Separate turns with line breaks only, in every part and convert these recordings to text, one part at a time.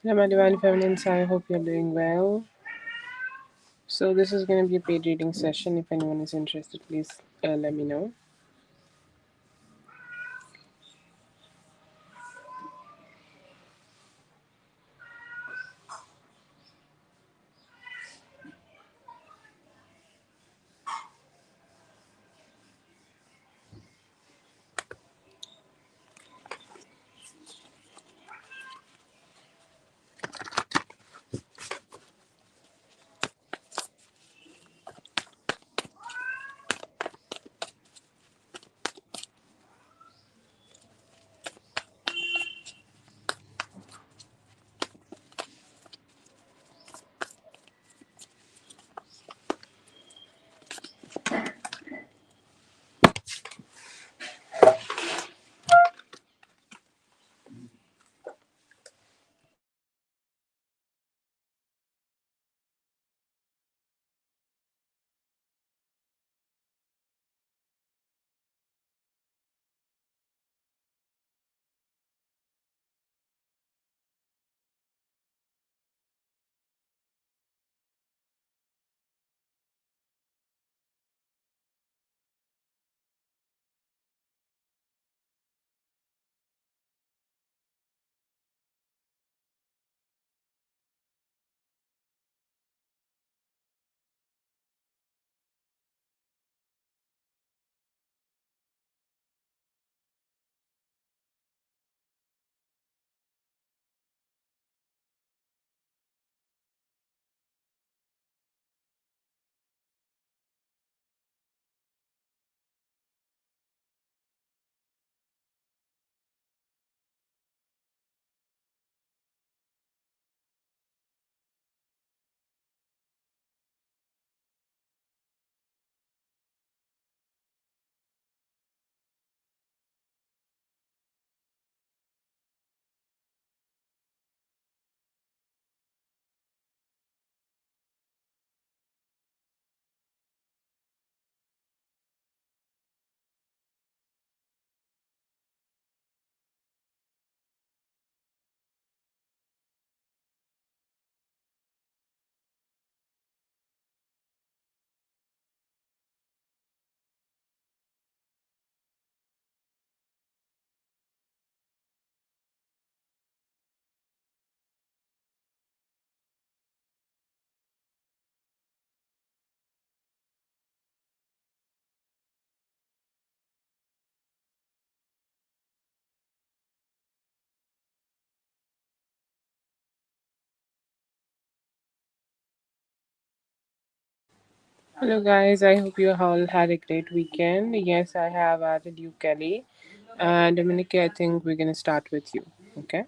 Hello, my divine feminines. I hope you're doing well. So, this is going to be a paid reading session. If anyone is interested, please let me know. Hello, guys. I hope you all had a great weekend. Yes, I have added you, Kelly. And Dominique, I think we're going to start with you. Okay?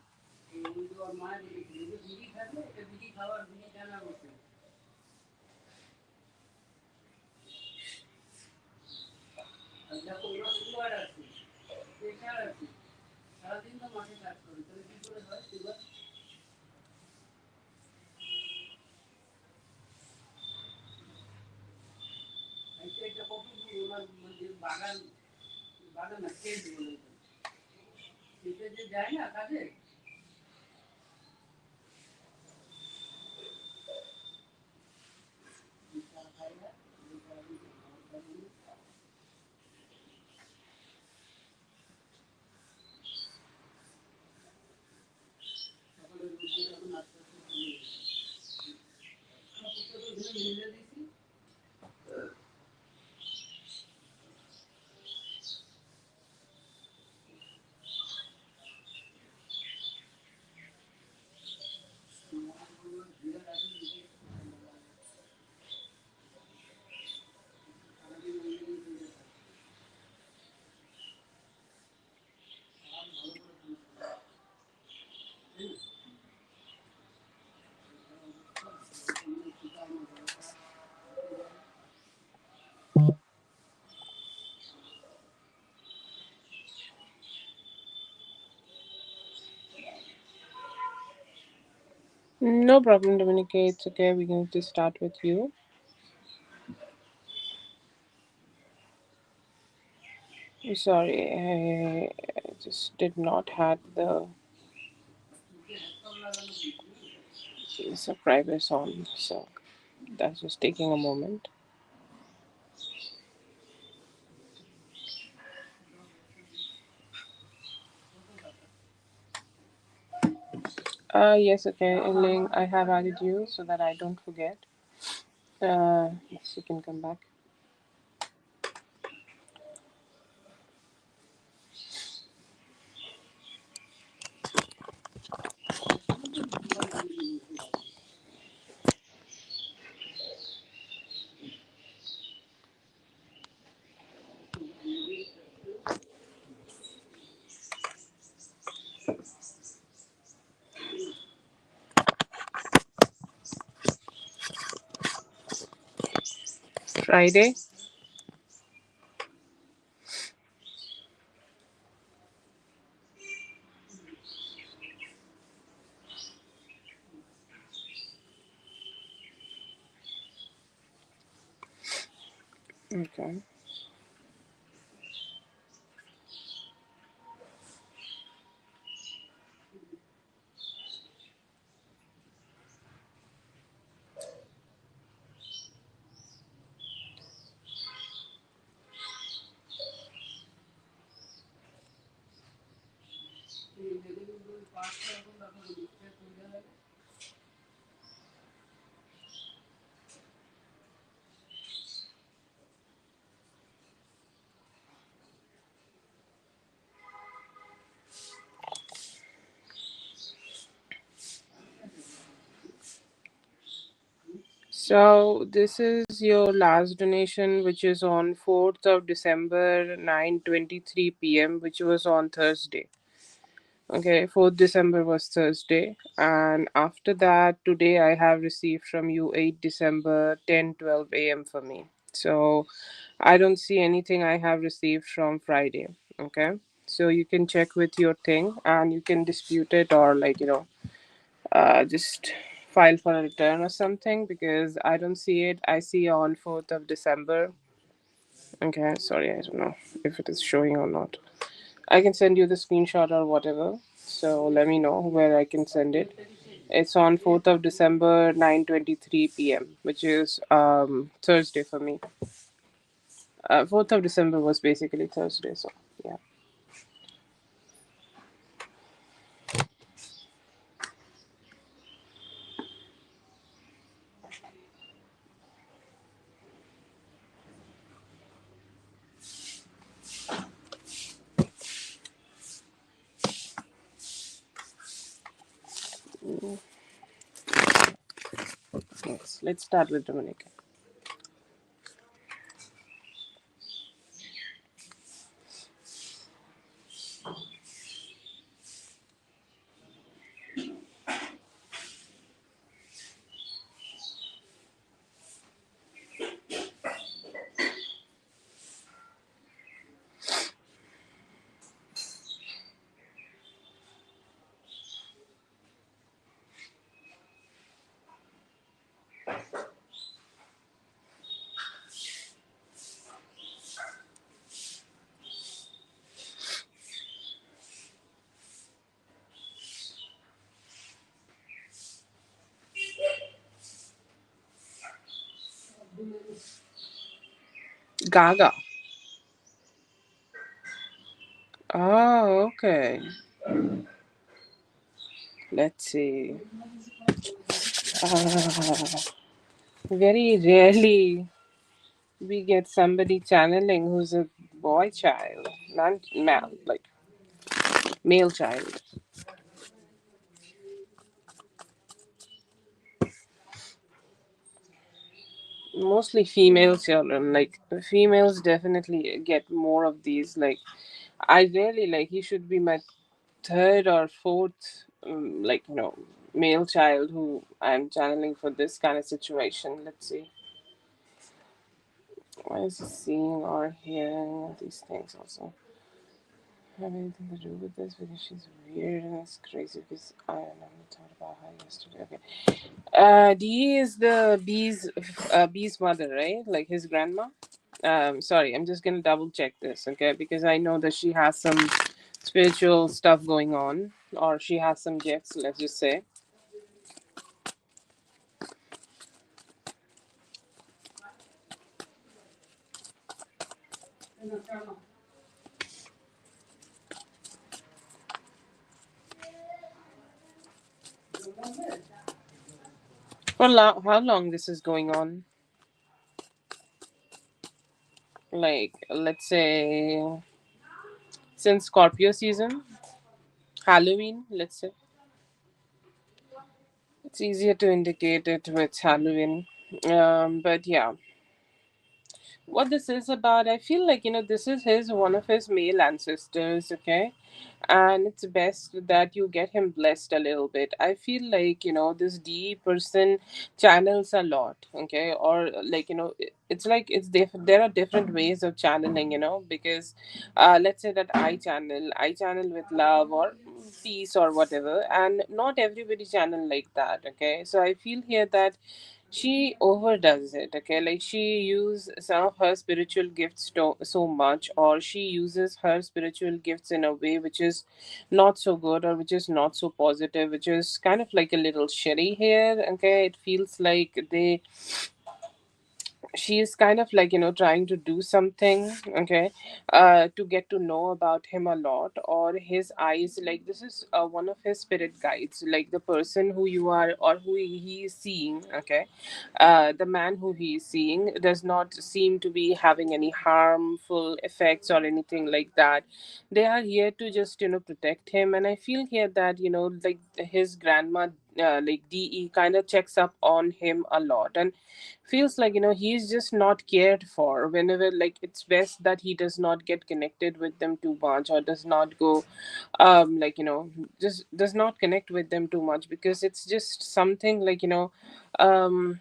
No problem, Dominique. It's okay. We're going to start with you. Sorry, I just did not had the Subscribers on, so that's just taking a moment. Yes, okay, Ling, I have added you so that I don't forget. Yes, you can come back. Friday. Okay. So this is your last donation, which is on 4th of December, 9:23 p.m., which was on Thursday. Okay, 4th December was Thursday. And after that, today I have received from you 8 December, 10:12 a.m. for me. So I don't see anything I have received from Friday. Okay. So you can check with your thing and you can dispute it, or just file for a return or something, because I don't see it. I see on 4th of December. Okay, sorry, I don't know if it is showing or not. I can send you the screenshot or whatever. So let me know where I can send it. It's on 4th of December, 9:23 p.m., which is Thursday for me. 4th of December was basically Thursday, so yeah. Yes, let's start with Dominican. Gaga. Oh, okay. Let's see. Ah, very rarely we get somebody channeling who's a boy child, not male, like male child. Mostly female children. Like females definitely get more of these. Like I really like. He should be my third or fourth, male child who I'm channeling for this kind of situation. Let's see. Why is he seeing or hearing these things also? Have anything to do with this, because she's weird and it's crazy, because I never thought about her yesterday. Okay. Dee is the bee's mother, right? Like his grandma. Sorry, I'm just gonna double check this, okay? Because I know that she has some spiritual stuff going on, or she has some gifts. Let's just say. For how long this is going on? Like, let's say since Scorpio season, Halloween, let's say. It's easier to indicate it with Halloween. But yeah, what this is about, I feel like, this is his one of his male ancestors, okay? And it's best that you get him blessed a little bit. I feel like, this D person channels a lot, okay? Or like, it's like there are different ways of channeling, because let's say that I channel with love or peace or whatever, and not everybody channel like that, okay? So I feel here that she overdoes it, okay? Like she use some of her spiritual gifts so much, or she uses her spiritual gifts in a way which is not so good, or which is not so positive, which is kind of like a little shitty here, okay? It feels like she's kind of like trying to do something, okay, to get to know about him a lot, or his eyes, like this is one of his spirit guides, like the person who you are or who he is seeing, okay. The man who he is seeing does not seem to be having any harmful effects or anything like that. They are here to just protect him, and I feel here that like his grandma, like DE, kind of checks up on him a lot, and feels like he's just not cared for whenever, like it's best that he does not get connected with them too much, or does not go like just does not connect with them too much, because it's just something like um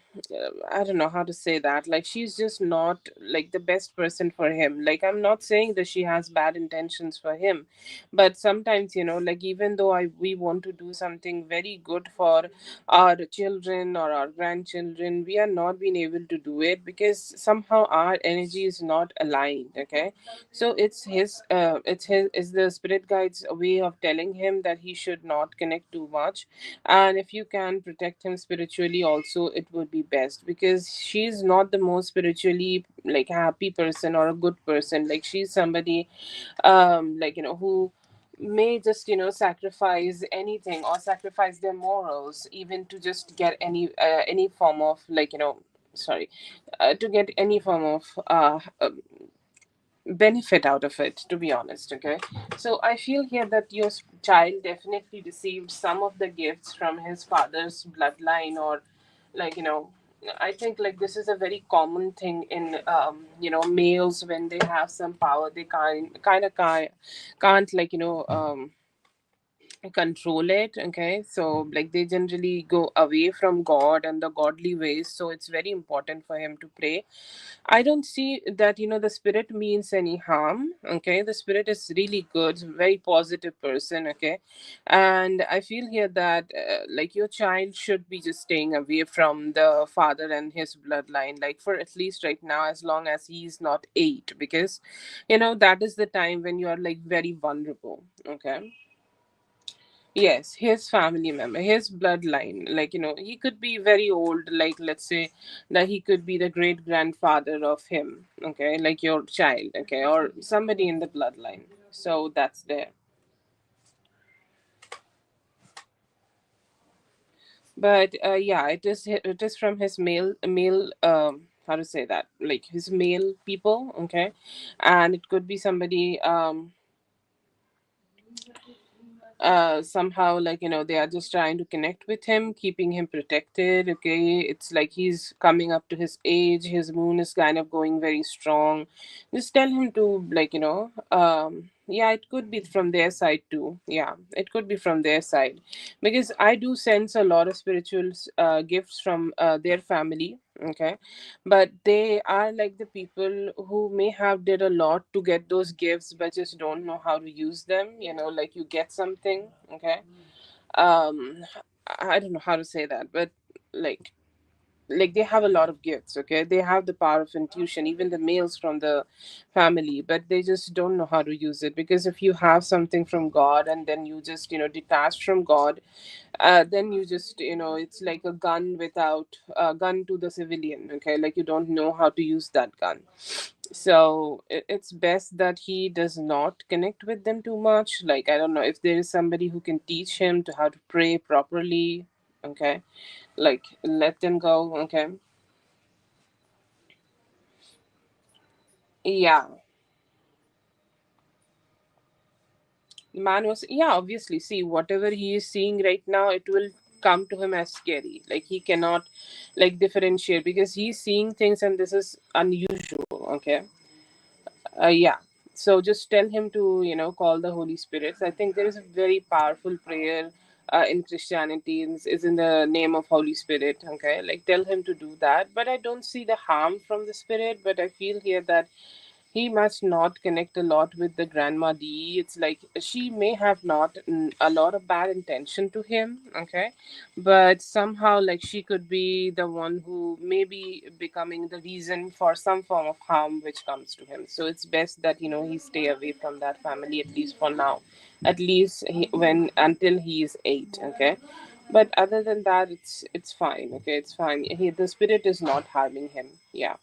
I don't know how to say that, like she's just not like the best person for him. Like I'm not saying that she has bad intentions for him, but sometimes like even though we want to do something very good for our children or our grandchildren, we are not being able to do it because somehow our energy is not aligned, okay. So it's the spirit guide's way of telling him that he should not connect too much, and if you can protect him spiritually also, it would be best, because she's not the most spiritually like happy person or a good person. Like she's somebody like who may just sacrifice anything, or sacrifice their morals even to just get any form of like sorry, to get any form of benefit out of it, to be honest, okay. So I feel here that your child definitely received some of the gifts from his father's bloodline, or like I think like this is a very common thing in males. When they have some power, they can't like control it, okay. So like they generally go away from God and the godly ways, so it's very important for him to pray. I don't see that the spirit means any harm, okay. The spirit is really good, very positive person, okay. And I feel here that like your child should be just staying away from the father and his bloodline, like for at least right now, as long as he's not 8, because that is the time when you are like very vulnerable, okay. Yes, his family member, his bloodline. Like, he could be very old, like, let's say that he could be the great grandfather of him, okay, like your child, okay, or somebody in the bloodline. So that's there. But yeah, it is from his male, how to say that, like his male people, okay. And it could be somebody somehow, like they are just trying to connect with him, keeping him protected, okay. It's like he's coming up to his age, his moon is kind of going very strong. Just tell him to, like yeah, it could be from their side too. Yeah, it could be from their side, because I do sense a lot of spiritual gifts from their family, okay. But they are like the people who may have did a lot to get those gifts, but just don't know how to use them, like you get something, okay. um I don't know how to say that, but like they have a lot of gifts, okay. They have the power of intuition, even the males from the family, but they just don't know how to use it. Because if you have something from God and then you just detach from God, then you just it's like a gun without a gun to the civilian, okay. Like you don't know how to use that gun. So it's best that he does not connect with them too much. Like, I don't know if there is somebody who can teach him to how to pray properly. Okay, like let them go. Okay, yeah. The man was, yeah, obviously. See, whatever he is seeing right now, it will come to him as scary. Like, he cannot, like, differentiate because he's seeing things and this is unusual. Okay. Yeah. So just tell him to, call the Holy Spirits. I think there is a very powerful prayer in Christianity, is in the name of Holy Spirit. Okay. Like, tell him to do that. But I don't see the harm from the Spirit. But I feel here that he must not connect a lot with the grandma D. It's like she may have not a lot of bad intention to him, okay, but somehow like she could be the one who may be becoming the reason for some form of harm which comes to him. So it's best that he stay away from that family at least for now, at least when until he is 8, okay. But other than that, it's fine. Okay, it's fine. The spirit is not harming him. Yeah.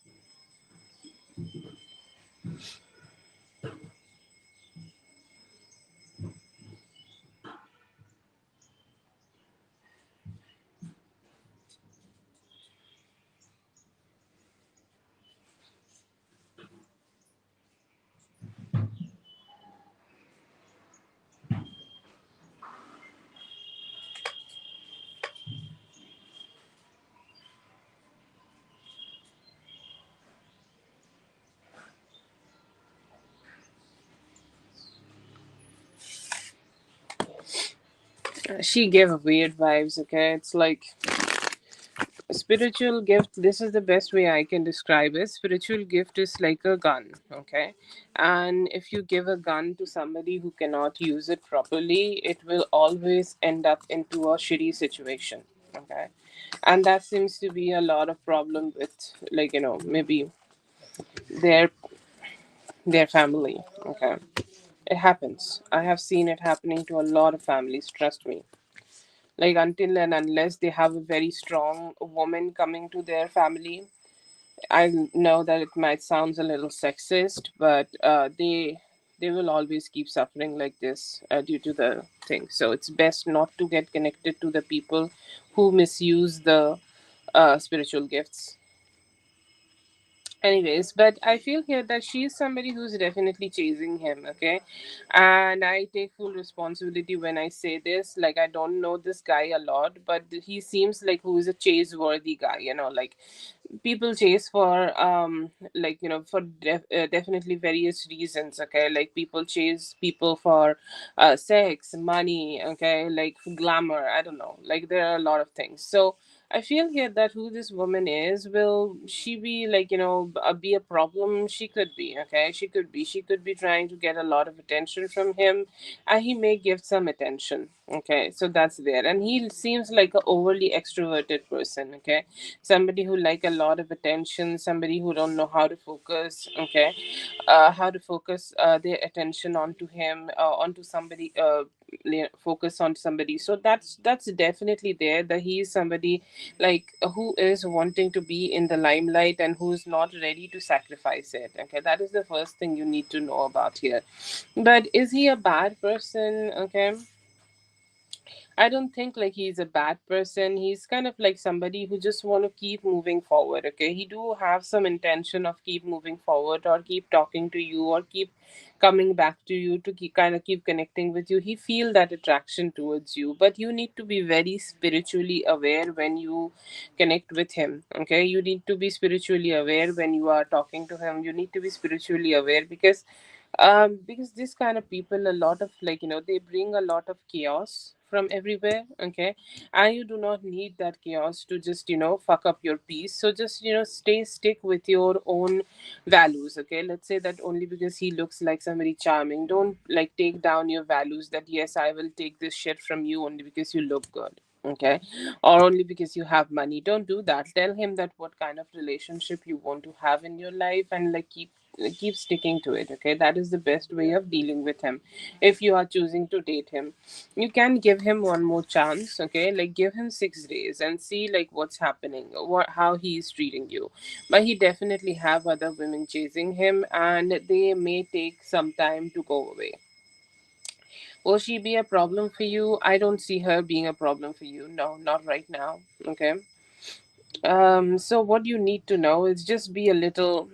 She gave weird vibes. Okay, it's like spiritual gift. This is the best way I can describe it. Spiritual gift is like a gun. Okay, and if you give a gun to somebody who cannot use it properly, it will always end up into a shitty situation. Okay, and that seems to be a lot of problem with, like, maybe their their family. Okay, it happens. I have seen it happening to a lot of families, trust me. Like, until and unless they have a very strong woman coming to their family. I know that it might sound a little sexist, but they will always keep suffering like this due to the thing. So it's best not to get connected to the people who misuse the spiritual gifts. Anyways, but I feel here that she's somebody who's definitely chasing him, okay? And I take full responsibility when I say this. Like, I don't know this guy a lot, but he seems like who is a chase worthy guy, like people chase for like, for definitely various reasons. Okay, like people chase people for sex, money, okay, like glamour, I don't know, like there are a lot of things. So I feel here that who this woman is, will she be like, be a problem? She could be, okay? She could be trying to get a lot of attention from him, and he may give some attention, okay? So that's there. And he seems like a overly extroverted person, okay? Somebody who like a lot of attention, somebody who don't know how to focus, okay? How to focus their attention onto him, onto somebody, focus on somebody. So that's definitely there, that he is somebody like who is wanting to be in the limelight and who's not ready to sacrifice it. Okay, that is the first thing you need to know about here. But is he a bad person? Okay, I don't think like he's a bad person. He's kind of like somebody who just want to keep moving forward. Okay, he do have some intention of keep moving forward, or keep talking to you, or keep coming back to you to keep connecting with you. He feel that attraction towards you, but you need to be very spiritually aware when you connect with him. Okay, you need to be spiritually aware when you are talking to him. You need to be spiritually aware, because this kind of people, a lot of, like, they bring a lot of chaos from everywhere. Okay, and you do not need that chaos to just fuck up your peace. So just stick with your own values. Okay, let's say that only because he looks like somebody charming, don't like take down your values, that yes, I will take this shit from you only because you look good. Okay, or only because you have money. Don't do that. Tell him that what kind of relationship you want to have in your life, and like keep keep sticking to it. Okay, that is the best way of dealing with him. If you are choosing to date him, you can give him one more chance. Okay, like give him 6 days and see like what's happening, what how he is treating you. But he definitely have other women chasing him, and they may take some time to go away. Will she be a problem for you? I don't see her being a problem for you. No, not right now. Okay. So what you need to know is just be a little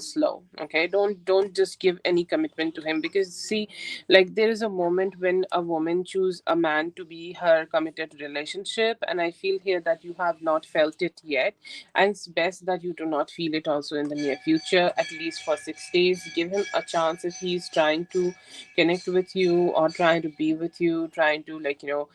slow. Okay, don't just give any commitment to him, because see, like there is a moment when a woman choose a man to be her committed relationship, and I feel here that you have not felt it yet, and it's best that you do not feel it also in the near future, at least for 6 days. Give him a chance. If he's trying to connect with you or trying to be with you, trying to take you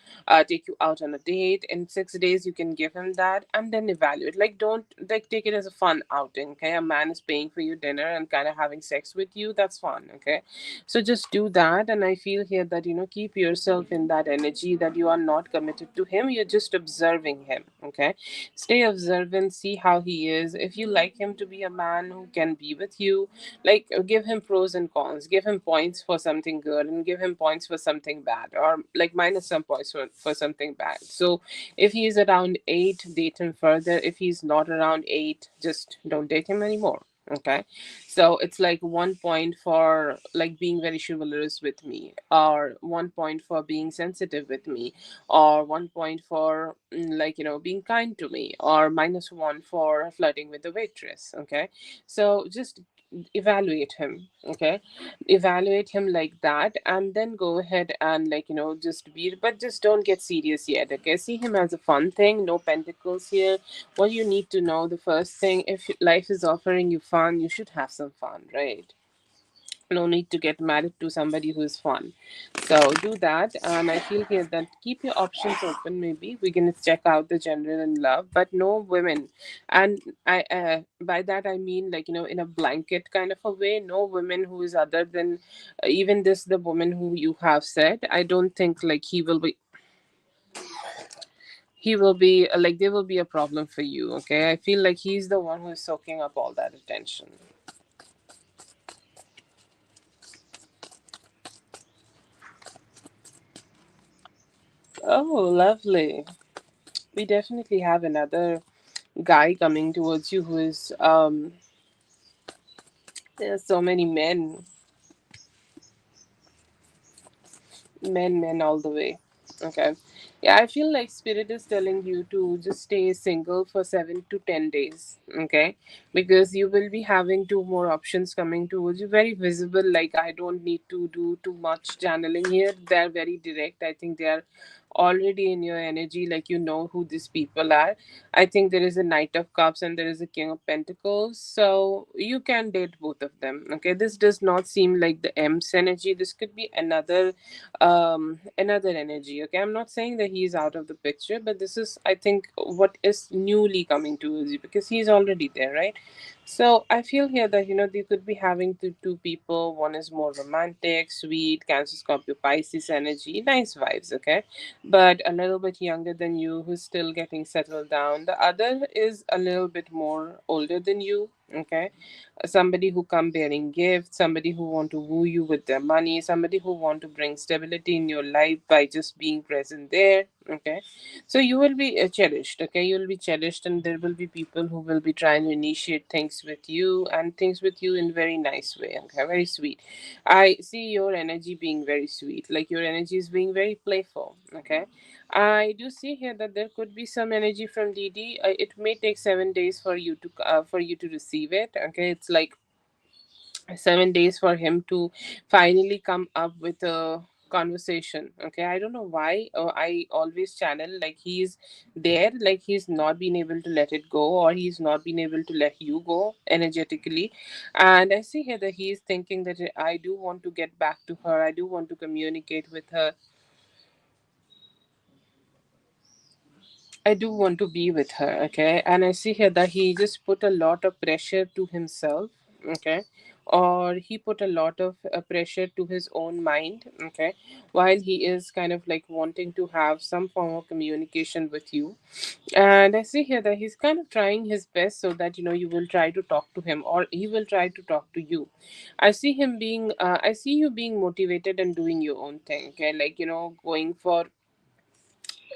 out on a date in 6 days, you can give him that and then evaluate. Like don't like take it as a fun outing. Okay, a man is paying for your dinner and kind of having sex with you, that's fun. Okay, so just do that. And I feel here that keep yourself in that energy that you are not committed to him, you're just observing him. Okay, stay observant, see how he is. If you like him to be a man who can be with you, like give him pros and cons, give him points for something good and give him points for something bad, or like minus some points for something bad. So if he's around 8, date him further. If he's not around 8, just don't date him anymore. Okay, so it's like 1 point for like being very chivalrous with me, or 1 point for being sensitive with me, or 1 point for being kind to me, or -1 for flirting with the waitress. Okay, so just evaluate him. Okay, evaluate him like that, and then go ahead and just be, but just don't get serious yet. Okay, see him as a fun thing. No pentacles here. What you need to know, the first thing, if life is offering you fun, you should have some fun, right? No need to get married to somebody who is fun. So do that. And I feel here that keep your options open. Maybe we can check out the general in love, but no women. And I by that I mean, in a blanket kind of a way, no women who is other than even this the woman who you have said. I don't think like he will be like there will be a problem for you. Okay, I feel like he's the one who is soaking up all that attention. Oh, lovely. We definitely have another guy coming towards you who is there's so many men all the way. Okay, yeah, I feel like spirit is telling you to just stay single for 7 to 10 days. Okay, because you will be having two more options coming towards you, very visible. Like I don't need to do too much channeling here, they're very direct. I think they are already in your energy, like who these people are. I think there is a Knight of Cups and there is a King of Pentacles, so you can date both of them. Okay, this does not seem like the M's energy. This could be another energy. Okay, I'm not saying that he's out of the picture, but this is, I think, what is newly coming towards you, because he's already there, right? So I feel here that they could be having two people. One is more romantic, sweet, Cancer, Scorpio, Pisces energy, nice vibes. Okay, but a little bit younger than you, who's still getting settled down. The other is a little bit more older than you. Okay, somebody who come bearing gifts, somebody who want to woo you with their money, somebody who want to bring stability in your life by just being present there. Okay, so you will be cherished. Okay, you will be cherished, and there will be people who will be trying to initiate things with you, and things with you in very nice way. Okay, very sweet. I see your energy being very sweet, like your energy is being very playful. Okay, I do see here that there could be some energy from DD. It may take 7 days for you to receive it. Okay, it's like 7 days for him to finally come up with a conversation. Okay, I don't know why. I always channel like he's there, like he's not been able to let it go, or he's not been able to let you go energetically. And I see here that he's thinking that I do want to get back to her, I do want to communicate with her, I do want to be with her. Okay, and I see here that he just put a lot of pressure to himself. Okay, or he put a lot of pressure to his own mind, okay, while he is kind of like wanting to have some form of communication with you. And I see here that he's kind of trying his best so that you will try to talk to him, or he will try to talk to you. I see you being motivated and doing your own thing, okay, like going for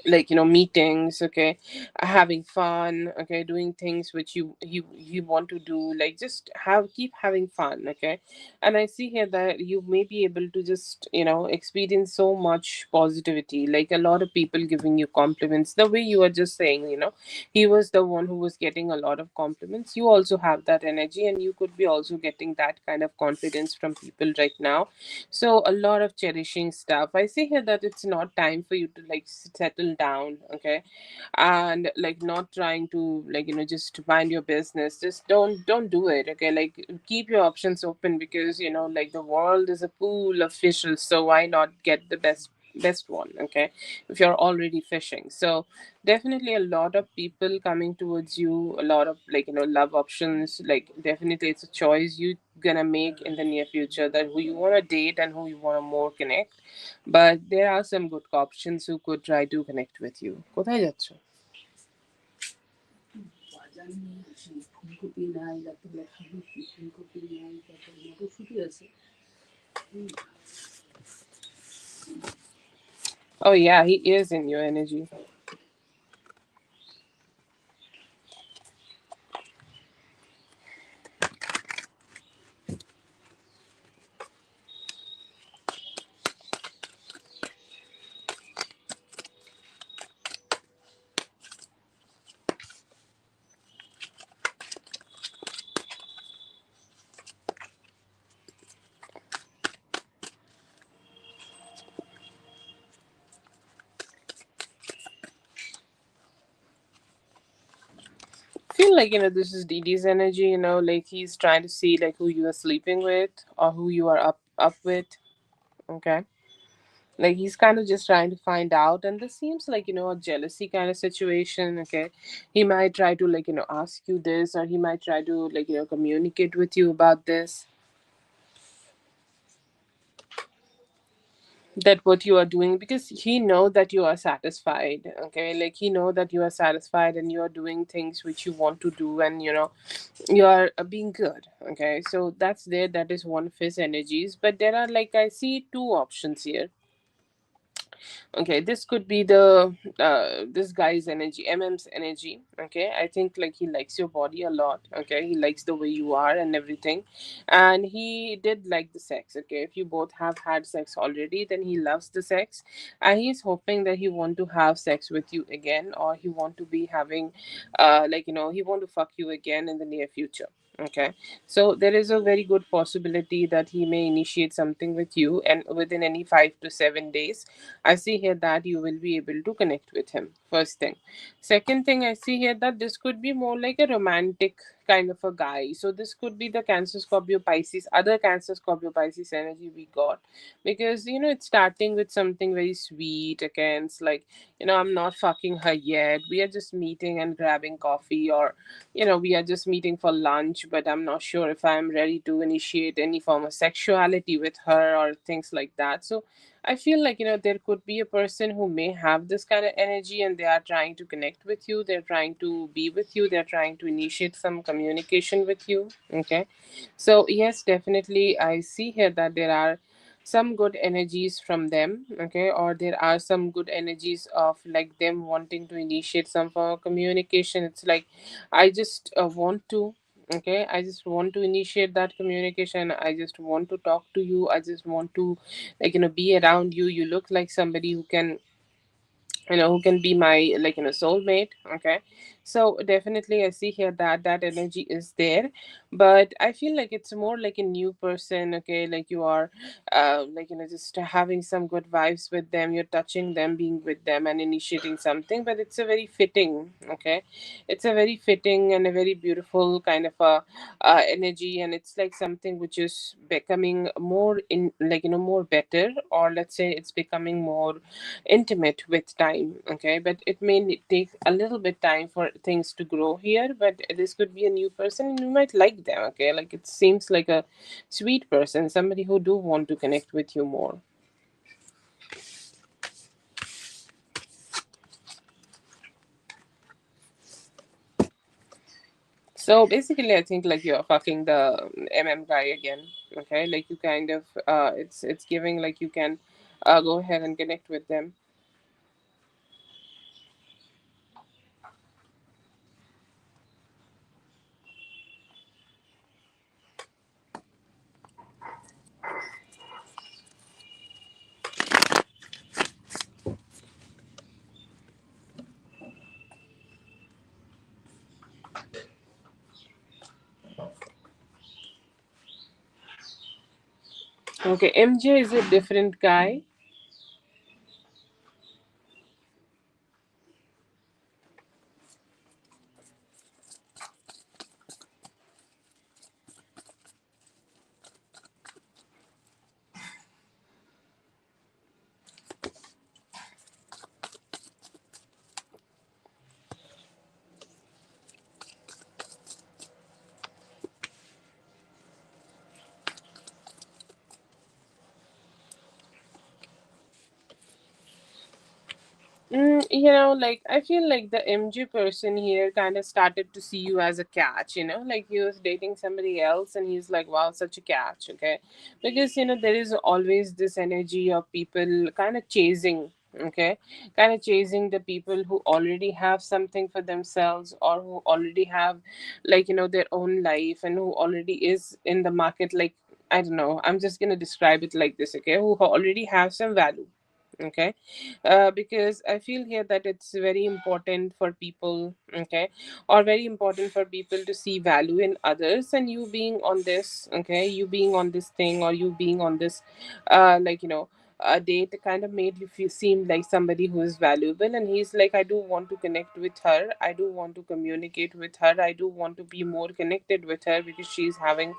meetings, okay, having fun, okay, doing things which you want to do, like just keep having fun, okay. And I see here that you may be able to just experience so much positivity, like a lot of people giving you compliments, the way you are just saying, he was the one who was getting a lot of compliments. You also have that energy, and you could be also getting that kind of confidence from people right now. So a lot of cherishing stuff. I see here that it's not time for you to like settle down, okay, and like not trying to just mind your business. Just don't do it, okay. Like keep your options open, because like the world is a pool of fishes, so why not get the best one, okay, if you're already fishing. So definitely a lot of people coming towards you, a lot of love options. Like definitely it's a choice you gonna make in the near future, that who you want to date and who you want to more connect. But there are some good options who could try to connect with you. কোথায় যাচ্ছ? Oh yeah, he is in your energy. Feel like this is Didi's energy, like he's trying to see like who you are sleeping with or who you are up with, okay. Like he's kind of just trying to find out, and this seems like a jealousy kind of situation, okay. He might try to ask you this, or he might try to communicate with you about this, that what you are doing, because he know that you are satisfied, okay. Like he know that you are satisfied and you are doing things which you want to do, and you are being good, okay. So that's there, that is one of his energies. But there are, like, I see two options here. Okay, this could be the this guy's energy, mm's energy, okay. I think like he likes your body a lot, okay. He likes the way you are and everything, and he did like the sex, okay. If you both have had sex already, then he loves the sex, and he's hoping that he want to have sex with you again, or he want to be having he want to fuck you again in the near future, okay. So there is a very good possibility that he may initiate something with you, and within any 5 to 7 days I see here that you will be able to connect with him. First thing. Second thing, I see here that this could be more like a romantic kind of a guy. So this could be the Cancer, Scorpio, Pisces, other Cancer, Scorpio, Pisces energy we got. Because, it's starting with something very sweet. Again, it's like, I'm not fucking her yet. We are just meeting and grabbing coffee, or, we are just meeting for lunch, but I'm not sure if I'm ready to initiate any form of sexuality with her or things like that. So I feel like, there could be a person who may have this kind of energy, and they are trying to connect with you. They're trying to be with you. They're trying to initiate some communication with you. Okay. So, yes, definitely, I see here that there are some good energies from them. Okay. Or there are some good energies of like them wanting to initiate some form of communication. It's like, I just want to. Okay, I just want to initiate that communication. I just want to talk to you. I just want to be around you. You look like somebody who can who can be my soulmate, okay. So definitely I see here that that energy is there, but I feel like it's more like a new person, okay. Like you are just having some good vibes with them. You're touching them, being with them and initiating something, but it's a very fitting, okay. It's a very fitting and a very beautiful kind of a energy, and it's like something which is becoming more in more better, or let's say it's becoming more intimate with time. time, okay, but it may take a little bit time for things to grow here. But this could be a new person and you might like them, okay, like it seems like a sweet person, somebody who do want to connect with you more. So basically, I think like you're fucking the guy again. Okay, like you kind of it's giving like you can go ahead and connect with them. Okay, MJ is a different guy. Like I feel like the MG person here kind of started to see you as a catch, like he was dating somebody else and he's like, wow, such a catch, okay? Because, there is always this energy of people kind of chasing, okay? Kind of chasing the people who already have something for themselves or who already have, like, their own life and who already is in the market, like, I don't know, I'm just going to describe it like this, okay? Who already have some value, okay? Because I feel here that it's very important for people, okay, or very important for people to see value in others. And you being on this, okay, you being on this thing, or you being on this like, a date kind of made you feel seem like somebody who is valuable. And he's like, I do want to connect with her, I do want to communicate with her, I do want to be more connected with her because she's having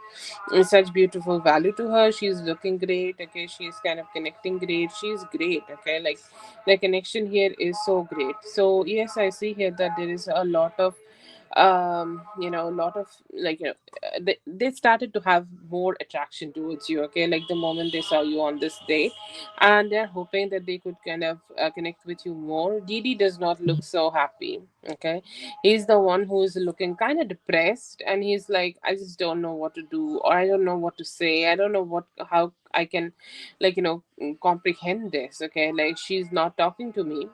such beautiful value to her, she's looking great, okay, she's kind of connecting great, she's great, okay, like the connection here is so great. So yes, I see here that there is a lot of a lot of like, they started to have more attraction towards you, okay, like the moment they saw you on this date. And they're hoping that they could kind of connect with you more. Didi does not look so happy, okay. He's the one who's looking kind of depressed, and he's like, I just don't know what to do, or I don't know what to say, I don't know what how I can, like, comprehend this, okay, like she's not talking to me,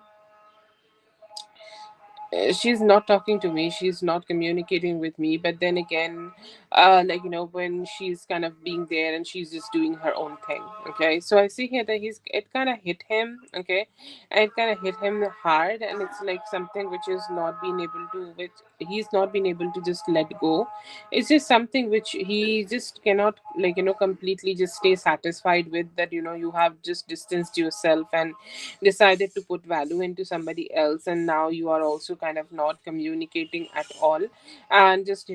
she's not talking to me, she's not communicating with me. But then again, like, when she's kind of being there and she's just doing her own thing, okay. So I see here that it kind of hit him, okay, and it kind of hit him hard. And it's like something which is not being able to, which he's not been able to just let go. It's just something which he just cannot, like, completely just stay satisfied with, that you have just distanced yourself and decided to put value into somebody else, and now you are also kind of not communicating at all, and just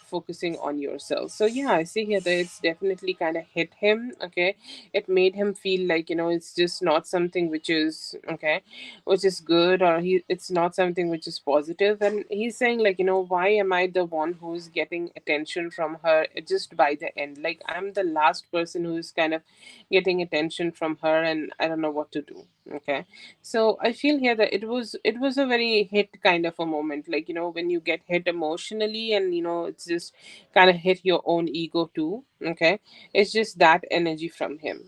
focusing on yourself. So yeah, I see here that it's definitely kind of hit him, okay. It made him feel like, it's just not something which is okay, which is good, or it's not something which is positive. And he's saying like, why am I the one who's getting attention from her just by the end? Like, I'm the last person who's kind of getting attention from her, and I don't know what to do, okay. So I feel here that it was a very hit kind of a moment, like, when you get hit emotionally, and it's just kind of hit your own ego too, okay. It's just that energy from him.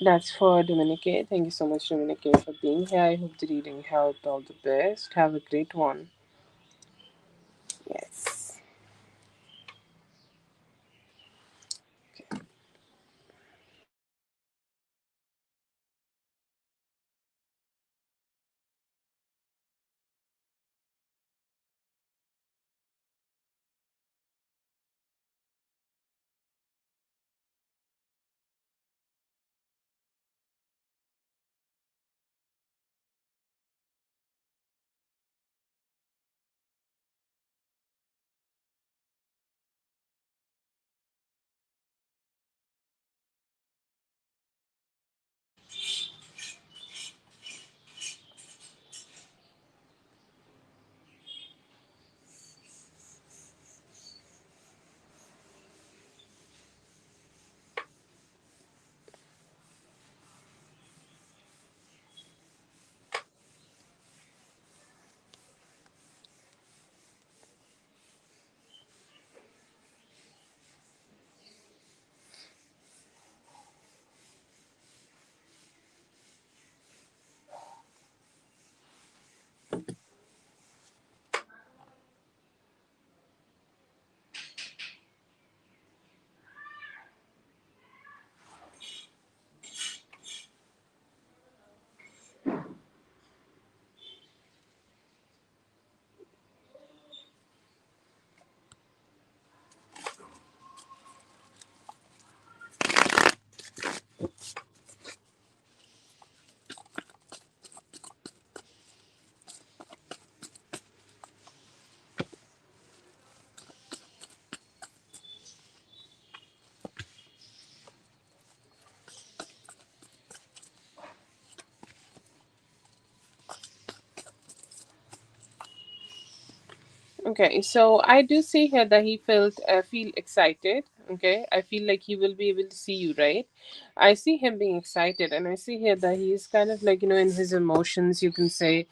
That's for Dominique. Thank you so much, Dominique, for being here. I hope the reading helped. All the best. Have a great one. Yes. Okay, so I do see here that he feel excited. Okay, I feel like he will be able to see you, right? I see him being excited, and I see here that he's kind of like, in his emotions. You can say,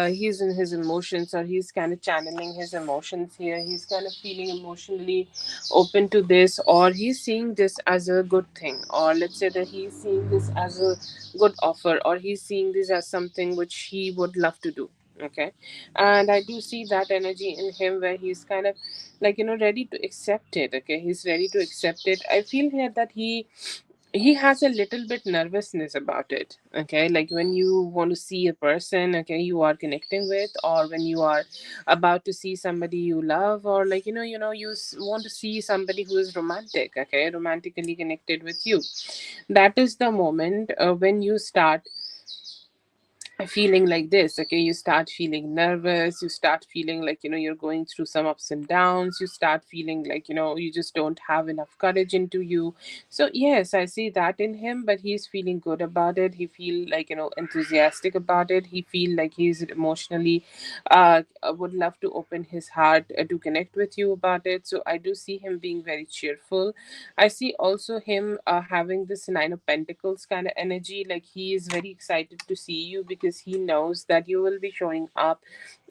he's in his emotions, or he's kind of channeling his emotions here. He's kind of feeling emotionally open to this, or he's seeing this as a good thing, or let's say that he's seeing this as a good offer, or he's seeing this as something which he would love to do. Okay, and I do see that energy in him where he's kind of like, ready to accept it. Okay, he's ready to accept it. I feel here that he has a little bit nervousness about it. Okay, like when you want to see a person, okay, you are connecting with, or when you are about to see somebody you love, or like, want to see somebody who is romantic, okay, romantically connected with you. That is the moment when you start feeling like this. Okay, you start feeling nervous, you start feeling like, you're going through some ups and downs, you start feeling like, you just don't have enough courage into you. So yes, I see that in him, but he's feeling good about it. He feel like, enthusiastic about it. He feel like he's emotionally would love to open his heart to connect with you about it. So I do see him being very cheerful. I see also him having this Nine of Pentacles kind of energy. Like he is very excited to see you because he knows that you will be showing up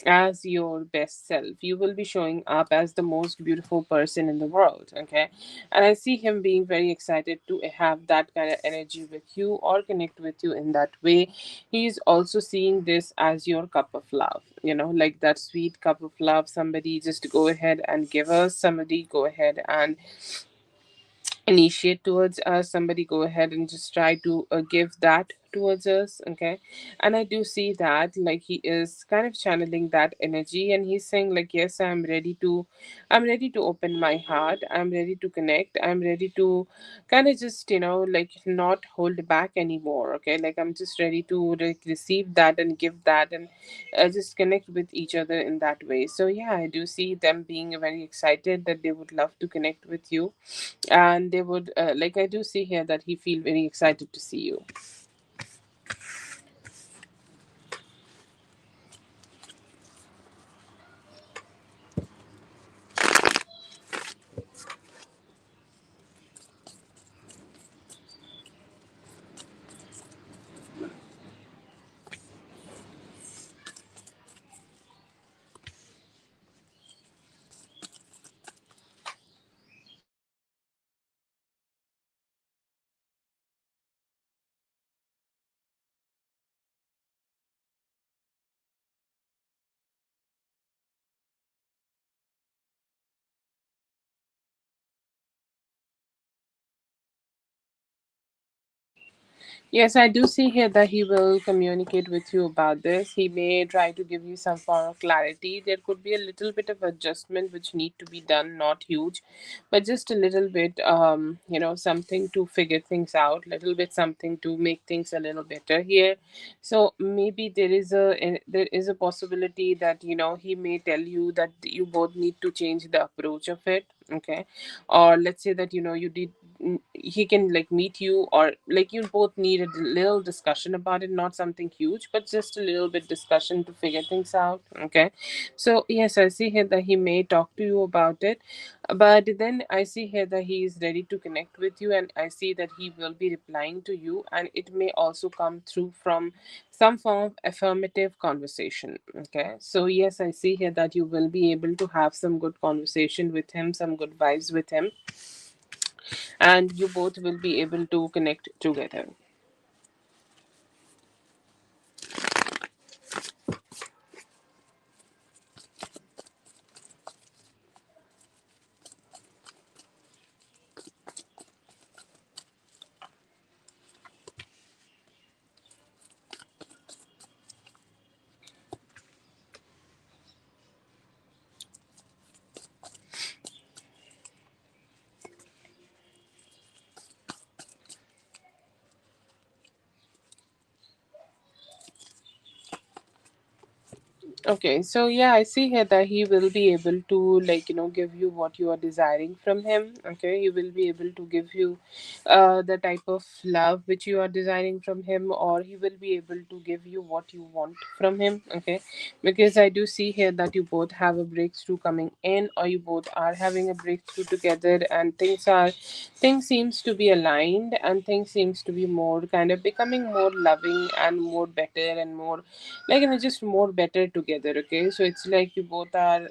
as your best self. You will be showing up as the most beautiful person in the world. Okay. And I see him being very excited to have that kind of energy with you or connect with you in that way. He's also seeing this as your cup of love, like that sweet cup of love. Somebody just go ahead and give us, somebody go ahead and initiate towards us, somebody go ahead and just try to give that towards us. Okay, and I do see that like he is kind of channeling that energy, and he's saying like, yes, I'm ready to open my heart, I'm ready to connect, I'm ready to kind of just, like not hold back anymore. Okay, like I'm just ready to receive that and give that, and just connect with each other in that way. So yeah, I do see them being very excited that they would love to connect with you, and they would like, I do see here that he feel very excited to see you. Yes, I do see here that he will communicate with you about this. He may try to give you some form of clarity. There could be a little bit of adjustment which need to be done, not huge, but just a little bit, something to figure things out, little bit something to make things a little better here. So maybe there is a possibility that, he may tell you that you both need to change the approach of it. Okay, or let's say that, you did he can like meet you, or like you both need a little discussion about it, not something huge, but just a little bit discussion to figure things out. Okay, so yes, I see here that he may talk to you about it, but then I see here that he is ready to connect with you, and I see that he will be replying to you, and it may also come through from some form of affirmative conversation. Okay, so yes, I see here that you will be able to have some good conversation with him, some good vibes with him, and you both will be able to connect together. Okay, so yeah, I see here that he will be able to, like, give you what you are desiring from him. Okay, he will be able to give you the type of love which you are desiring from him, or he will be able to give you what you want from him. Okay, because I do see here that you both have a breakthrough coming in, or you both are having a breakthrough together, and things seems to be aligned, and things seems to be more kind of becoming more loving and more better and more, like, just more better together. Okay, so it's like you both are,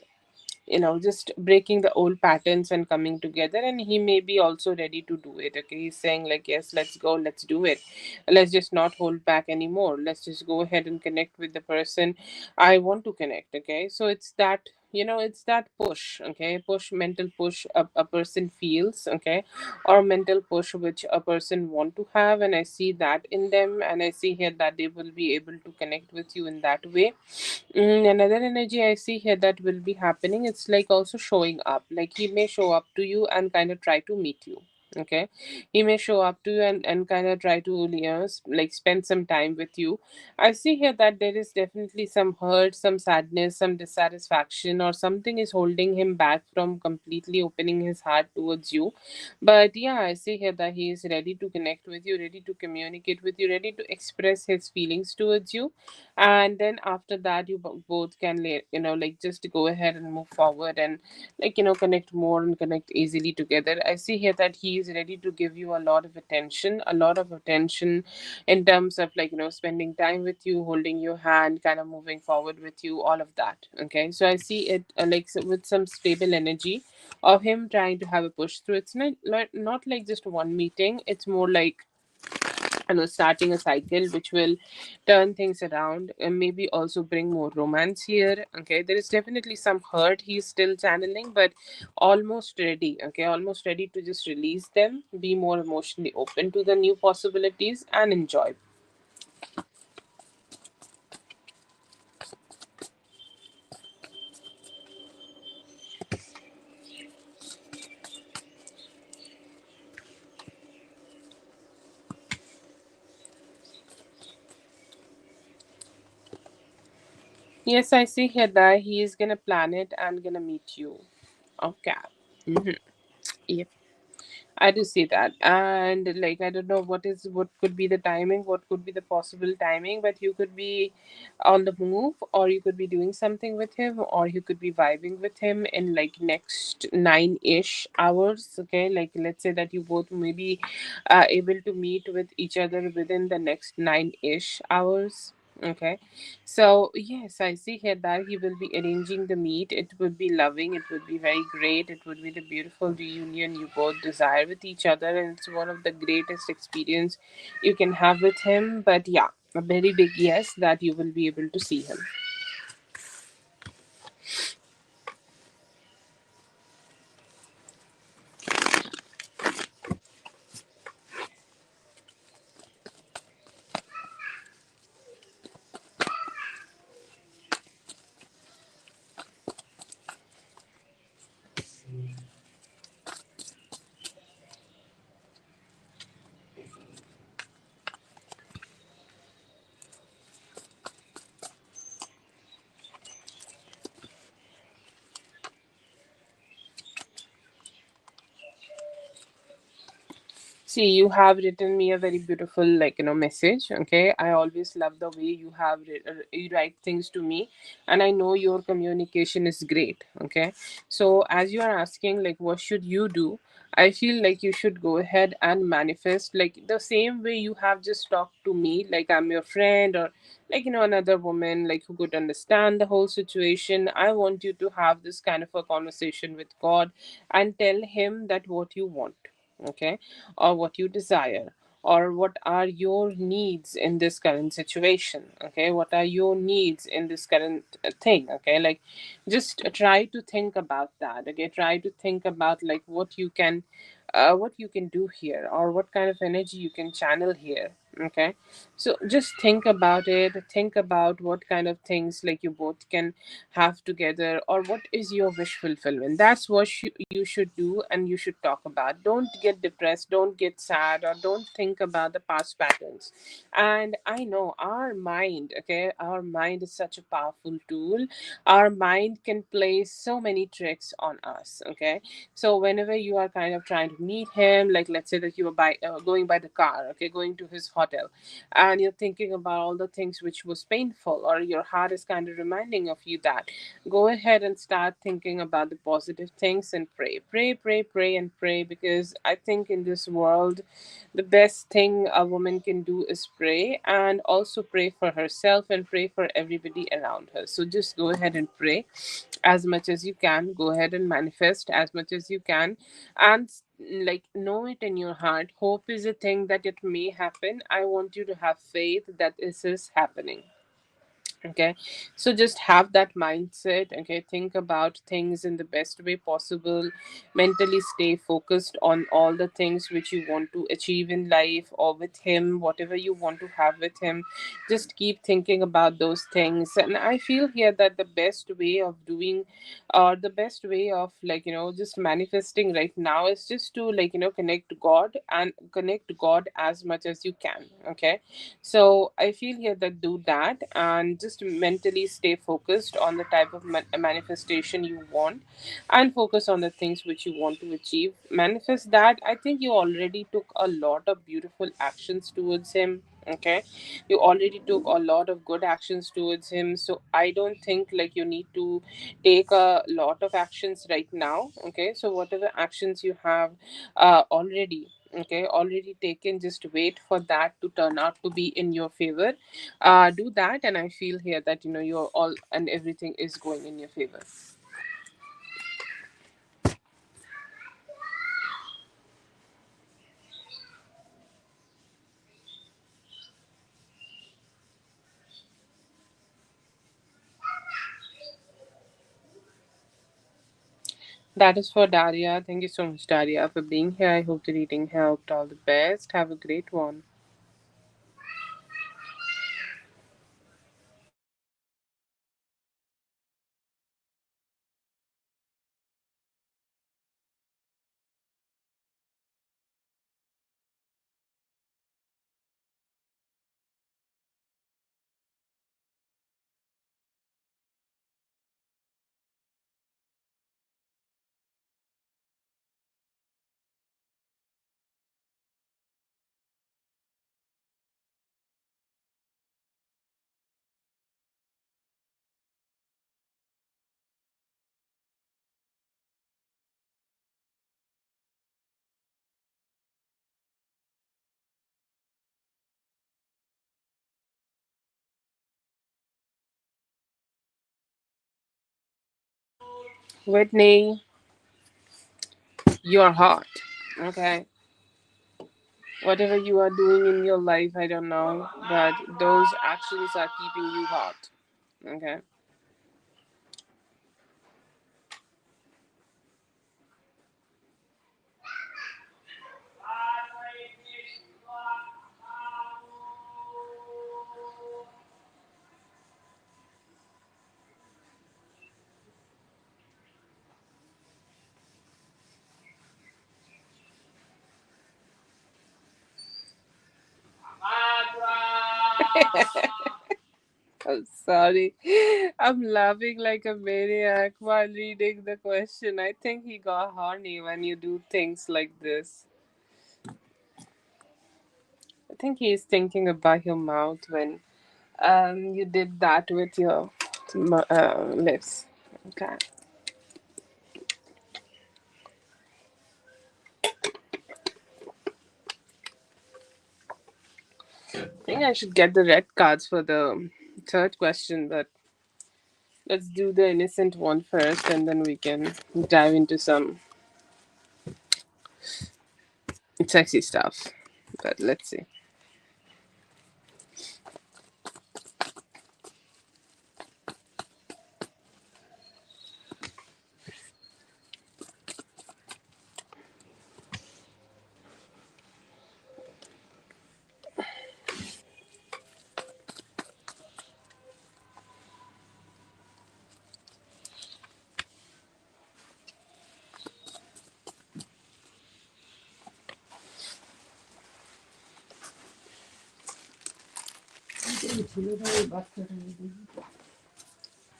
just breaking the old patterns and coming together, and he may be also ready to do it. Okay, he's saying like, yes, let's go, let's do it, let's just not hold back anymore, let's just go ahead and connect with the person I want to connect. Okay, so it's that, it's that push. Okay, push, mental push a person feels. Okay, or mental push which a person want to have, and I see that in them, and I see here that they will be able to connect with you in that way. Another energy I see here that will be happening, it's like also showing up. Like he may show up to you and kind of try to meet you. Okay, he may show up to you and kind of try to, like spend some time with you. I see here that there is definitely some hurt, some sadness, some dissatisfaction, or something is holding him back from completely opening his heart towards you. But yeah, I see here that he is ready to connect with you, ready to communicate with you, ready to express his feelings towards you. And then after that, you both can, like just go ahead and move forward, and, like, connect more and connect easily together. I see here that he is ready to give you a lot of attention, a lot of attention, in terms of, like, spending time with you, holding your hand, kind of moving forward with you, all of that. Okay, so I see it, like, with some stable energy of him trying to have a push through. It's not like just one meeting, it's more like, starting a cycle which will turn things around and maybe also bring more romance here. Okay, there is definitely some hurt he's still channeling, but almost ready. Okay, almost ready to just release them, be more emotionally open to the new possibilities, and enjoy. Yes, I see here that he is gonna plan it and gonna meet you. Okay. Mm-hmm. Yep. I do see that. And, like, I don't know what could be the timing, what could be the possible timing, but you could be on the move, or you could be doing something with him, or you could be vibing with him in, like, next 9-ish hours. Okay, like, let's say that you both may be able to meet with each other within the next 9-ish hours. Okay, so yes, I see here that he will be arranging the meet. It would be loving, it would be very great, it would be the beautiful reunion you both desire with each other, and it's one of the greatest experience you can have with him. But yeah, a very big yes that you will be able to see him. See, you have written me a very beautiful, like, message. Okay, I always love the way you have you write things to me, and I know your communication is great. Okay, so as you are asking, like, what should you do? I feel like you should go ahead and manifest, like, the same way you have just talked to me, like I'm your friend, or, like, another woman, like, who could understand the whole situation. I want you to have this kind of a conversation with God, and tell him that what you want. Okay, or what you desire, or what are your needs in this current situation. Okay, what are your needs in this current thing. Okay, like, just try to think about that. Okay, try to think about, like, what you can do here, or what kind of energy you can channel here. Okay, so just think about it, think about what kind of things like you both can have together, or what is your wish fulfillment. That's what you should do, and you should talk about. Don't get depressed, don't get sad, or don't think about the past patterns. And I know our mind, okay, our mind is such a powerful tool. Our mind can play so many tricks on us. Okay, so whenever you are kind of trying to meet him, like let's say that you are going by the car, okay, going to his hotel, and you're thinking about all the things which was painful, or your heart is kind of reminding of you that, go ahead and start thinking about the positive things and pray, pray, pray, pray, and pray. Because I think in this world, the best thing a woman can do is pray, and also pray for herself and pray for everybody around her. So just go ahead and pray as much as you can, go ahead and manifest as much as you can, and like know it in your heart, hope is a thing that it may happen. I want you to have faith that this is happening. Okay, so just have that mindset. Okay, think about things in the best way possible, mentally stay focused on all the things which you want to achieve in life, or with him, whatever you want to have with him. Just keep thinking about those things. And I feel here that the best way of doing, or the best way of, like, just manifesting right now is just to, like, connect god, and connect god as much as you can. Okay, so I feel here that do that, and just mentally stay focused on the type of manifestation you want, and focus on the things which you want to achieve. Manifest that. I think you already took a lot of beautiful actions towards him. Okay, you already took a lot of good actions towards him, so I don't think like you need to take a lot of actions right now. Okay, so whatever actions you have already, okay, already taken, just wait for that to turn out to be in your favor. Do that, and I feel here that you're all and everything is going in your favor. That is for Daria. Thank you so much, Daria, for being here. I hope the reading helped. All the best. Have a great one. Whitney, you're hot. Okay, whatever you are doing in your life, I don't know, but those actions are keeping you hot. Okay. I'm sorry. I'm laughing like a maniac while reading the question. I think he got horny when you do things like this. I think he's thinking about your mouth when you did that with your lips. Okay. I think I should get the red cards for the third question, but let's do the innocent one first, and then we can dive into some sexy stuff. But let's see.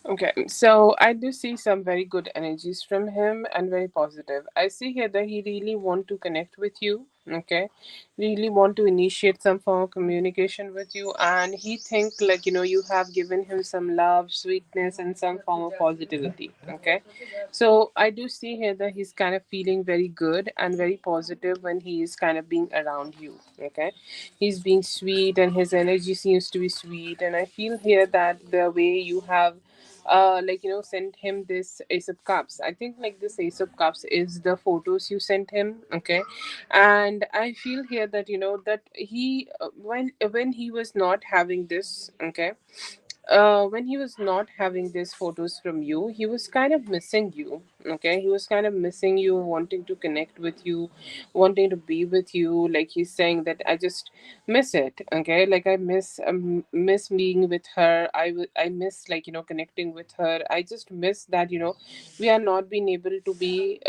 Okay, so I do see some very good energies from him and very positive. I see here that he really want to connect with you. Okay, really want to initiate some form of communication with you, and he think like you have given him some love, sweetness, and some form of positivity. Okay, so I do see here that he's kind of feeling very good and very positive when he is kind of being around you. Okay, he's being sweet and his energy seems to be sweet, and I feel here that the way you have sent him this ace of cups. I think like this ace of cups is the photos you sent him. Okay, and I feel here that that he when he was not having this. Okay, when he was not having these photos from you, he was kind of missing you. Okay, he was kind of missing you, wanting to connect with you, wanting to be with you. Like he's saying that I just miss it. Okay, like I miss being with her. I miss connecting with her. I just miss that we are not being able to be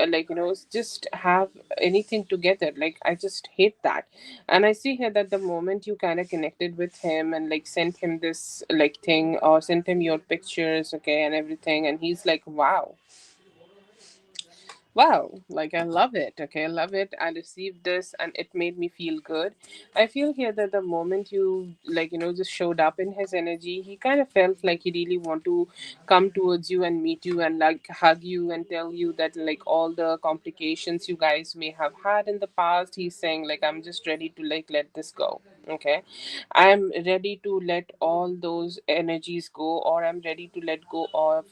just have anything together. Like I just hate that. And I see here that the moment you kind of connected with him and like sent him this like thing or sent him your pictures, okay, and everything, and he's like, wow, wow, like I love it. Okay, I love it. I received this and it made me feel good. I feel here that the moment you just showed up in his energy, he kind of felt like he really want to come towards you and meet you and like hug you and tell you that like all the complications you guys may have had in the past, he's saying like I'm just ready to like let this go. Okay, I'm ready to let all those energies go, or I'm ready to let go of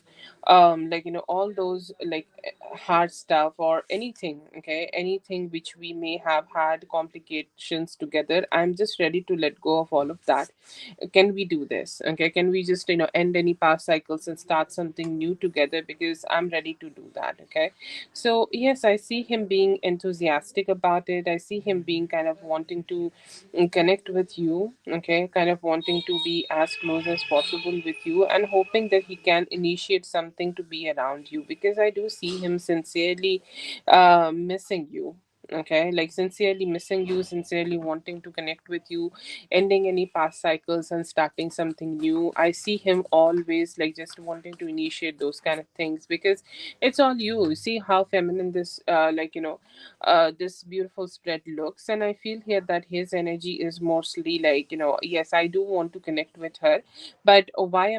all those hard stuff or anything. Okay, anything which we may have had complications together, I'm just ready to let go of all of that. Can we do this? Okay, can we just end any past cycles and start something new together, because I'm ready to do that. Okay, so yes, I see him being enthusiastic about it. I see him being kind of wanting to connect with you. Okay, kind of wanting to be as close as possible with you and hoping that he can initiate something to be around you, because I do see him sincerely missing you. Okay, like sincerely missing you, sincerely wanting to connect with you, ending any past cycles and starting something new. I see him always like just wanting to initiate those kind of things, because it's all you. See how feminine this this beautiful spread looks, and I feel here that his energy is mostly like yes, I do want to connect with her, but why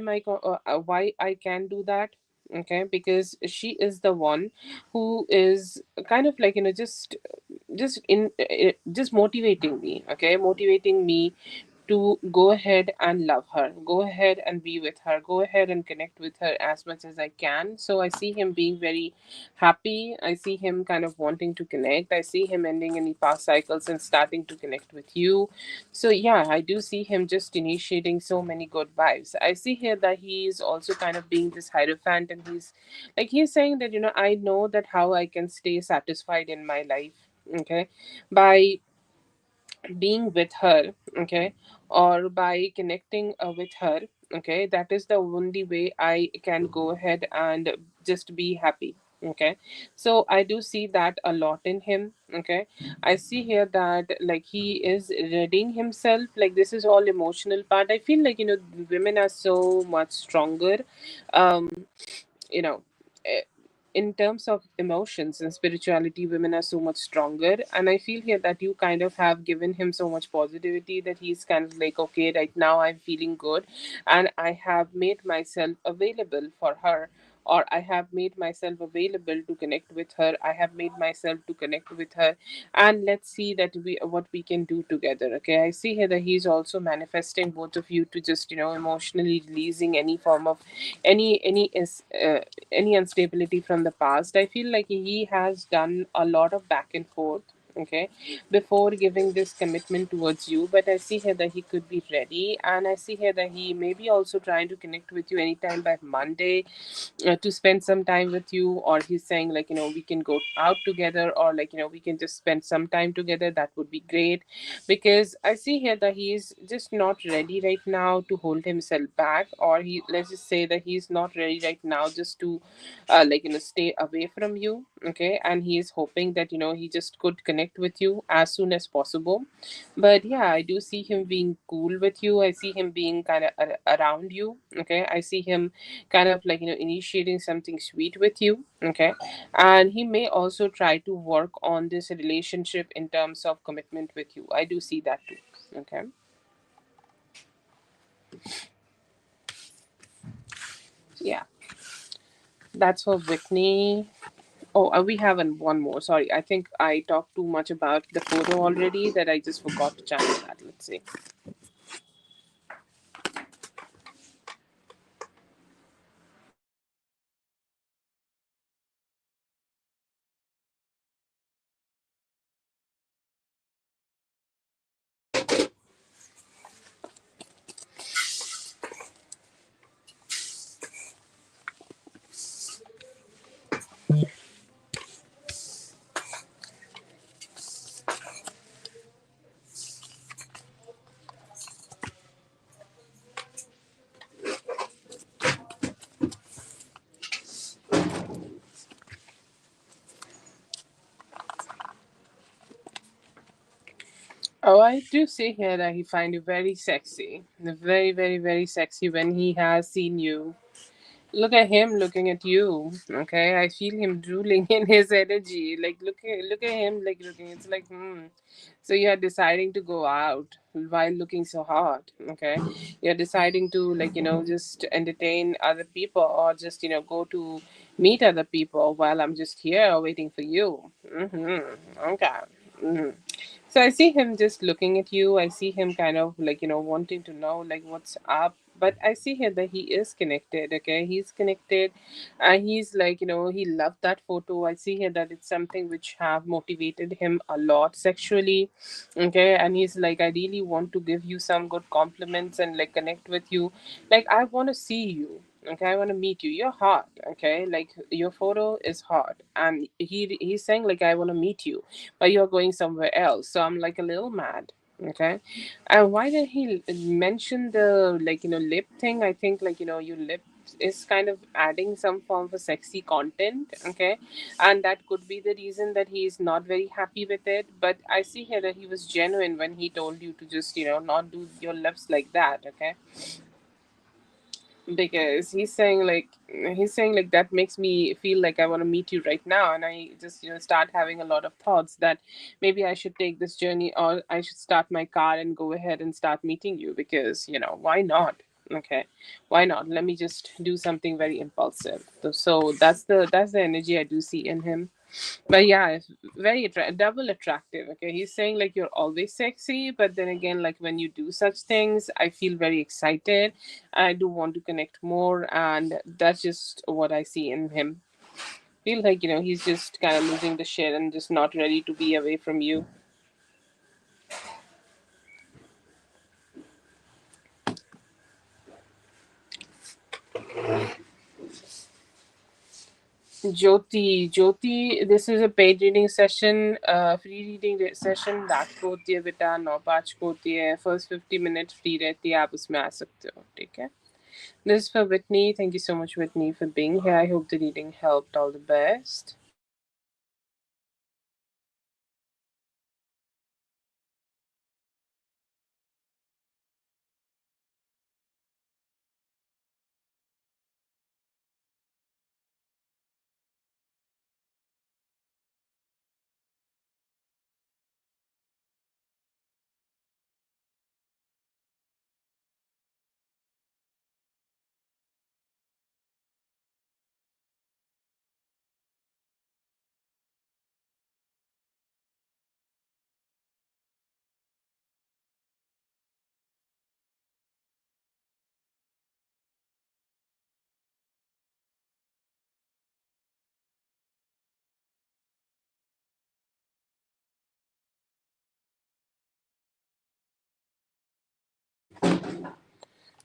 I can do that. Okay, because she is the one who is kind of like just motivating me. Okay, motivating me to go ahead and love her, go ahead and be with her, go ahead and connect with her as much as I can. So I see him being very happy. I see him kind of wanting to connect. I see him ending any past cycles and starting to connect with you. So yeah, I do see him just initiating so many good vibes. I see here that he is also kind of being this hierophant, and he's saying that I know that how I can stay satisfied in my life. Okay, by being with her. Okay, or by connecting with her. Okay, that is the only way I can go ahead and just be happy. Okay, so I do see that a lot in him. Okay, I see here that like he is readying himself. Like this is all emotional part. I feel like women are so much stronger. um you know eh, in terms of emotions and spirituality, women are so much stronger, and I feel here that you kind of have given him so much positivity that he's kind of like, okay, right now I'm feeling good, and I have made myself available for her, or I have made myself available to connect with her. I have made myself to connect with her, and let's see that we what we can do together. Okay, I see here that he's also manifesting both of you to just emotionally releasing any form of any instability from the past. I feel like he has done a lot of back and forth. Okay, before giving this commitment towards you, but I see here that he could be ready, and I see here that he may be also trying to connect with you anytime by Monday, to spend some time with you, or he's saying like we can go out together, or like we can just spend some time together. That would be great, because I see here that he is just not ready right now to hold himself back, or he let's just say that he's not ready right now just to stay away from you. Okay, and he is hoping that he just could connect connect with you as soon as possible. But yeah, I do see him being cool with you. I see him being kind of around you. Okay, I see him kind of like, initiating something sweet with you. Okay, and he may also try to work on this relationship in terms of commitment with you. I do see that too. Okay, yeah, that's for Whitney. Oh, we have one more. Sorry, I think I talked too much about the photo already that I just forgot to channel that. Let's see. Oh, I do see here that he find you very sexy, very, very, very sexy when he has seen you. Look at him looking at you. Okay, I feel him drooling in his energy. Like look at him like looking. It's like So you're deciding to go out while looking so hot. Okay, you're deciding to like just entertain other people or just go to meet other people while I'm just here waiting for you. Okay. hmm So I see him just looking at you. I see him kind of like, wanting to know like what's up. But I see here that he is connected, okay? He's connected and he's like, he loved that photo. I see here that it's something which have motivated him a lot sexually, okay? And he's like, I really want to give you some good compliments and like connect with you. Like, I want to see you. Okay, I want to meet you. You're hot. Okay, like your photo is hot, and he's saying like I want to meet you, but you're going somewhere else. So I'm like a little mad. Okay. And why did he mention the like, lip thing? I think like, your lip is kind of adding some form of sexy content. Okay. And that could be the reason that he is not very happy with it. But I see here that he was genuine when he told you to just, not do your lips like that. Okay, because he's saying like that makes me feel like I want to meet you right now, and I just start having a lot of thoughts that maybe I should take this journey or I should start my car and go ahead and start meeting you, because why not? Okay, why not? Let me just do something very impulsive. So that's the energy I do see in him. But yeah, it's very double attractive. Okay, he's saying like you're always sexy, but then again, like when you do such things, I feel very excited. I do want to connect more, and that's just what I see in him. Feel like he's just kind of losing the shit and just not ready to be away from you. Jyoti, this is a paid reading session, free reading session. रात को होती है बेटा, 9:05 को होती है. First 50 minutes free रहती है, आप उसमें आ सकते हो, ठीक है? This is for Whitney. Thank you so much, Whitney, for being here. I hope the reading helped. All the best.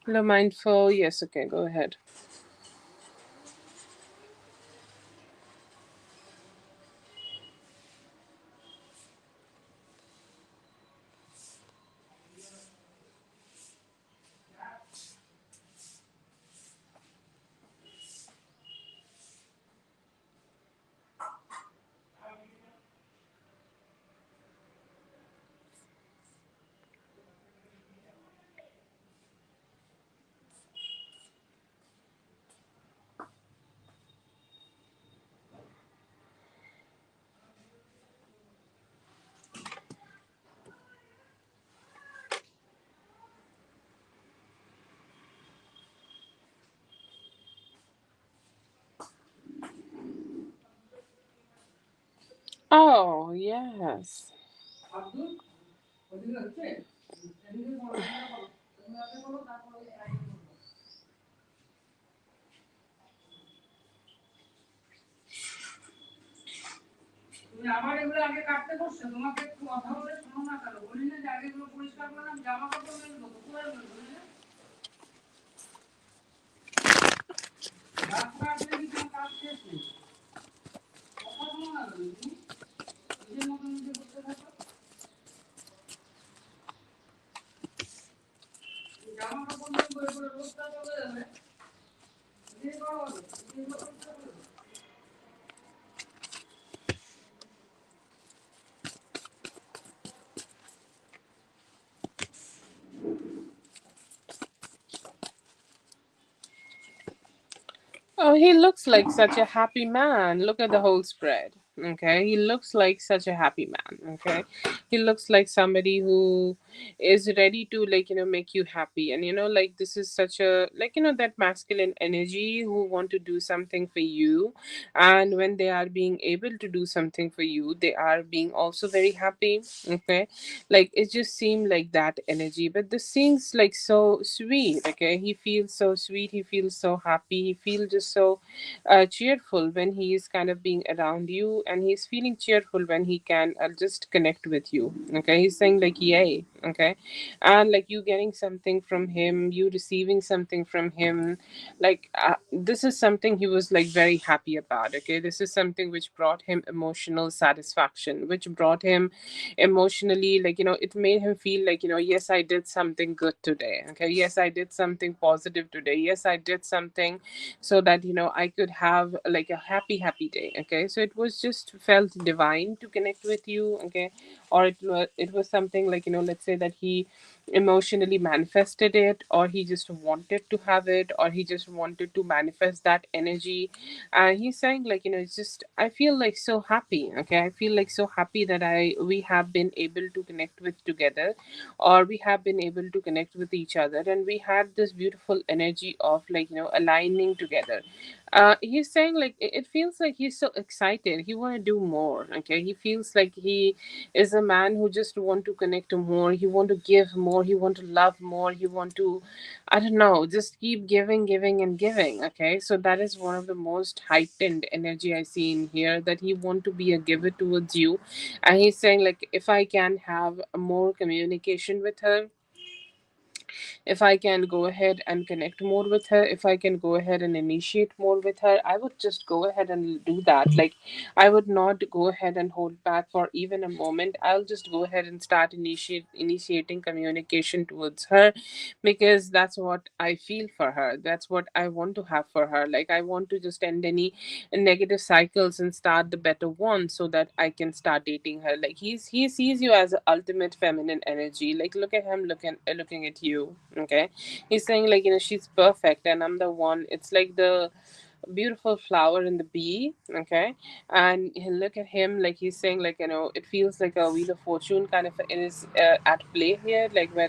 Hello, Mindful. Yes, okay, go ahead. Oh, yes. Oh, he looks like such a happy man. Look at the whole spread. Okay, he looks like such a happy man. Okay, he looks like somebody who is ready to, like, make you happy. And like, this is such a, like, that masculine energy who want to do something for you. And when they are being able to do something for you, they are being also very happy. Okay, like, it just seemed like that energy. But this seems like so sweet. Okay, he feels so sweet, he feels so happy, he feels just so cheerful when he is kind of being around you, and he's feeling cheerful when he can just connect with you. Okay, he's saying like yay. Okay, and like, you getting something from him, you receiving something from him, like, this is something he was like very happy about. Okay, this is something which brought him emotional satisfaction, which brought him emotionally, like, it made him feel like, yes, I did something good today. Okay, yes, I did something positive today. Yes, I did something so that, I could have like a happy day. Okay, so it was just felt divine to connect with you. Okay, or it was something like, let's say that he emotionally manifested it, or he just wanted to have it, or he just wanted to manifest that energy. And he's saying like, it's just, I feel like so happy. Okay, I feel like so happy that I we have been able to connect with together, or we have been able to connect with each other, and we had this beautiful energy of, like, aligning together. He's saying like, it feels like he's so excited, he want to do more. Okay, he feels like he is a man who just want to connect more, he want to give more, he want to love more, he want to, I don't know, just keep giving and giving. Okay, so that is one of the most heightened energy I see in here, that he want to be a giver towards you. And he's saying like, if I can have more communication with her, if I can go ahead and connect more with her, if I can go ahead and initiate more with her, I would just go ahead and do that. Like, I would not go ahead and hold back for even a moment. I'll just go ahead and start initiating communication towards her, because that's what I feel for her. That's what I want to have for her. Like, I want to just end any negative cycles and start the better one, so that I can start dating her. Like, he sees you as a ultimate feminine energy. Like, look at him looking at you. Okay, he's saying like, she's perfect and I'm the one. It's like the beautiful flower in the bee. Okay, and look at him, like, he's saying like, it feels like a wheel of fortune kind of is at play here, like, where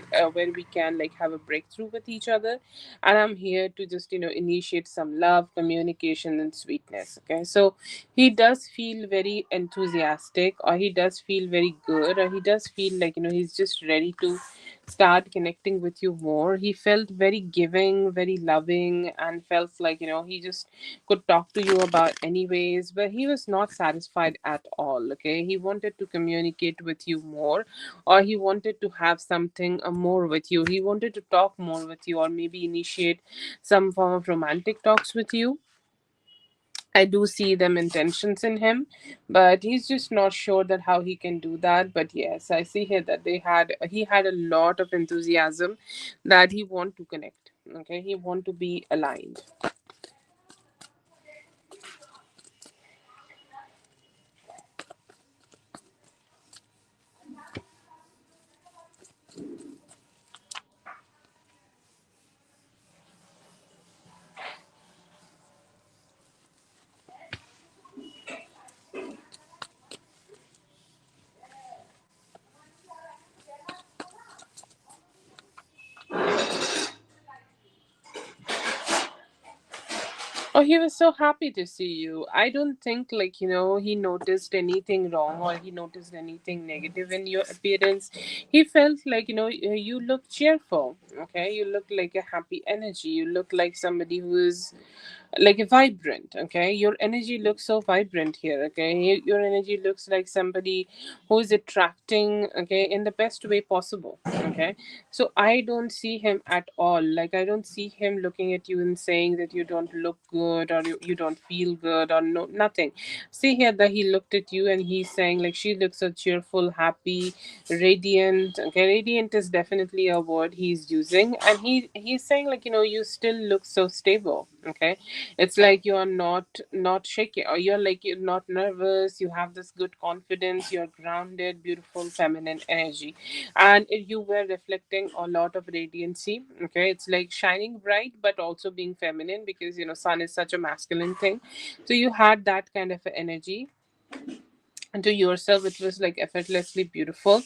we can like have a breakthrough with each other. And I'm here to just, initiate some love, communication, and sweetness. Okay, so he does feel very enthusiastic, or he does feel very good, or he does feel like, he's just ready to start connecting with you more. He felt very giving, very loving, and felt like, he just could talk to you about anyways. But he was not satisfied at all. Okay, he wanted to communicate with you more, or he wanted to have something more with you. He wanted to talk more with you, or maybe initiate some form of romantic talks with you. I do see them intentions in him, but he's just not sure that how he can do that. But yes, I see here that he had a lot of enthusiasm, that he want to connect. Okay, he want to be aligned. Oh, he was so happy to see you. I don't think, like, he noticed anything wrong or he noticed anything negative in your appearance. He felt like, you look cheerful, okay? You look like a happy energy. You look like somebody who is like a vibrant, okay? Your energy looks so vibrant here, okay? Your energy looks like somebody who is attracting, okay, in the best way possible, okay? So I don't see him at all, like I don't see him looking at you and saying that you don't look good or you don't feel good or no, nothing. See here that he looked at you and he's saying like she looks so cheerful, happy, radiant, okay? Radiant is definitely a word he's using, and he's saying like, you still look so stable, okay? It's like you're not shaky, or you're like you're not nervous. You have this good confidence. You're grounded, beautiful, feminine energy, and you were reflecting a lot of radiancy. Okay, it's like shining bright, but also being feminine because sun is such a masculine thing. So you had that kind of energy to yourself. It was like effortlessly beautiful,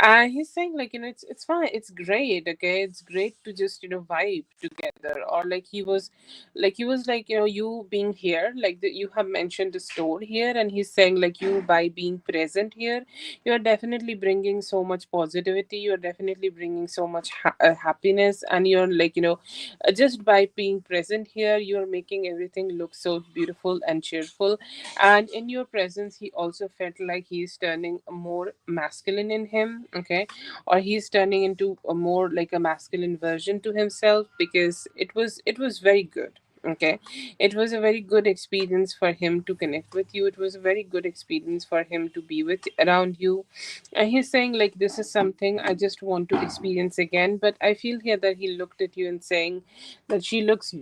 and he's saying like, it's fine, it's great, okay? It's great to just vibe together. Or like he was like, you being here, like you have mentioned the store here, and he's saying like, you by being present here, you're definitely bringing so much positivity, you're definitely bringing so much happiness, and you're like, just by being present here, you're making everything look so beautiful and cheerful. And in your presence, he also felt like he's turning more masculine in him, okay? Or he's turning into a more like a masculine version to himself, because it was very good, okay? It was a very good experience for him to connect with you. It was a very good experience for him to be with around you. And he's saying like, this is something I just want to experience again. But I feel here that he looked at you and saying that she looks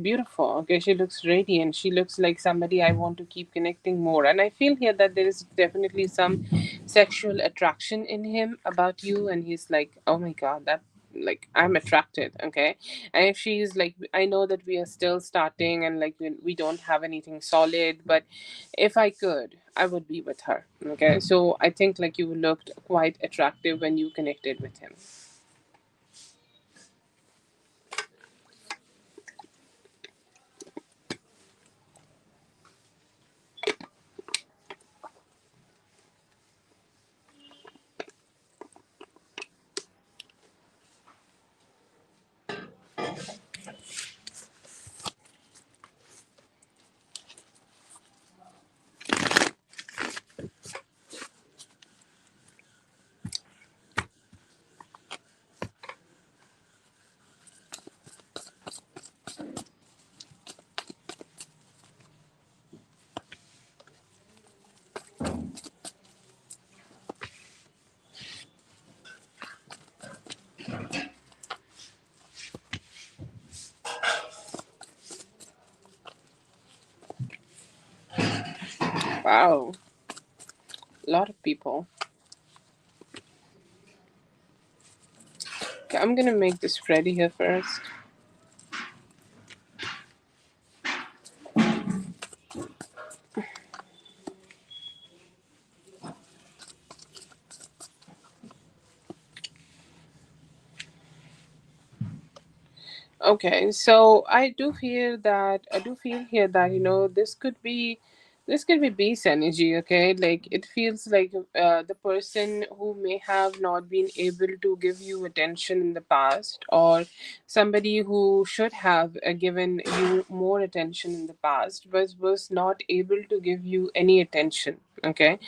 beautiful, okay? She looks radiant, she looks like somebody I want to keep connecting more. And I feel here that there is definitely some sexual attraction in him about you, and he's like, oh my god, that, like, I'm attracted, okay? And if she's like, I know that we are still starting and like we don't have anything solid, but if I could, I would be with her, okay? So I think like you looked quite attractive when you connected with him. Wow, a lot of people. Okay, I'm gonna make this ready here first. Okay, so I do feel here that this could be base energy. Okay, like it feels like the person who may have not been able to give you attention in the past, or somebody who should have given you more attention in the past, but was not able to give you any attention. Okay,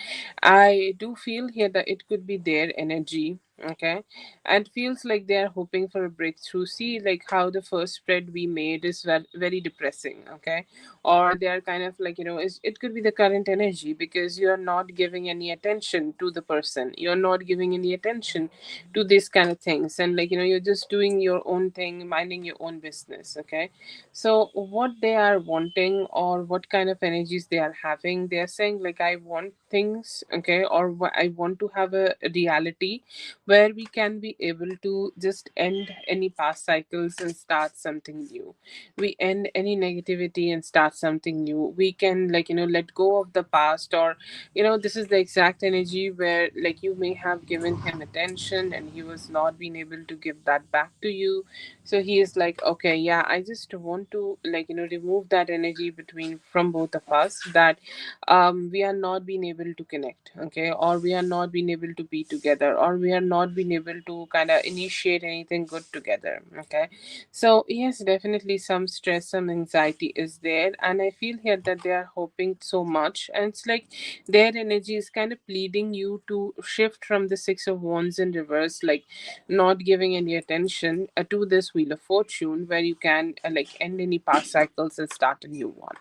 I do feel here that it could be their energy. Okay, and feels like they are hoping for a breakthrough. See, like how the first spread we made is very depressing, okay? Or they are kind of like, it could be the current energy, because you're not giving any attention to the person. You're not giving any attention to these kind of things. And like, you're just doing your own thing, minding your own business, okay? So, what they are wanting, or what kind of energies they are having, they are saying, like, I want things, okay? Or I want to have a reality where we can be able to just end any past cycles and start something new. We end any negativity and start something new. We can, like, let go of the past, or this is the exact energy where, like, you may have given him attention and he was not being able to give that back to you. So he is like, okay, yeah, I just want to, like, remove that energy between from both of us, that we are not being able to connect, okay, or we are not being able to be together, or we are not being able to kind of initiate anything good together, okay. So yes, definitely some stress, some anxiety is there, and I feel here that they are hoping so much, and it's like their energy is kind of pleading you to shift from the Six of Wands in reverse, like not giving any attention to this Wheel of Fortune, where you can like end any past cycles and start a new one.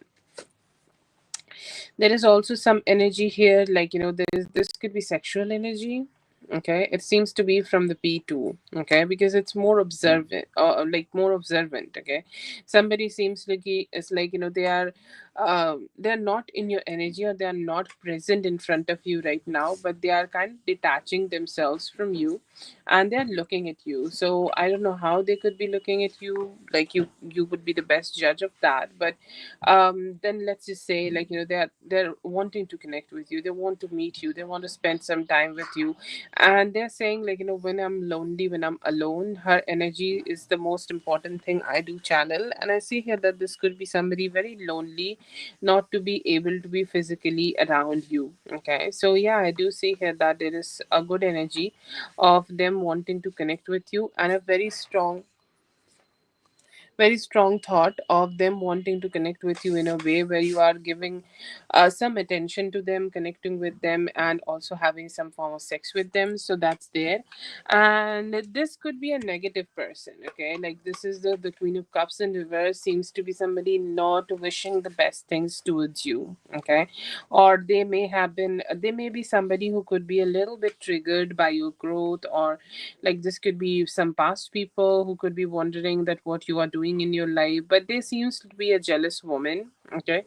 There is also some energy here, like, this could be sexual energy, okay. It seems to be from the P2, okay, because it's more observant, like more observant, okay. Somebody seems like it's like, they're not in your energy, or they are not present in front of you right now, but they are kind of detaching themselves from you, and they're looking at you. So I don't know how they could be looking at you, like, you would be the best judge of that. But then let's just say, like, they're wanting to connect with you, they want to meet you, they want to spend some time with you, and they're saying, like, when I'm lonely, when I'm alone, her energy is the most important thing I do channel. And I see here that this could be somebody very lonely, not to be able to be physically around you, okay. So yeah, I do see here that there is a good energy of them wanting to connect with you, and a very strong thought of them wanting to connect with you in a way where you are giving some attention to them, connecting with them, and also having some form of sex with them. So that's there. And this could be a negative person, okay? Like, this is the Queen of Cups in reverse, seems to be somebody not wishing the best things towards you, okay? Or they may be somebody who could be a little bit triggered by your growth, or like this could be some past people who could be wondering that what you are doing in your life, but there seems to be a jealous woman, okay.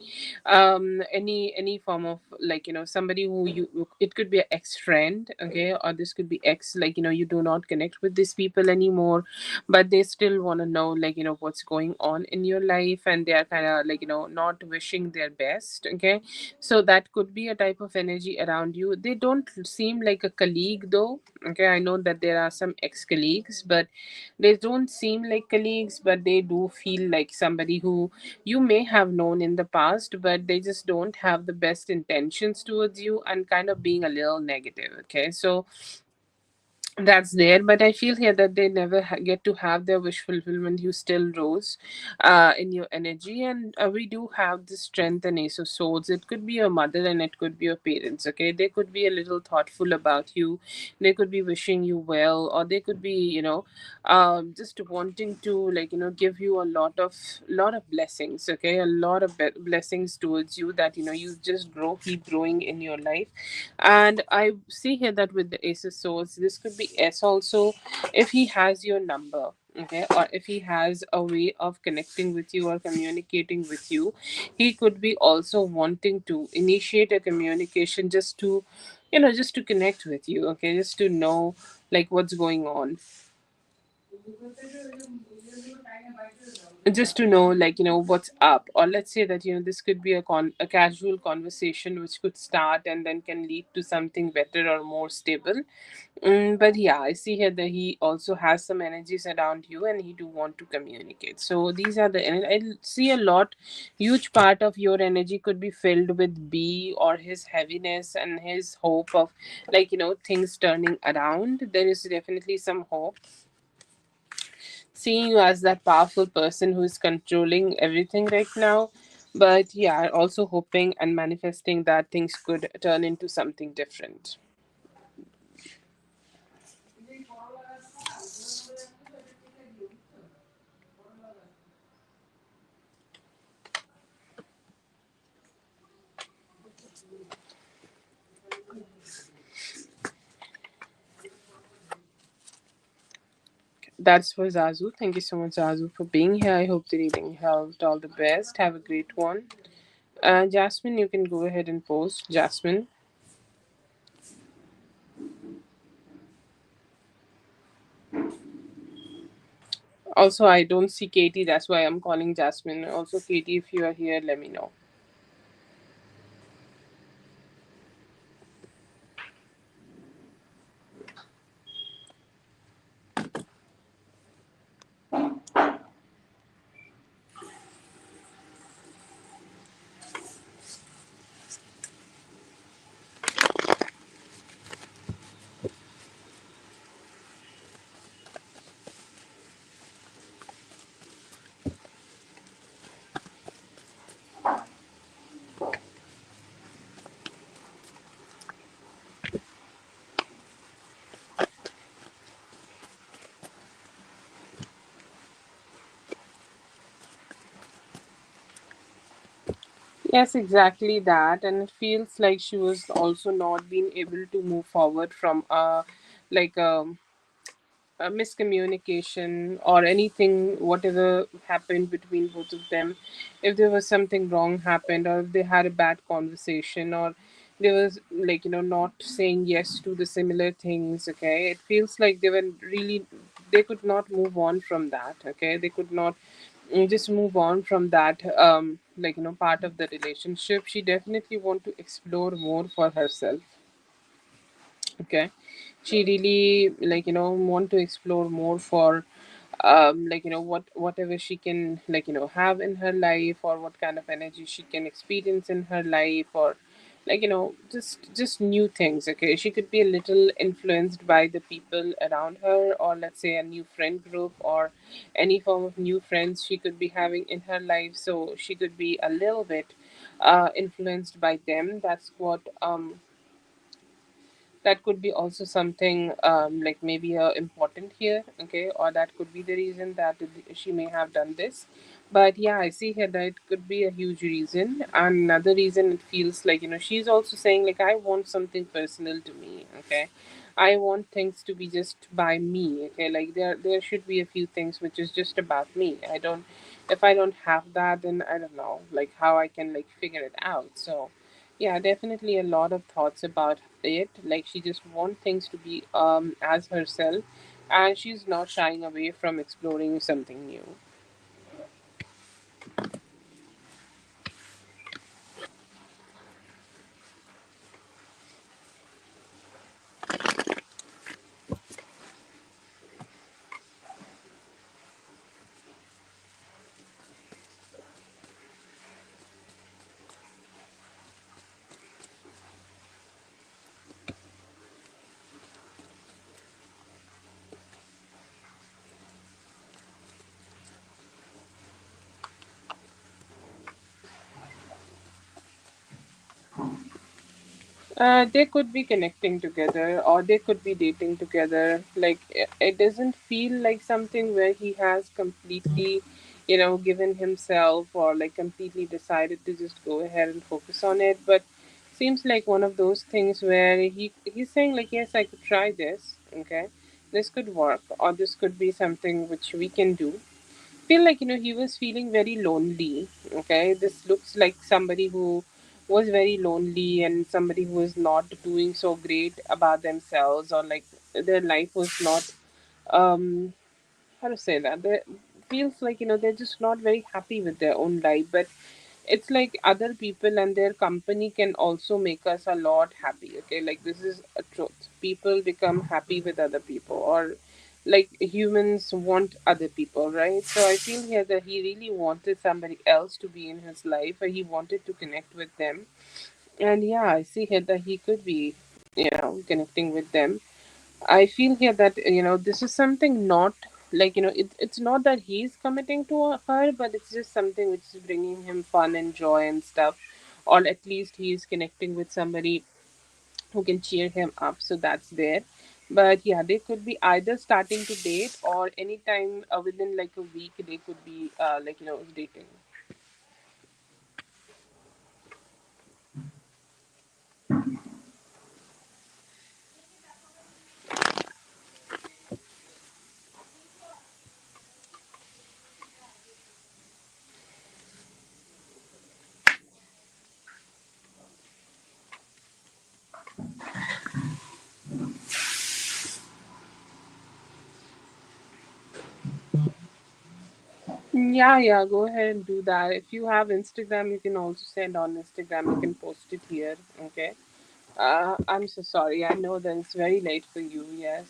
Any form of, like, somebody who you, it could be an ex friend, okay, or this could be ex, like, you do not connect with these people anymore, but they still want to know, like, what's going on in your life, and they are kind of like, not wishing their best, okay. So that could be a type of energy around you. They don't seem like a colleague though, okay. I know that there are some ex colleagues, but they don't seem like colleagues, but they do feel like somebody who you may have known in the past, but they just don't have the best intentions towards you, and kind of being a little negative, okay. So that's there, but I feel here that they never get to have their wish fulfillment. You still rose in your energy, and we do have the strength and Ace of Swords. It could be your mother and it could be your parents, okay. They could be a little thoughtful about you, they could be wishing you well, or they could be, just wanting to, like, give you a lot of blessings, okay, a lot of blessings towards you, that you just keep growing in your life. And I see here that with the Ace of Swords, this could be S also, if he has your number, okay, or if he has a way of connecting with you or communicating with you. He could be also wanting to initiate a communication, just to, just to connect with you, okay, just to know, like, what's going on, just to know, like, what's up. Or let's say that, this could be a casual conversation which could start and then can lead to something better or more stable. But yeah, I see here that he also has some energies around you, and he do want to communicate. So these are the, and I see a lot, huge part of your energy could be filled with B, or his heaviness and his hope of, like, things turning around. There is definitely some hope, seeing you as that powerful person who is controlling everything right now. But yeah, also hoping and manifesting that things could turn into something different. That's for Zazu. Thank you so much, Zazu, for being here. I hope the reading helped. All the best. Have a great one. Jasmine, you can go ahead and post. Jasmine. Also, I don't see Katie. That's why I'm calling Jasmine. Also, Katie, if you are here, let me know. Yes, exactly that. And it feels like she was also not being able to move forward from like a miscommunication or anything, whatever happened between both of them. If there was something wrong happened, or if they had a bad conversation, or there was like, not saying yes to the similar things, okay, it feels like they were really, they could not move on from that, okay, they could not just move on from that like, part of the relationship. She definitely want to explore more for herself, okay. She really, like, want to explore more for like, whatever she can, like, have in her life, or what kind of energy she can experience in her life, or like, just new things, okay. She could be a little influenced by the people around her, or let's say a new friend group, or any form of new friends she could be having in her life, so she could be a little bit influenced by them. That's what that could be also something like maybe important here, okay, or that could be the reason that she may have done this. But yeah, I see here that it could be a huge reason. Another reason, it feels like, she's also saying like, I want something personal to me, okay. I want things to be just by me, okay. Like, there should be a few things which is just about me. I don't, if I don't have that, then I don't know like how I can like figure it out. So yeah, definitely a lot of thoughts about it. Like, she just want things to be as herself, and she's not shying away from exploring something new. They could be connecting together, or they could be dating together. Like, it doesn't feel like something where he has completely, given himself, or like completely decided to just go ahead and focus on it. But seems like one of those things where he's saying like, yes, I could try this. Okay, this could work, or this could be something which we can do. Feel like, he was feeling very lonely, okay. This looks like somebody who was very lonely, and somebody who was not doing so great about themselves, or like their life was not um how to say that, they feels like, they're just not very happy with their own life. But it's like other people and their company can also make us a lot happy, okay. Like, this is a truth. People become happy with other people, or like humans want other people, right? So I feel here that he really wanted somebody else to be in his life, or he wanted to connect with them. And yeah, I see here that he could be, connecting with them. I feel here that, this is something not like, it's not that he's committing to her, but it's just something which is bringing him fun and joy and stuff, or at least he's connecting with somebody who can cheer him up. So that's there. But yeah, they could be either starting to date, or anytime within like a week they could be like, dating. Yeah, yeah, go ahead and do that. If you have Instagram, you can also send on Instagram. You can post it here. Okay. I'm so sorry. I know that it's very late for you. Yes.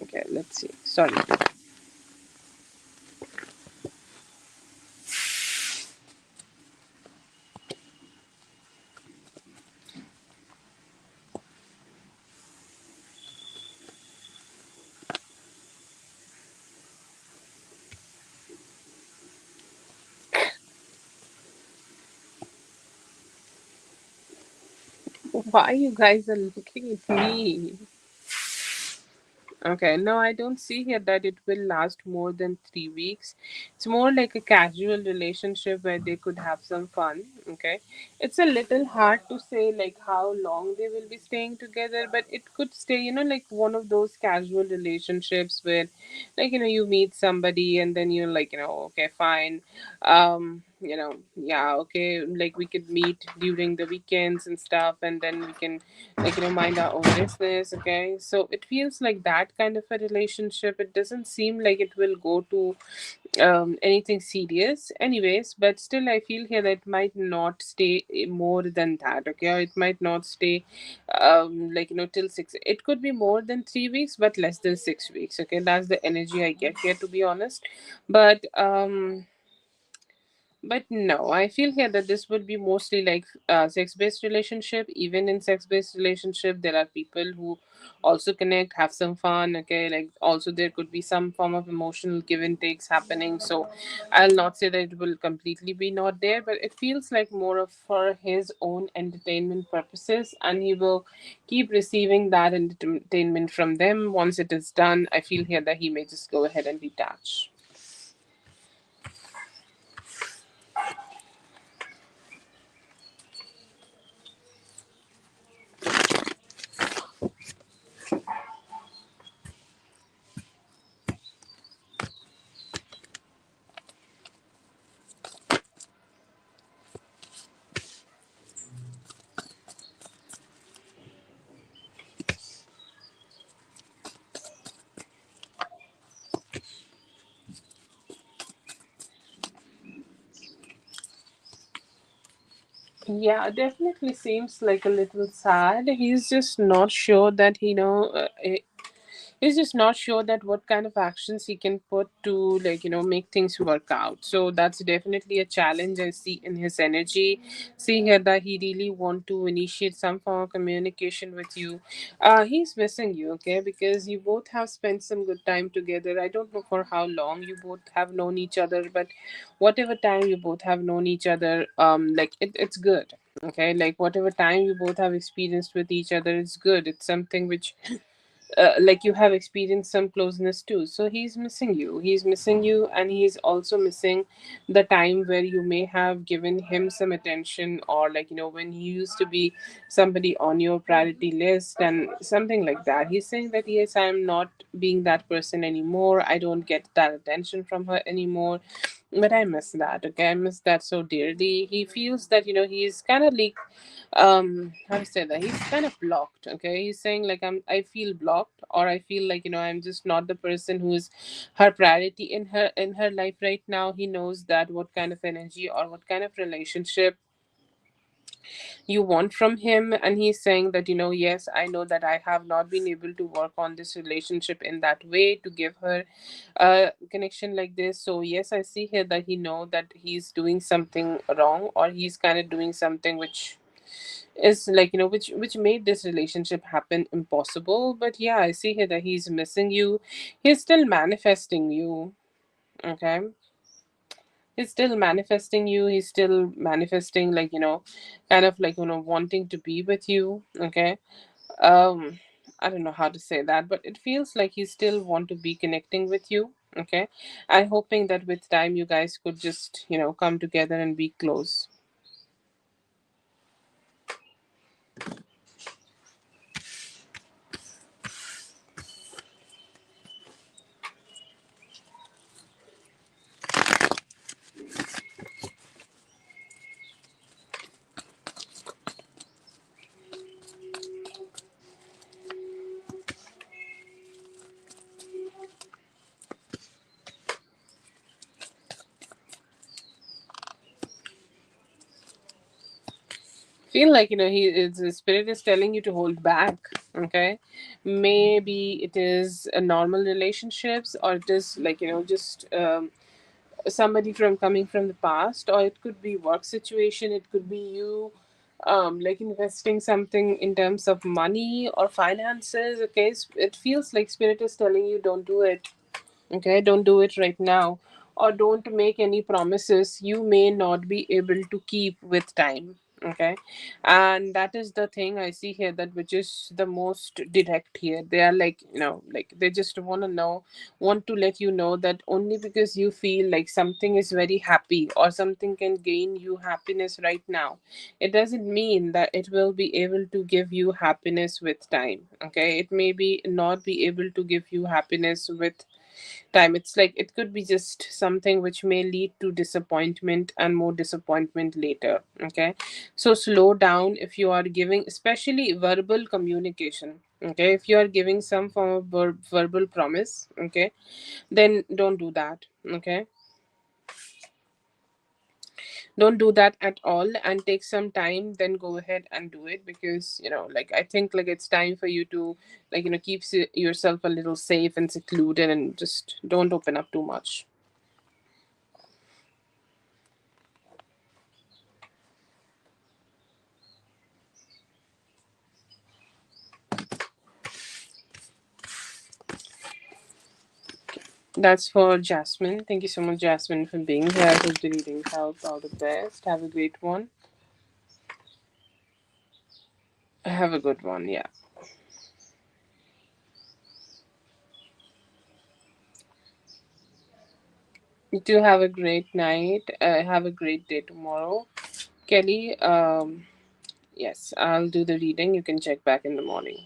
Okay, let's see. Sorry. Why you guys are looking at me? Okay, no, I don't see here that it will last more than 3 weeks. It's more like a casual relationship where they could have some fun. Okay, it's a little hard to say like how long they will be staying together, but it could stay, like one of those casual relationships where, like, you meet somebody and then you're like, okay, fine, yeah, okay, like we could meet during the weekends and stuff, and then we can, like, mind our own business. Okay, so it feels like that kind of a relationship. It doesn't seem like it will go to anything serious anyways, but still I feel here that it might not stay more than that. Okay, or it might not stay like, till 6. It could be more than 3 weeks but less than 6 weeks. Okay, that's the energy I get here, to be honest. But no, I feel here that this would be mostly like sex-based relationship. Even in sex-based relationship, there are people who also connect, have some fun. Okay, like also there could be some form of emotional give and takes happening. So I'll not say that it will completely be not there, but it feels like more of for his own entertainment purposes, and he will keep receiving that entertainment from them. Once it is done, I feel here that he may just go ahead and detach. Yeah, definitely seems like a little sad. He's just not sure that, he's just not sure that what kind of actions he can put to, like, make things work out. So that's definitely a challenge I see in his energy. See here that he really want to initiate some form of communication with you. He's missing you. Okay, because you both have spent some good time together. I don't know for how long you both have known each other, but whatever time you both have known each other, like it's good. Okay, like whatever time you both have experienced with each other, it's good. It's something which like you have experienced some closeness too. So he's missing you, and he's also missing the time where you may have given him some attention, or like, when he used to be somebody on your priority list and something like that. He's saying that yes, I'm not being that person anymore. I don't get that attention from her anymore, but I miss that. Okay, I miss that so dearly. He feels that, he's kind of like, how to say that, he's kind of blocked. Okay, he's saying like, I feel blocked, or I feel like, I'm just not the person who's her priority in her life right now. He knows that what kind of energy or what kind of relationship you want from him, and he's saying that, yes, I know that I have not been able to work on this relationship in that way to give her a connection like this. So yes, I see here that he know that he's doing something wrong, or he's kind of doing something which is like, which made this relationship happen impossible. But yeah, I see here that he's missing you. He's still manifesting you. Okay, he's still manifesting you. He's still manifesting, like, kind of like, wanting to be with you. Okay, um I don't know how to say that, but it feels like he still want to be connecting with you. Okay, I'm hoping that with time you guys could just, come together and be close. feel like the spirit is telling you to hold back. Okay, maybe it is a normal relationships, or it is like just somebody from coming from the past, or it could be work situation, it could be you like investing something in terms of money or finances. Okay, it feels like spirit is telling you don't do it. Okay, don't do it right now, or don't make any promises you may not be able to keep with time. Okay, and that is the thing I see here, that which is the most direct here. They are like like they just want to let you know that only because you feel like something is very happy or something can gain you happiness right now, it doesn't mean that it will be able to give you happiness with time. Okay, it may be not be able to give you happiness with time. It's like it could be just something which may lead to disappointment and more disappointment later. Okay, so slow down if you are giving, especially verbal communication. Okay, if you are giving some form of verbal promise, okay, then don't do that. Okay, don't do that at all, and take some time, then go ahead and do it, because like I think like it's time for you to keep yourself a little safe and secluded, and just don't open up too much. That's for Jasmine. Thank you so much, Jasmine, for being here. I hope the reading helped all the best. Have a great one. Have a good one. Yeah. You too. Have a great night. Have a great day tomorrow. Kelly, yes, I'll do the reading. You can check back in the morning.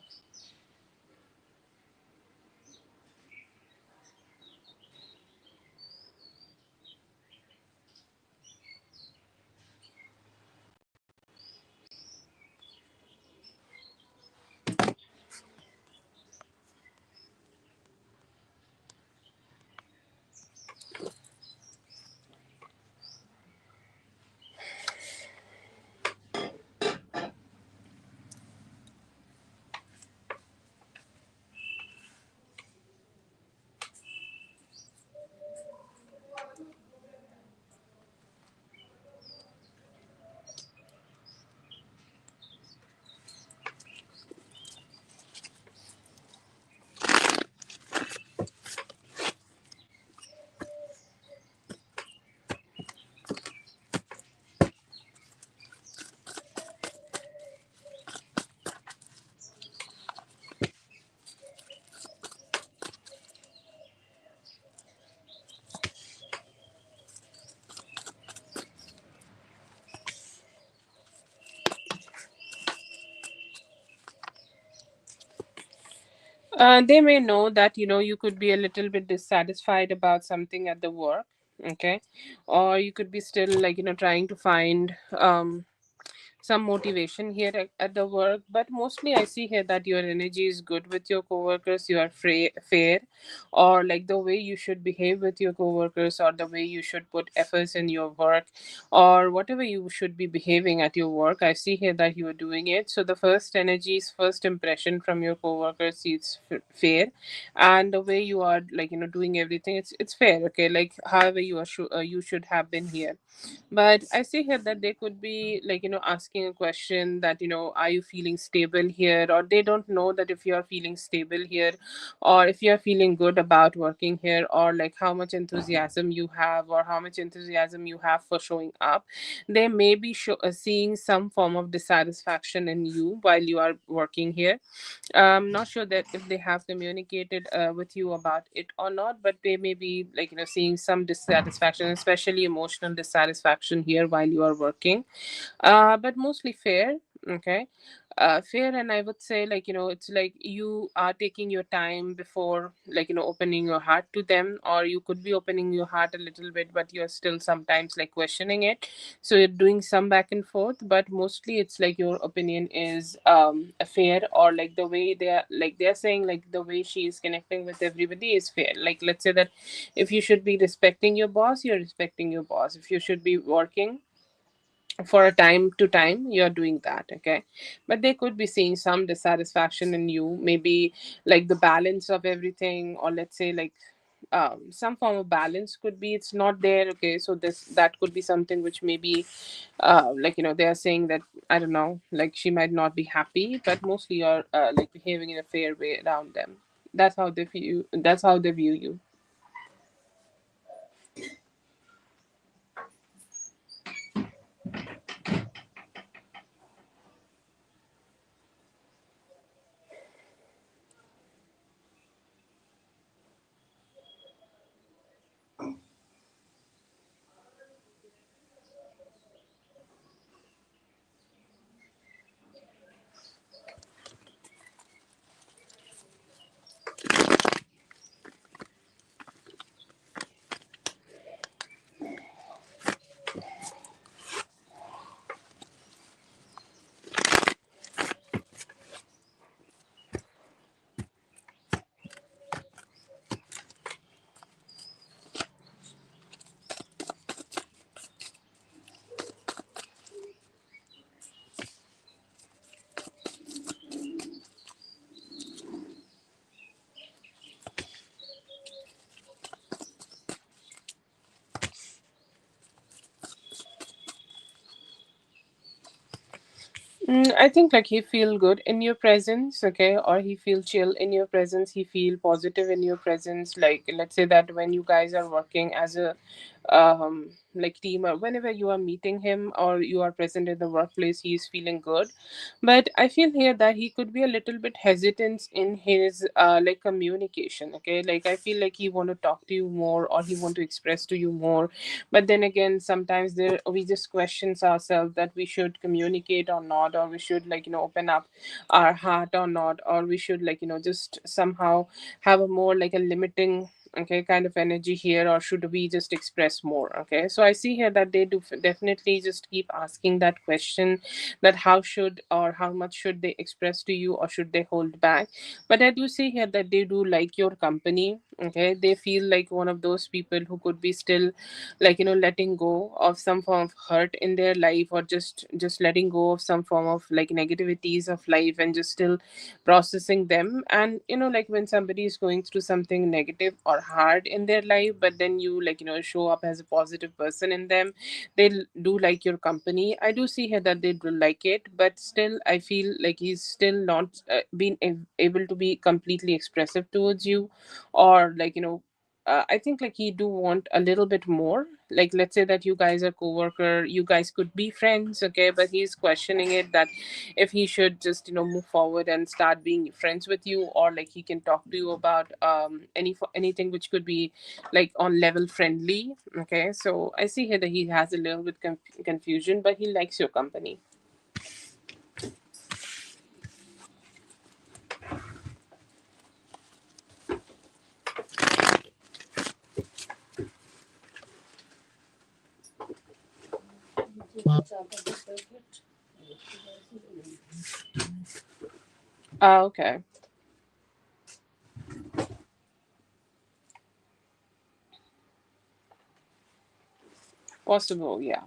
They may know that you could be a little bit dissatisfied about something at the work. Okay, or you could be still like trying to find some motivation here at the work, but mostly I see here that your energy is good with your coworkers. You are fair, or like the way you should behave with your coworkers, or the way you should put efforts in your work, or whatever you should be behaving at your work. I see here that you are doing it. So the first energy is first impression from your coworkers is fair, and the way you are like doing everything, it's fair. Okay, like however you should have been here. But I see here that they could be like asking a question that are you feeling stable here, or they don't know that if you are feeling stable here, or if you are feeling good about working here, or like how much enthusiasm you have, or how much enthusiasm you have for showing up. They may be seeing some form of dissatisfaction in you while you are working here. I'm not sure that if they have communicated with you about it or not, but they may be like seeing some dissatisfaction, especially emotional dissatisfaction here while you are working. But mostly fair. Okay, fair. And I would say like it's like you are taking your time before like opening your heart to them, or you could be opening your heart a little bit, but you're still sometimes like questioning it. So you're doing some back and forth, but mostly it's like your opinion is fair, or like the way they're saying like the way she is connecting with everybody is fair. Like let's say that if you should be respecting your boss, you're respecting your boss. If you should be working for a time to time you're doing that, okay, but they could be seeing some dissatisfaction in you, maybe like the balance of everything, or let's say like some form of balance could be it's not there, okay, so this that could be something which maybe like they are saying that, I don't know, like she might not be happy, but mostly you're like behaving in a fair way around them. That's how they view you. I think like he feel good in your presence, okay, or he feel chill in your presence. He feel positive in your presence. Like let's say that when you guys are working as a like team, or whenever you are meeting him or you are present in the workplace, he is feeling good. But I feel here that he could be a little bit hesitant in his like communication. Okay, like I feel like he want to talk to you more or he want to express to you more, but then again sometimes there we just questions ourselves that we should communicate or not, or we should like open up our heart or not, or we should like just somehow have a more like a limiting, okay, kind of energy here, or should we just express more. Okay, so I see here that they do definitely just keep asking that question, that how should or how much should they express to you, or should they hold back. But I do see here that they do like your company. Okay, they feel like one of those people who could be still like letting go of some form of hurt in their life, or just letting go of some form of like negativities of life, and just still processing them. And like when somebody is going through something negative or hard in their life, but then you like show up as a positive person in them, they do like your company. I do see here that they do like it, but still I feel like he's still not been able to be completely expressive towards you, or like I think like he do want a little bit more. Like let's say that you guys are co-worker, you guys could be friends, okay, but he's questioning it, that if he should just move forward and start being friends with you, or like he can talk to you about anything which could be like on level friendly. Okay, so I see here that he has a little bit confusion, but he likes your company. Okay, possible, yeah.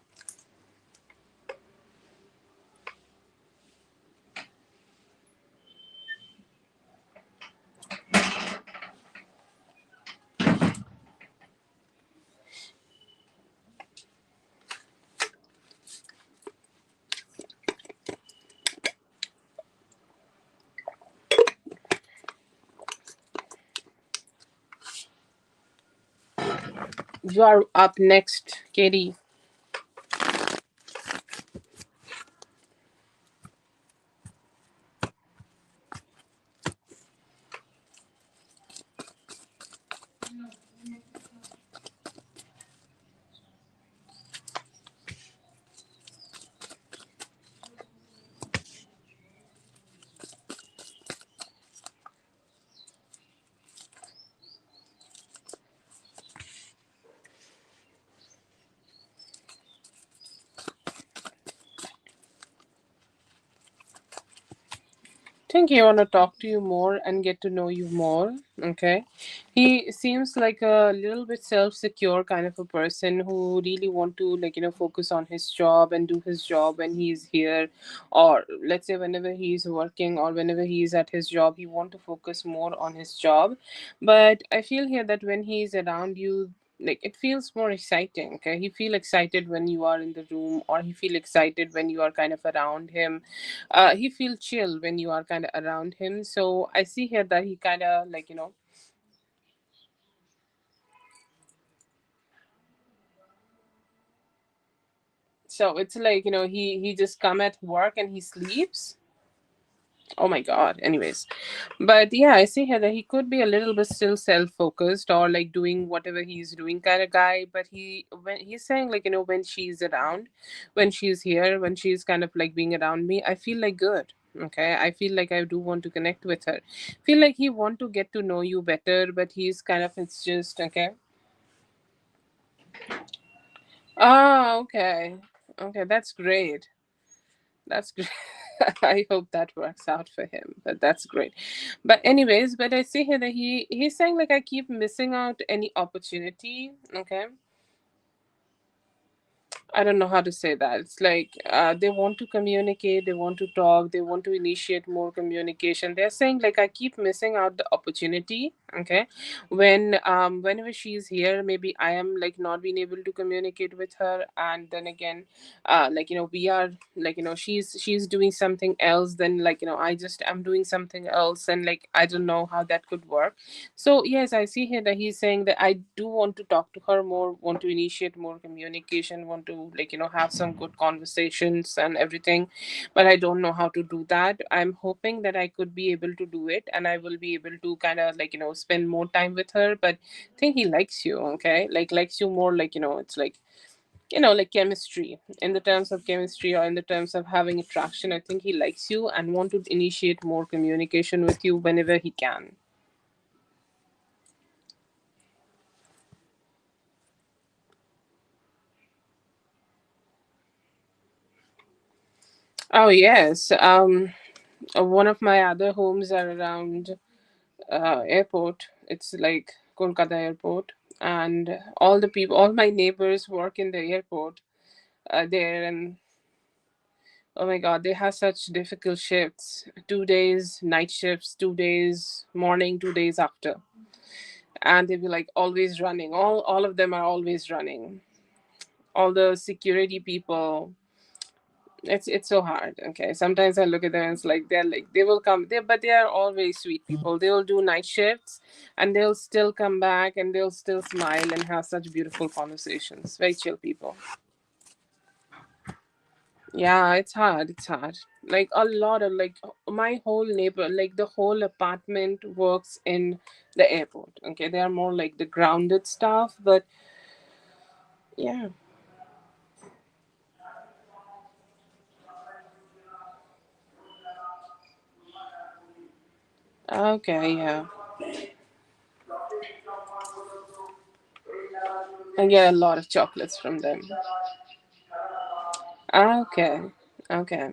You are up next, Katie. think he want to talk to you more and get to know you more. Okay, he seems like a little bit self-secure kind of a person who really want to, like, focus on his job and do his job when he's here, or let's say whenever he's working or whenever he's at his job, he want to focus more on his job. But I feel here that when he's around you, like, it feels more exciting. Okay, he feel excited when you are in the room, or he feel excited when you are kind of around him. He feel chill when you are kind of around him. So I see here that he kind of, like, so it's like, he just come at work and he sleeps. Oh my god. Anyways, but yeah, I see here that he could be a little bit still self-focused, or like doing whatever he's doing kind of guy. But when he's saying, like, when she's around, when she's here, when she's kind of like being around me, I feel like good. Okay, I feel like I do want to connect with her. Feel like he want to get to know you better, but he's kind of, it's just okay. Oh, okay. Okay, that's great. That's great. I hope that works out for him. But that's great. But anyways, but I see here that he's saying, like, I keep missing out any opportunity. Okay, I don't know how to say that. It's like, they want to communicate, they want to talk, they want to initiate more communication. They're saying, like, I keep missing out the opportunity. Okay, whenever she's here, maybe I am like not being able to communicate with her, and then again, like, we are, like, she's doing something else. Then, like, I just am doing something else, and like I don't know how that could work. So yes, I see here that he's saying that I do want to talk to her more, want to initiate more communication, want to, like, have some good conversations and everything, but I don't know how to do that. I'm hoping that I could be able to do it, and I will be able to kind of, like, spend more time with her. But I think he likes you. Okay, like likes you more, like, it's like, like chemistry, in the terms of chemistry, or in the terms of having attraction. I think he likes you and want to initiate more communication with you whenever he can. Oh yes. One of my other homes are around airport. It's like Kolkata airport, and all the people, all my neighbors work in the airport there, and oh my god, they have such difficult shifts. 2 days night shifts, 2 days morning, 2 days after, and they be like always running. All of them are always running. All the security people, it's so hard. Okay, sometimes I look at them and it's like they're like they will come there, but they are always sweet people. They will do night shifts and they'll still come back and they'll still smile and have such beautiful conversations. Very chill people. Yeah, it's hard. It's hard. Like a lot of, like, my whole neighbor, like the whole apartment works in the airport. Okay, they are more like the grounded stuff, but yeah. Okay, yeah. I get a lot of chocolates from them. Okay. Okay.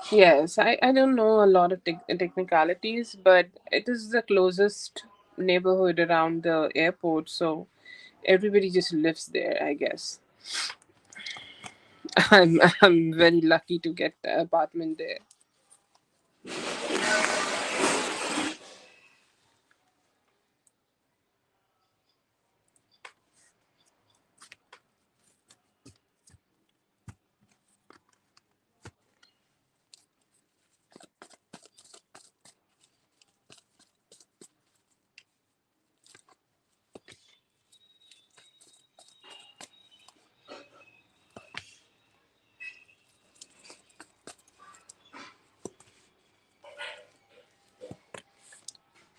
Yes, I don't know a lot of technicalities, but it is the closest neighborhood around the airport, so everybody just lives there, I guess. I'm very lucky to get the apartment there.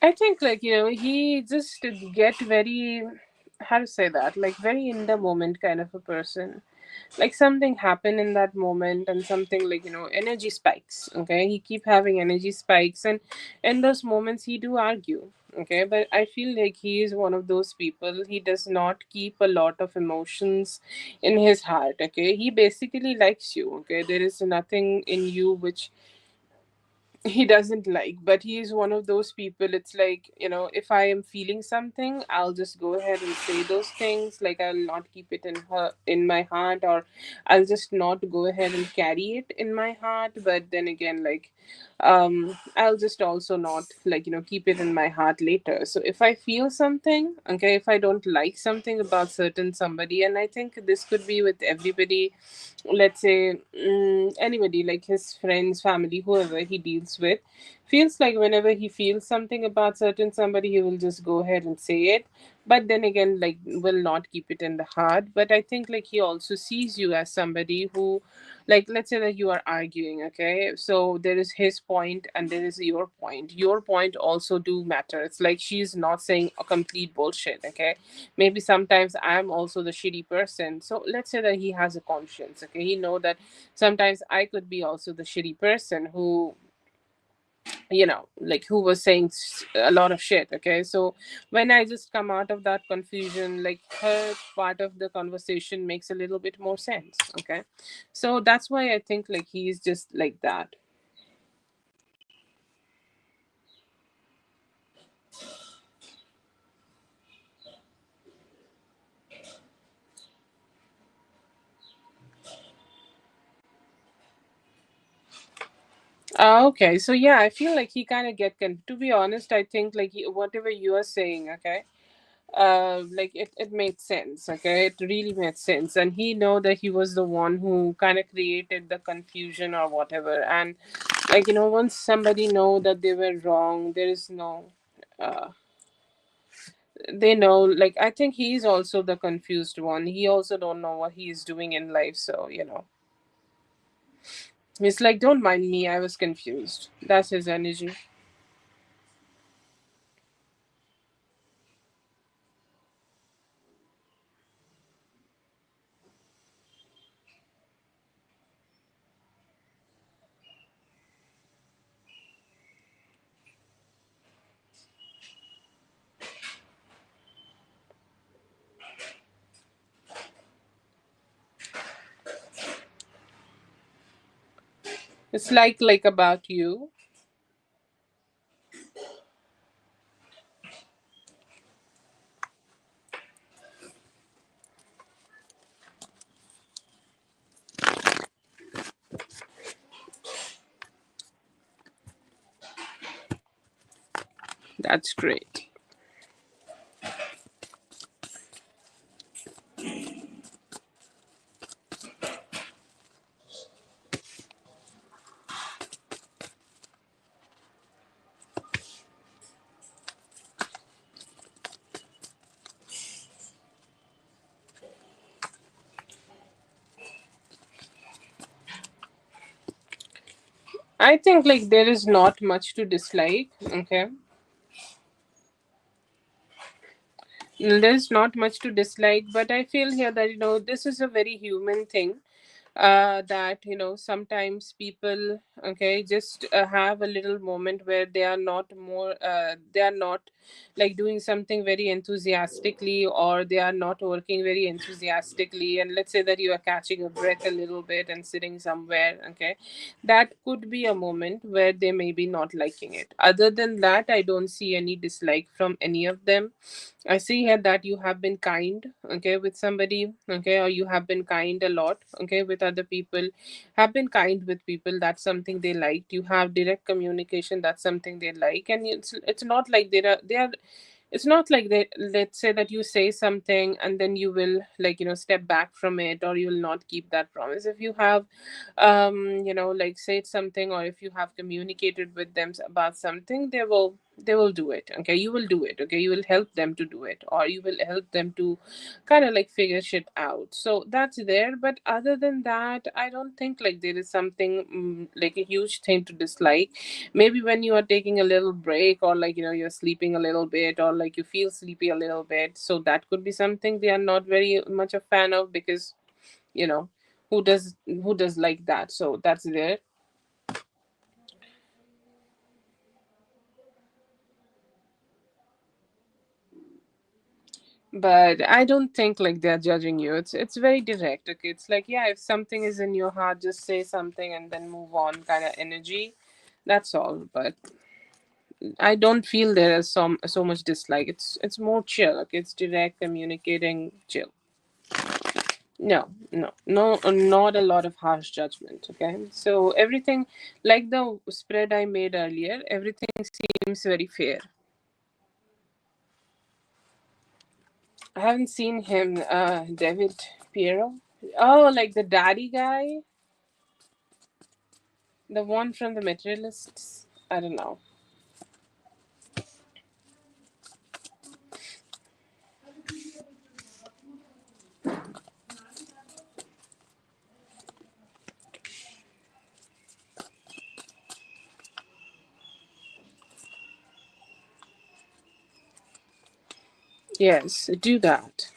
I think, like, he just get very, how to say that, like very in the moment kind of a person. Like something happened in that moment and something, like, energy spikes. Okay, he keep having energy spikes, and in those moments he do argue. Okay, but I feel like he is one of those people. He does not keep a lot of emotions in his heart. Okay, he basically likes you. Okay, there is nothing in you which he doesn't like, but he is one of those people. It's like, if I am feeling something, I'll just go ahead and say those things. Like, I'll not keep it in my heart, or I'll just not go ahead and carry it in my heart. But then again, like, I'll just also not, like, keep it in my heart later. So if I feel something, okay, if I don't like something about certain somebody, and I think this could be with everybody, let's say, anybody, like his friends, family, whoever he deals with, feels like whenever he feels something about certain somebody, he will just go ahead and say it. But then again, like, will not keep it in the heart. But I think, like, he also sees you as somebody who, like, let's say that you are arguing, okay, so there is his point and there is your point also do matter. It's like she's not saying a complete bullshit, okay. Maybe sometimes I'm also the shitty person, so let's say that he has a conscience, okay, he know that sometimes I could be also the shitty person who, like, who was saying a lot of shit, okay. So when I just come out of that confusion, like, her part of the conversation makes a little bit more sense, okay. So that's why I think, like, he's just like that. Okay, so yeah, I feel like he kind of to be honest, I think, like, whatever you are saying, okay, like, it made sense, okay, it really made sense, and he know that he was the one who kind of created the confusion or whatever. And, like, once somebody know that they were wrong, there is no, uh they know, like, I think he's also the confused one. He also don't know what he is doing in life, so he's like, don't mind me, I was confused. That's his energy. It's like about you. That's great. I think, like, there is not much to dislike, okay. There's not much to dislike, but I feel here that, this is a very human thing, that, sometimes people, okay, just have a little moment where they are not, like, doing something very enthusiastically, or they are not working very enthusiastically, and let's say that you are catching a breath a little bit and sitting somewhere, okay, that could be a moment where they may be not liking it. Other than that, I don't see any dislike from any of them. I see here that you have been kind, okay, with somebody, okay, or you have been kind a lot, okay, with other people. Have been kind with people. That's something they liked. You have direct communication. That's something they like, and it's not like they are. It's not like they, let's say that you say something and then you will, like, step back from it, or you will not keep that promise. If you have, like, said something, or if you have communicated with them about something, they will do it, okay. You will do it, okay. You will help them to do it, or you will help them to kind of, like, figure shit out. So that's there. But other than that, I don't think, like, there is something, like, a huge thing to dislike. Maybe when you are taking a little break, or, like, you're sleeping a little bit, or, like, you feel sleepy a little bit, so that could be something they are not very much a fan of, because, you know who does like that. So that's there. But I don't think, like, they're judging you. It's very direct, okay. It's like, yeah, if something is in your heart, just say something and then move on, kind of energy. That's all. But I don't feel there is so much dislike. It's more chill. Okay, it's direct, communicating, chill. No, no, no, not a lot of harsh judgment. Okay, so everything, like the spread I made earlier, everything seems very fair. I haven't seen him, David Piero. Oh, like the daddy guy, the one from the Materialists. I don't know. Yes, do that.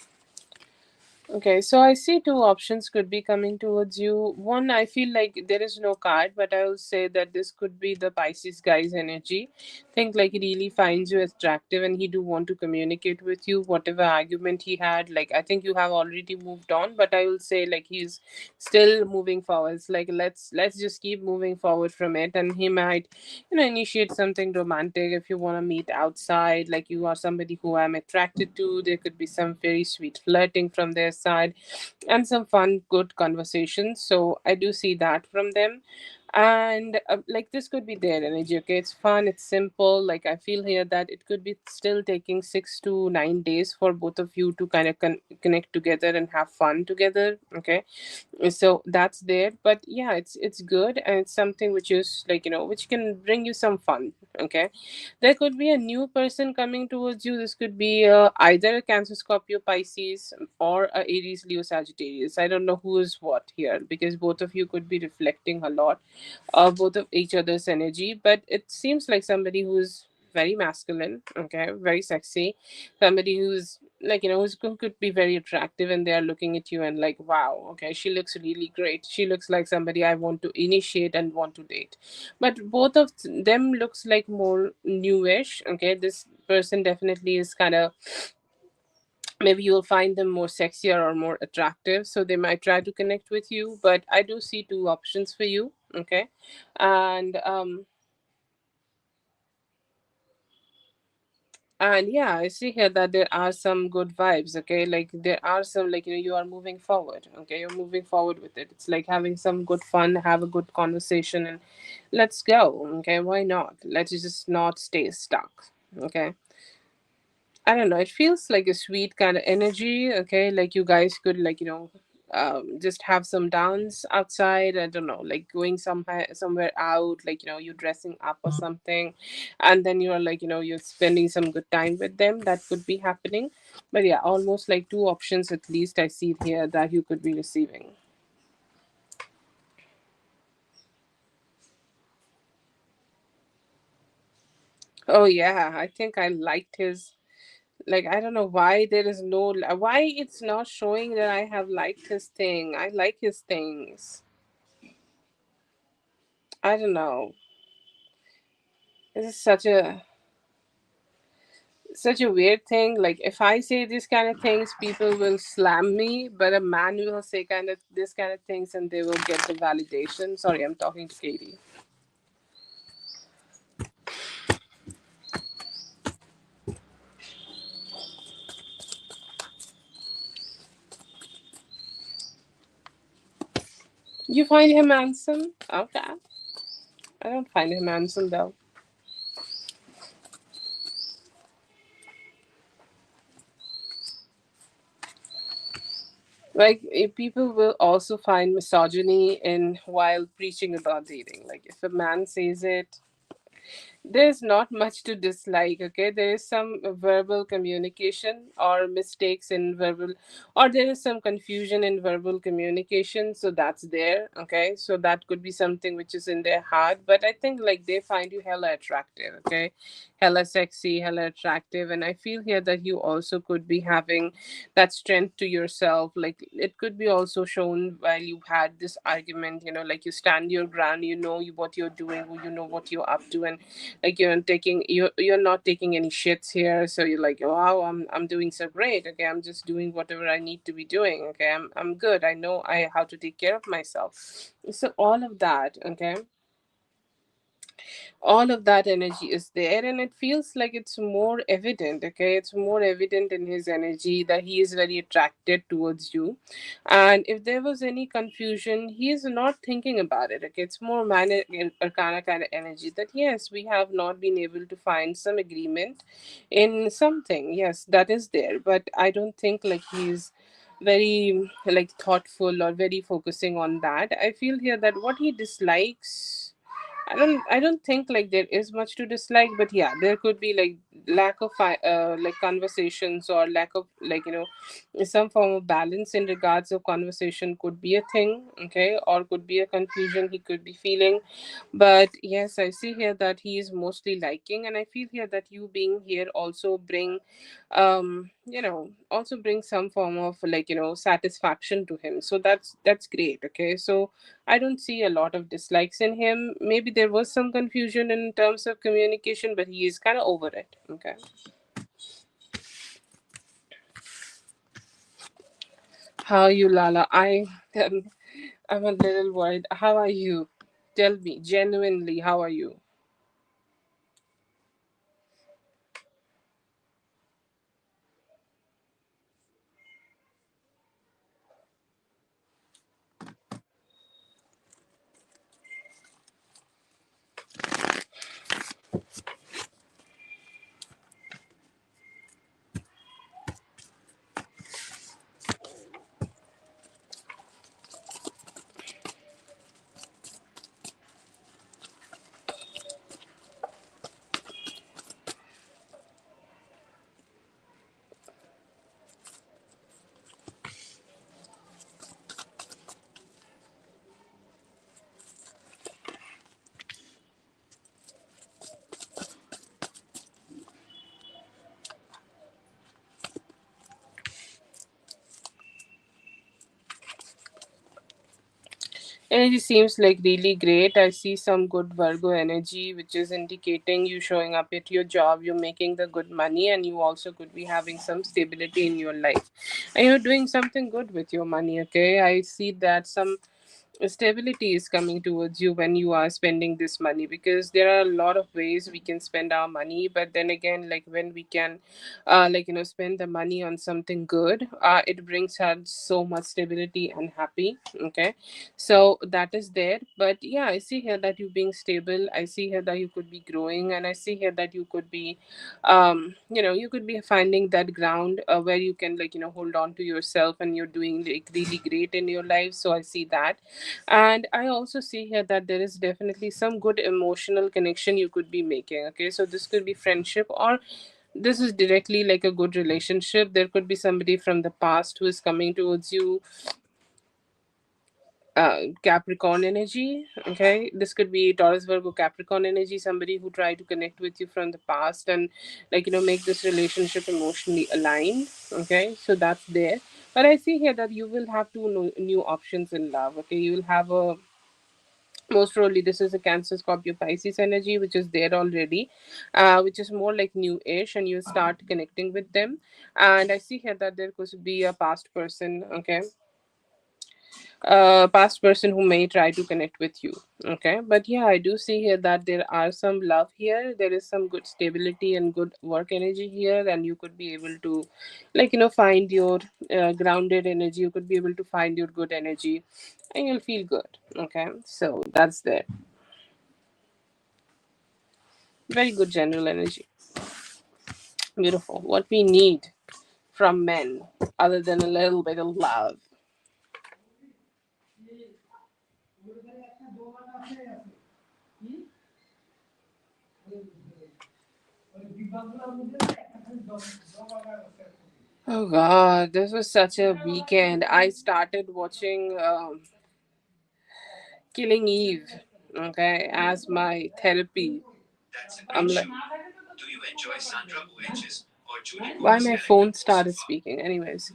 Okay, so I see two options could be coming towards you. One, I feel like there is no card, but I will say that this could be the Pisces guy's energy. Think like he really finds you attractive and he do want to communicate with you. Whatever argument he had, like I think you have already moved on, but I will say like he's still moving forward. It's like let's just keep moving forward from it, and he might, initiate something romantic if you want to meet outside. Like you are somebody who I'm attracted to. There could be some very sweet flirting from their side and some fun good conversations, so I do see that from them. And like this could be their energy. Okay, it's fun, it's simple. Like I feel here that it could be still taking 6 to 9 days for both of you to kind of connect together and have fun together. Okay, so that's there. But yeah, it's good, and it's something which is like, which can bring you some fun. Okay, there could be a new person coming towards you. This could be either a Cancer, Scorpio, Pisces, or a Aries, Leo, Sagittarius. I don't know who is what here, because both of you could be reflecting a lot of both of each other's energy. But it seems like somebody who's very masculine, okay, very sexy, somebody who's like, who could be very attractive, and they are looking at you and like, wow, okay, she looks really great, she looks like somebody I want to initiate and want to date. But both of them looks like more newish. Okay, this person definitely is kind of, maybe you'll find them more sexier or more attractive, so they might try to connect with you. But I do see two options for you. Okay, and yeah, I see here that there are some good vibes. Okay, like there are some, like, you are moving forward. Okay, you're moving forward with it. It's like having some good fun, have a good conversation, and let's go. Okay, why not? Let's just not stay stuck. Okay, I don't know. It feels like a sweet kind of energy. Okay, like you guys could, like, just have some dance outside. I don't know, like going somewhere out, like, you dressing up or something, and then you're like, you're spending some good time with them. That could be happening. But yeah, almost like two options at least I see it here that you could be receiving. Oh yeah, I think I liked his. Like, I don't know why there is no, why it's not showing that I have liked his thing. I like his things. I don't know. This is such a weird thing. Like if I say this kind of things, people will slam me, but a man will say kind of this kind of things and they will get the validation. Sorry, I'm talking to Katie. You find him handsome? Okay. I don't find him handsome though. Like people will also find misogyny in while preaching about dating. Like if a man says it, there's not much to dislike. Okay, there is some verbal communication or mistakes in verbal, or there is some confusion in verbal communication, so that's there. Okay, so that could be something which is in their heart. But I think like they find you hella attractive. Okay, hella sexy, hella attractive. And I feel here that you also could be having that strength to yourself. Like it could be also shown while you had this argument, like you stand your ground, what you're doing, you know what you're up to. And like you're not taking any shits here, so you're like, wow, I'm doing so great. Okay, I'm just doing whatever I need to be doing. Okay, I'm good. I know I how to take care of myself. So all of that. Okay, All of that energy is there, and it feels like it's more evident. Okay, it's more evident in his energy that he is very attracted towards you. And if there was any confusion, he is not thinking about it. Okay, it's more man arcana kind of energy that yes, we have not been able to find some agreement in something. Yes, that is there, but I don't think like he's very like thoughtful or very focusing on that. I feel here that what he dislikes, I don't think like there is much to dislike, but yeah, there could be like lack of like conversations, or lack of like some form of balance in regards of conversation could be a thing. Okay, or could be a confusion he could be feeling. But yes, I see here that he is mostly liking, and I feel here that you being here also bring also bring some form of like satisfaction to him. So that's great. Okay, so I don't see a lot of dislikes in him. Maybe there was some confusion in terms of communication, but he is kind of over it. Okay. How are you, Lala? I'm a little worried. How are you? Tell me genuinely, how are you? Energy seems like really great. I see some good Virgo energy, which is indicating you showing up at your job, you're making the good money, and you also could be having some stability in your life. And you're doing something good with your money, okay? I see that some stability is coming towards you when you are spending this money, because there are a lot of ways we can spend our money. But then again, like when we can spend the money on something good, it brings us so much stability and happy. Okay, so that is there. But yeah, I see here that you being stable, I see here that you could be growing, and I see here that you could be you could be finding that ground where you can hold on to yourself, and you're doing like really great in your life. So I see that. And I also see here that there is definitely some good emotional connection you could be making. Okay, so this could be friendship, or this is directly like a good relationship. There could be somebody from the past who is coming towards you. Capricorn energy. Okay, this could be Taurus, Virgo, Capricorn energy. Somebody who tried to connect with you from the past, and make this relationship emotionally aligned. Okay, so that's there. But I see here that you will have two new options in love. Okay, you will have a, most probably this is a Cancer, Scorpio, Pisces energy, which is there already, which is more like new-ish, and you start connecting with them. And I see here that there could be a past person. Okay, past person who may try to connect with you. Okay, but yeah, I do see here that there are some love here, there is some good stability and good work energy here, and you could be able to find your grounded energy, you could be able to find your good energy, and you'll feel good. Okay, so that's there. Very good general energy. Beautiful. What we need from men, other than a little bit of love. Oh God, this was such a weekend. I started watching Killing Eve, okay, as my therapy. I'm like, why my phone started speaking? Anyways,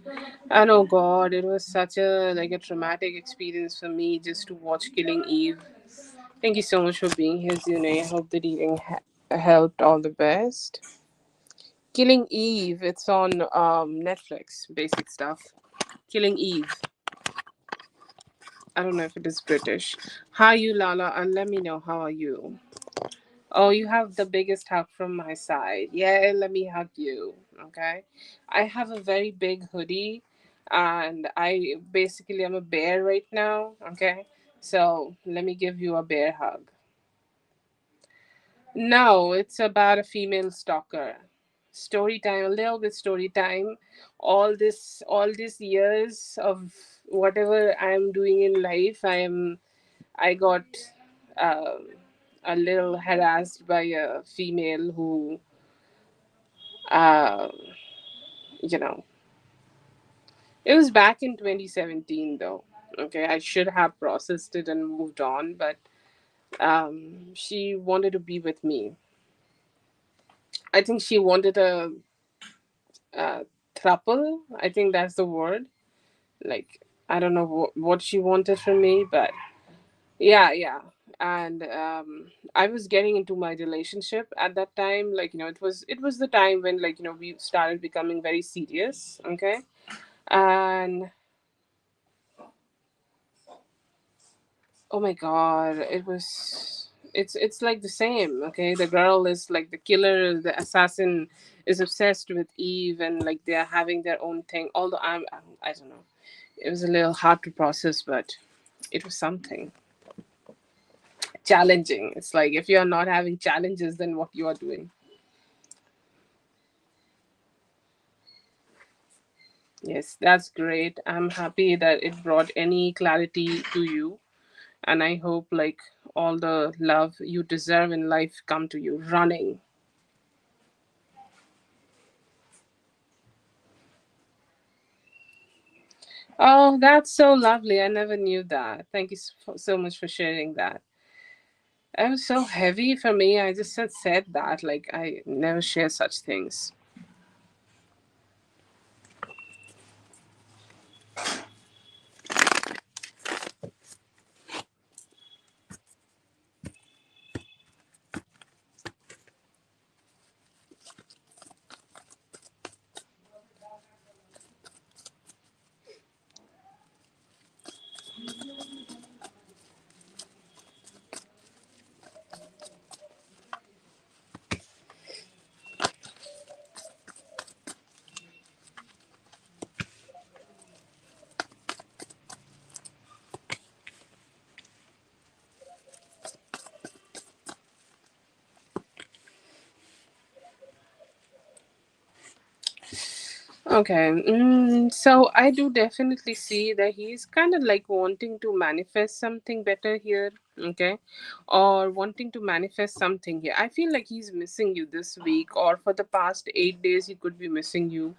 and oh God, it was such a like a traumatic experience for me just to watch Killing Eve. Thank you so much for being here, Zune. I hope the reading helped. All the best. Killing Eve. It's on Netflix. Basic stuff. Killing Eve. I don't know if it is British. Hi, you Lala, and let me know how are you. Oh, you have the biggest hug from my side. Yeah, let me hug you. Okay. I have a very big hoodie, and I basically am a bear right now. Okay. So let me give you a bear hug. No, it's about a female stalker. Story time, a little bit story time. All these years of whatever I'm doing in life, I got um a little harassed by a female who, uh, you know, it was back in 2017 though. Okay, I should have processed it and moved on, but she wanted to be with me. I think she wanted a throuple. I think that's the word. Like, I don't know what she wanted from me, but yeah, yeah. And I was getting into my relationship at that time. Like, it was the time when, like, we started becoming very serious. Okay. And oh my god, it's like the same. Okay, the girl is like the killer, the assassin is obsessed with Eve, and like they're having their own thing. Although I don't know, it was a little hard to process, but it was something challenging. It's like if you are not having challenges, then what you are doing. Yes, that's great. I'm happy that it brought any clarity to you, and I hope like all the love you deserve in life come to you running. Oh, that's so lovely. I never knew that. Thank you so much for sharing that. It was so heavy for me. I just said that. Like, I never share such things. Okay, so I do definitely see that he's kind of like wanting to manifest something better here, okay, or wanting to manifest something here. I feel like he's missing you this week, or for the past 8 days, he could be missing you.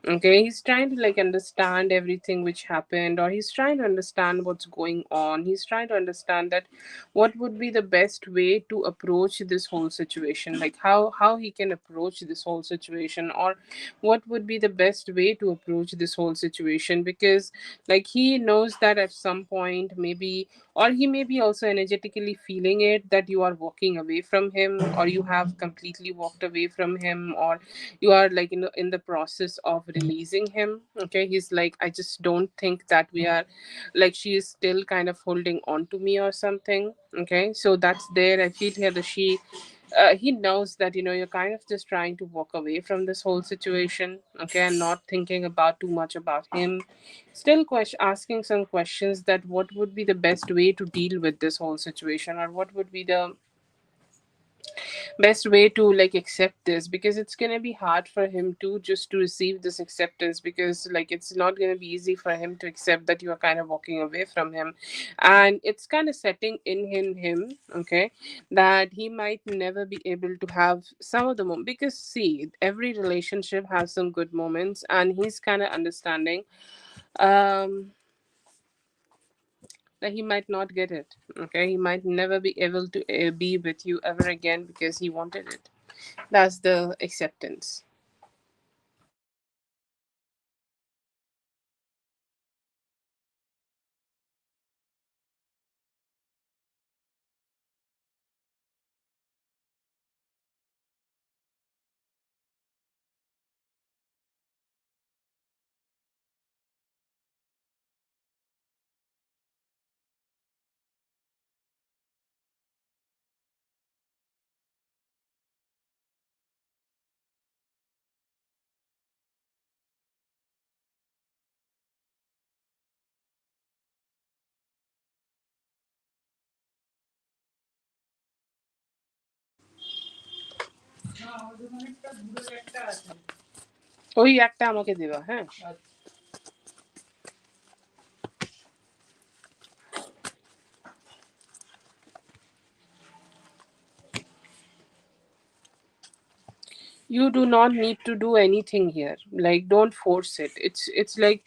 Okay, he's trying to like understand everything which happened, or he's trying to understand what's going on. He's trying to understand that what would be the best way to approach this whole situation, like how he can approach this whole situation, or what would be the best way to approach this whole situation, because like he knows that at some point maybe, or he may be also energetically feeling it, that you are walking away from him, or you have completely walked away from him, or you are like in the process of releasing him. Okay, he's like, I just don't think that we are, like, she is still kind of holding on to me or something. Okay, so that's there. I feel here that he knows that you're kind of just trying to walk away from this whole situation, okay, and not thinking about too much about him. Still asking some questions, that what would be the best way to deal with this whole situation, or what would be the best way to like accept this, because it's gonna be hard for him to just to receive this acceptance, because like it's not gonna be easy for him to accept that you are kind of walking away from him, and it's kind of setting in him, okay, that he might never be able to have some of the moment, because see, every relationship has some good moments, and he's kind of understanding um that he might not get it. Okay, he might never be able to be with you ever again because he wanted it. That's the acceptance. ওই একটা আমাকে দিবা, হ্যাঁ। You do not need to do anything here. Like, don't force it. It's like,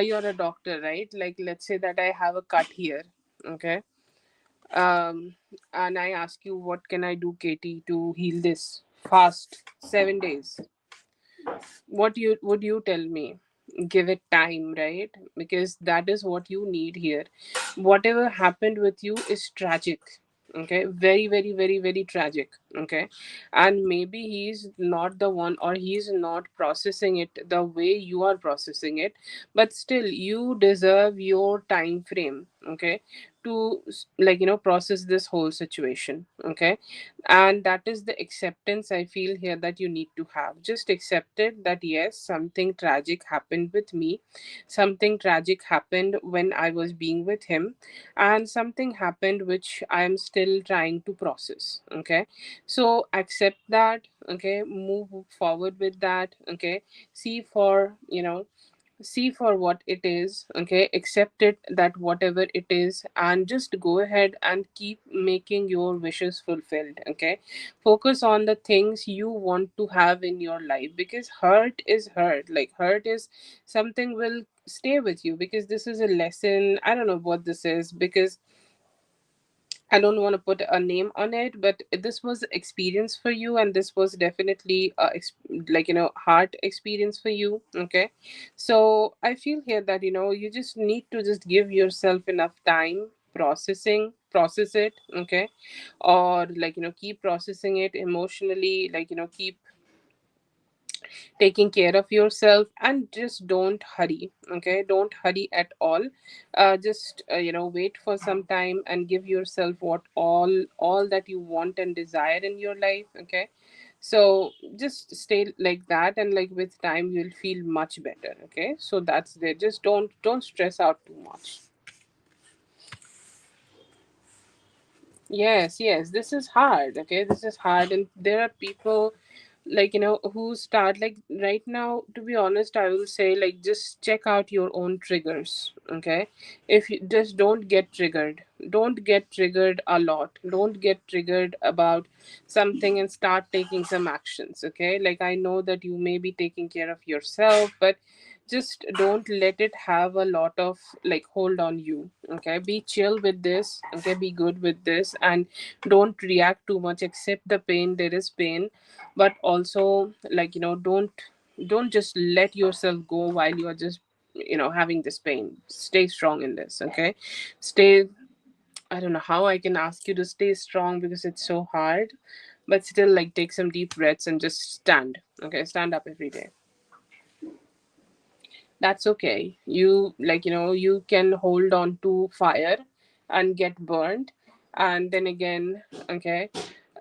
you're a doctor, right? Like, let's say that I have a cut here, okay? And I ask you, what can I do, Katie, to heal this fast? 7 days. What you would you tell me? Give it time, right? Because that is what you need here. Whatever happened with you is tragic, okay? Very, very, very, very tragic, okay? And maybe he's not the one, or he's not processing it the way you are processing it, but still you deserve your time frame, okay, to like, process this whole situation, okay? And that is the acceptance I feel here that you need to have. Just accept it that yes, something tragic happened with me, something tragic happened when I was being with him, and something happened which I am still trying to process, okay? So accept that, okay, move forward with that, okay? See for, see for what it is, okay? Accept it that whatever it is, and just go ahead and keep making your wishes fulfilled, okay? Focus on the things you want to have in your life, because hurt is hurt, like hurt is something will stay with you, because this is a lesson. I don't know what this is, because I don't want to put a name on it, but this was experience for you, and this was definitely like, hard experience for you. Okay, so I feel here that you just need to just give yourself enough time process it. Okay, or like, keep processing it emotionally, like, keep taking care of yourself, and just don't hurry, okay? Don't hurry at all. Just wait for some time and give yourself what all that you want and desire in your life, okay? So just stay like that, and like with time you'll feel much better, okay? So that's there. Just don't stress out too much. Yes, yes, this is hard, okay? This is hard, and there are people like, who start like right now. To be honest, I will say, like, just check out your own triggers, okay? If you just don't get triggered a lot. Don't get triggered about something and start taking some actions, okay? Like, I know that you may be taking care of yourself, but just don't let it have a lot of like hold on you, okay? Be chill with this, okay? Be good with this, and don't react too much. Accept the pain. There is pain, but also, like, don't just let yourself go while you are just having this pain. Stay strong in this, okay? Stay. I don't know how I can ask you to stay strong, because it's so hard, but still, like, take some deep breaths and just stand, okay? Stand up every day. That's okay. You, like, you can hold on to fire and get burned, and then again, okay,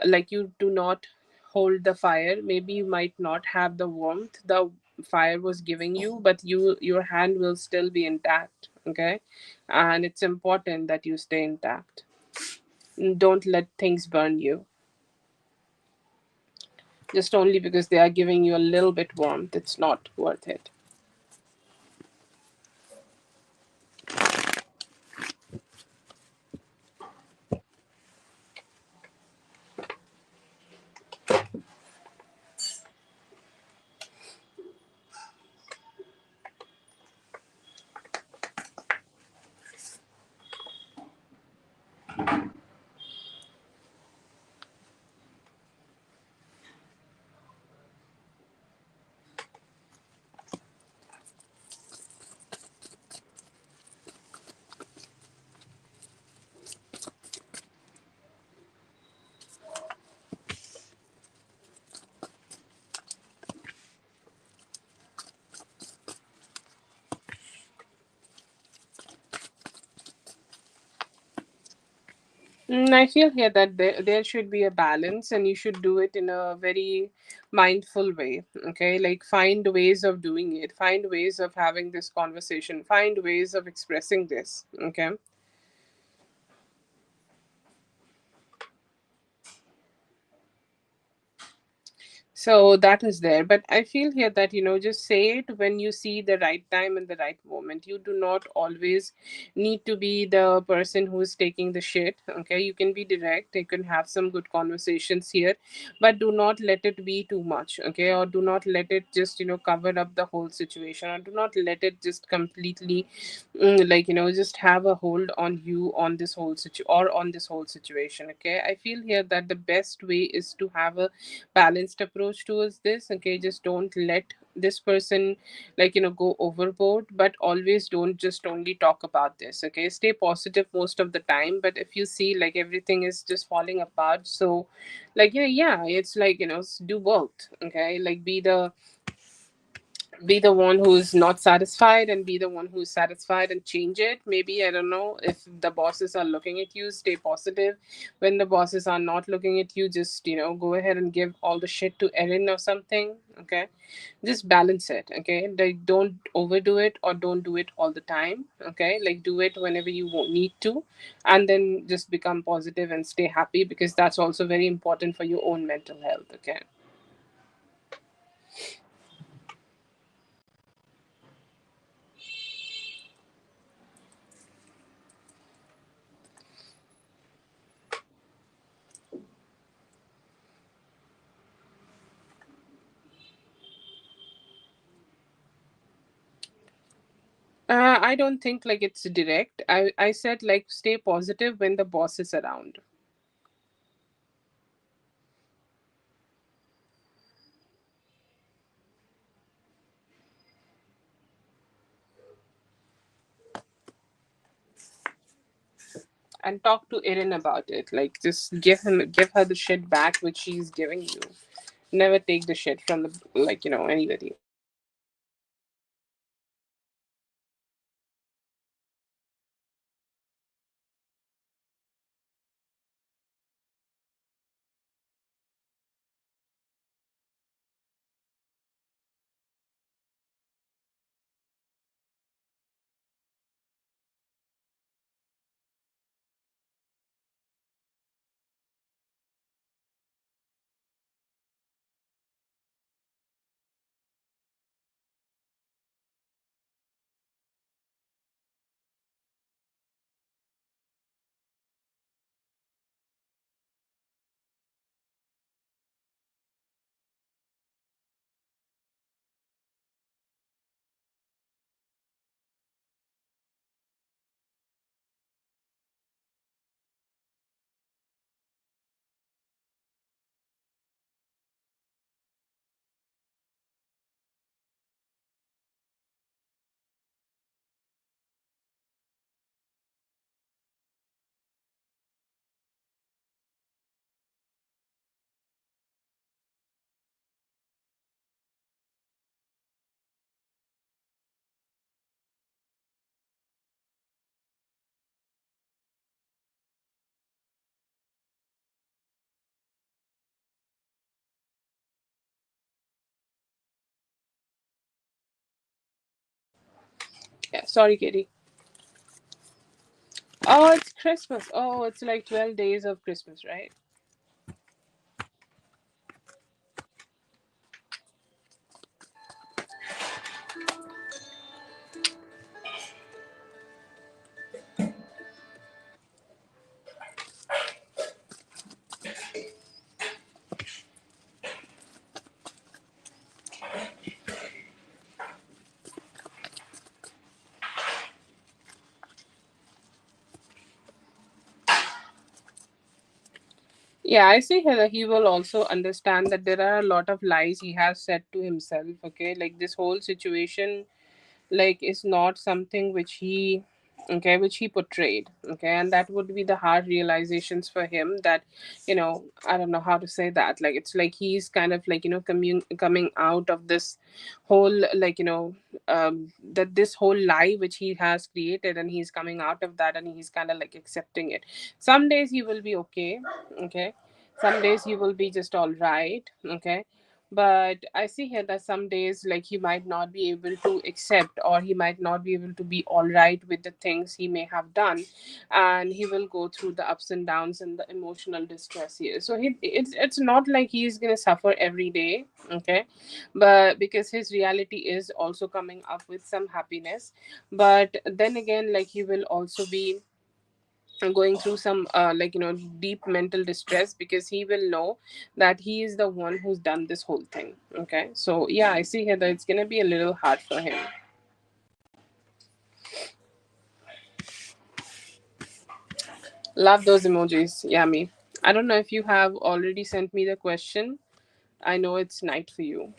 like, you do not hold the fire. Maybe you might not have the warmth the fire was giving you, but your hand will still be intact, okay? And it's important that you stay intact. Don't let things burn you just only because they are giving you a little bit warmth. It's not worth it. I feel here that there should be a balance, and you should do it in a very mindful way. Okay, like, find ways of doing it, find ways of having this conversation, find ways of expressing this. Okay, So that is there. But I feel here that, just say it when you see the right time and the right moment. You do not always need to be the person who is taking the shit. Okay. You can be direct. You can have some good conversations here, but do not let it be too much. Okay. Or do not let it just, cover up the whole situation, or do not let it just completely, just have a hold on you on this whole or on this whole situation. Okay. I feel here that the best way is to have a balanced approach towards this. Okay, just don't let this person, go overboard, but always don't just only talk about this. Okay, stay positive most of the time, but if you see like everything is just falling apart, so yeah, it's do both. Okay, like be the one who's not satisfied and be the one who's satisfied, and change it. Maybe, I don't know, if the bosses are looking at you, stay positive. When the bosses are not looking at you, just go ahead and give all the shit to Erin or something. Okay, just balance it. Okay, like don't overdo it or don't do it all the time. Okay, like do it whenever you need to, and then just become positive and stay happy, because that's also very important for your own mental health. Okay. I don't think like it's direct. I said like stay positive when the boss is around, and talk to Erin about it. Like just give her the shit back which she's giving you. Never take the shit from the anybody. Yeah, sorry, Katie. Oh, it's Christmas. Oh, it's like 12 days of Christmas, right? Yeah, I see here that he will also understand that there are a lot of lies he has said to himself. Okay, like this whole situation is not something which he portrayed. Okay, and that would be the hard realizations for him, that I don't know how to say that. Like it's like he's kind of coming out of this whole that this whole lie which he has created, and he's coming out of that, and he's kind of like accepting it. Some days he will be okay. Okay, some days he will be just all right. Okay, But I see here that some days, like, he might not be able to accept, or he might not be able to be all right with the things he may have done, and he will go through the ups and downs and the emotional distress here. So it's not like he's gonna suffer every day, okay, but because his reality is also coming up with some happiness. But then again, like, he will also be going through some like, deep mental distress, because he will know that he is the one who's done this whole thing. Okay, so yeah, I see here that it's gonna be a little hard for him. Love those emojis, Yami. I don't know if you have already sent me the question. I know it's night for you.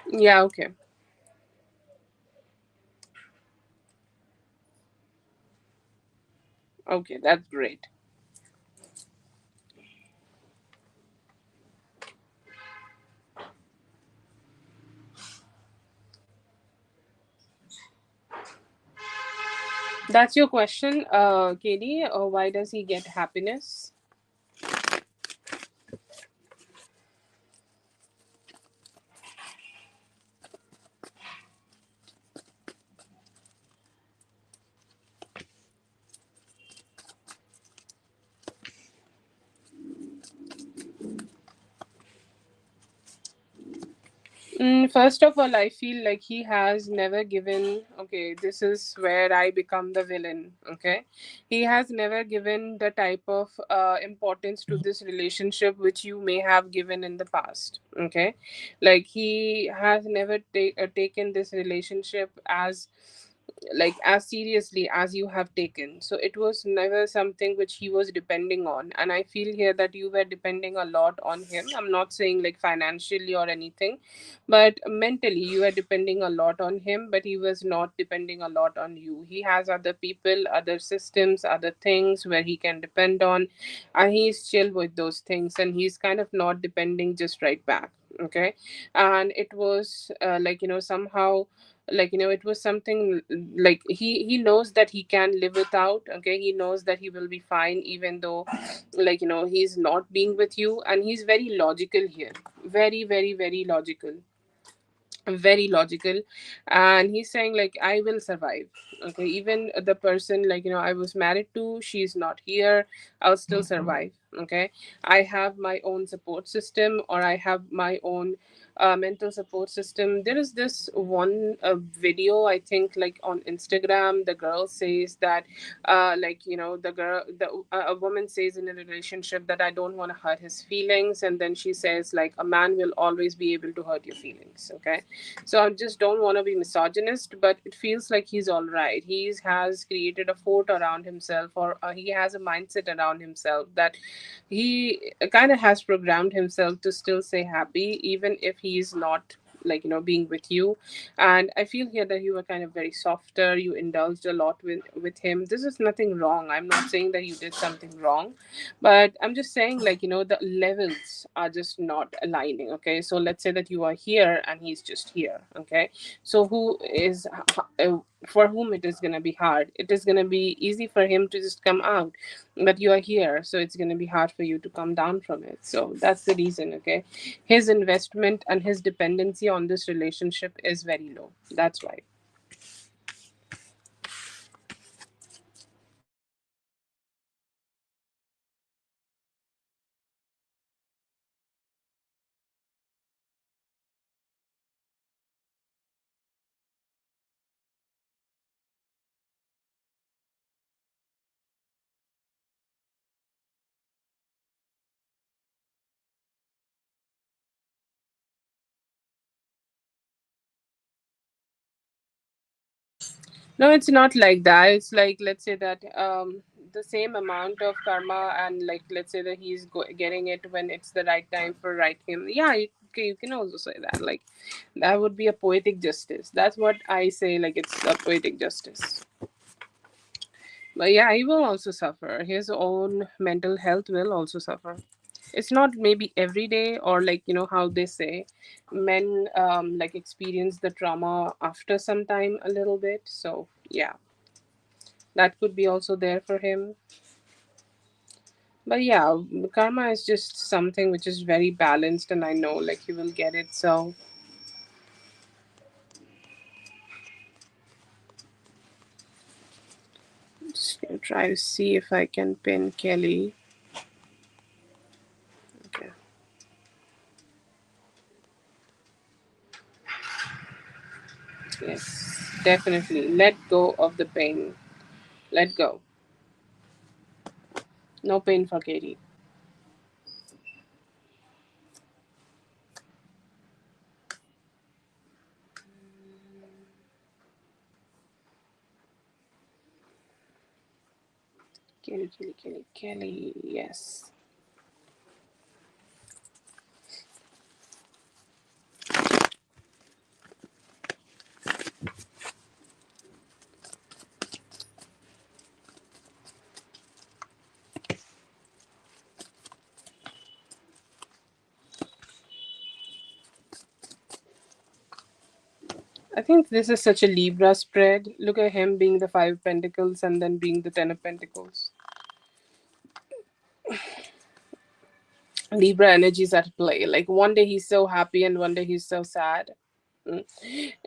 Yeah, okay. Okay, that's great. That's your question, Katie. Why does he get happiness? First of all, I feel like he has never given. Okay, this is where I become the villain. Okay, he has never given the type of importance to this relationship which you may have given in the past. Okay, like, he has never taken this relationship as, like, as seriously as you have taken. So it was never something which he was depending on, and I feel here that you were depending a lot on him. I'm not saying like financially or anything, but mentally you were depending a lot on him, but he was not depending a lot on you. He has other people, other systems, other things where he can depend on, and he's chill with those things, and he's kind of not depending just right back. Okay, and it was like, somehow, like, it was something like, he knows that he can live without. Okay, he knows that he will be fine even though, like, he's not being with you, and he's very logical here. Very, very, very logical. Very logical. And he's saying like, I will survive. Okay, even the person, like, I was married to, she's not here, I'll still survive. Okay, I have my own support system, or I have my own mental support system. There is this one video, I think, like, on Instagram. The girl says that, like, a woman says in a relationship that, I don't want to hurt his feelings, and then she says like, a man will always be able to hurt your feelings. Okay, so I just don't want to be misogynist, but it feels like he's all right. He has created a fort around himself, or he has a mindset around himself that he kind of has programmed himself to still stay happy, even if he's not, like, being with you. And I feel here that you were kind of very softer. You indulged a lot with him. This is nothing wrong. I'm not saying that you did something wrong, but I'm just saying, like, the levels are just not aligning. Okay, so let's say that you are here and he's just here. Okay, so who is for whom it is going to be hard? It is going to be easy for him to just come out, but you are here, so it's going to be hard for you to come down from it. So that's the reason. Okay, his investment and his dependency on this relationship is very low. That's why. No, it's not like that. It's like, let's say that the same amount of karma, and, like, let's say that he's getting it when it's the right time for right him. Yeah, you can also say that. Like, that would be a poetic justice. That's what I say. Like, it's a poetic justice. But yeah, he will also suffer. His own mental health will also suffer. It's not maybe every day, or, like, how they say men like experience the trauma after some time a little bit. So yeah. That could be also there for him. But yeah, karma is just something which is very balanced, and I know like he will get it. So just gonna try to see if I can pin Kelly. Okay. Yes, definitely. Let go of the pain. Let go. No pain for Katie. Kelly, Kelly, Kelly, Kelly. Yes. I think this is such a Libra spread. Look at him being the Five of Pentacles and then being the Ten of Pentacles. Libra energies at play. Like one day he's so happy and one day he's so sad. Mm.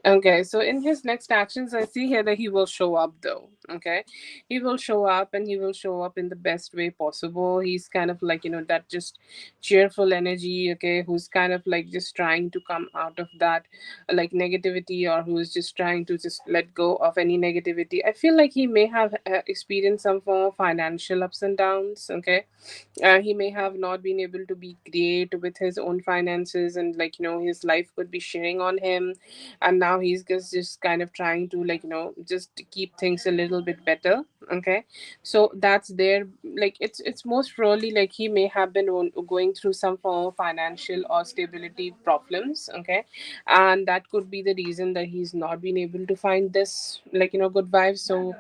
Okay, so in his next actions, I see here that he will show up though. Okay, he will show up and he will show up in the best way possible. He's kind of like, that just cheerful energy, okay, who's kind of like just trying to come out of that like negativity, or who's just trying to just let go of any negativity. I feel like he may have experienced some form of financial ups and downs, okay. He may have not been able to be great with his own finances, and like his life could be sharing on him, and now he's just kind of trying to like just keep things a little bit better. Okay, so that's there. Like it's most probably like he may have been going through some form of financial or stability problems. Okay, and that could be the reason that he's not been able to find this like good vibes. So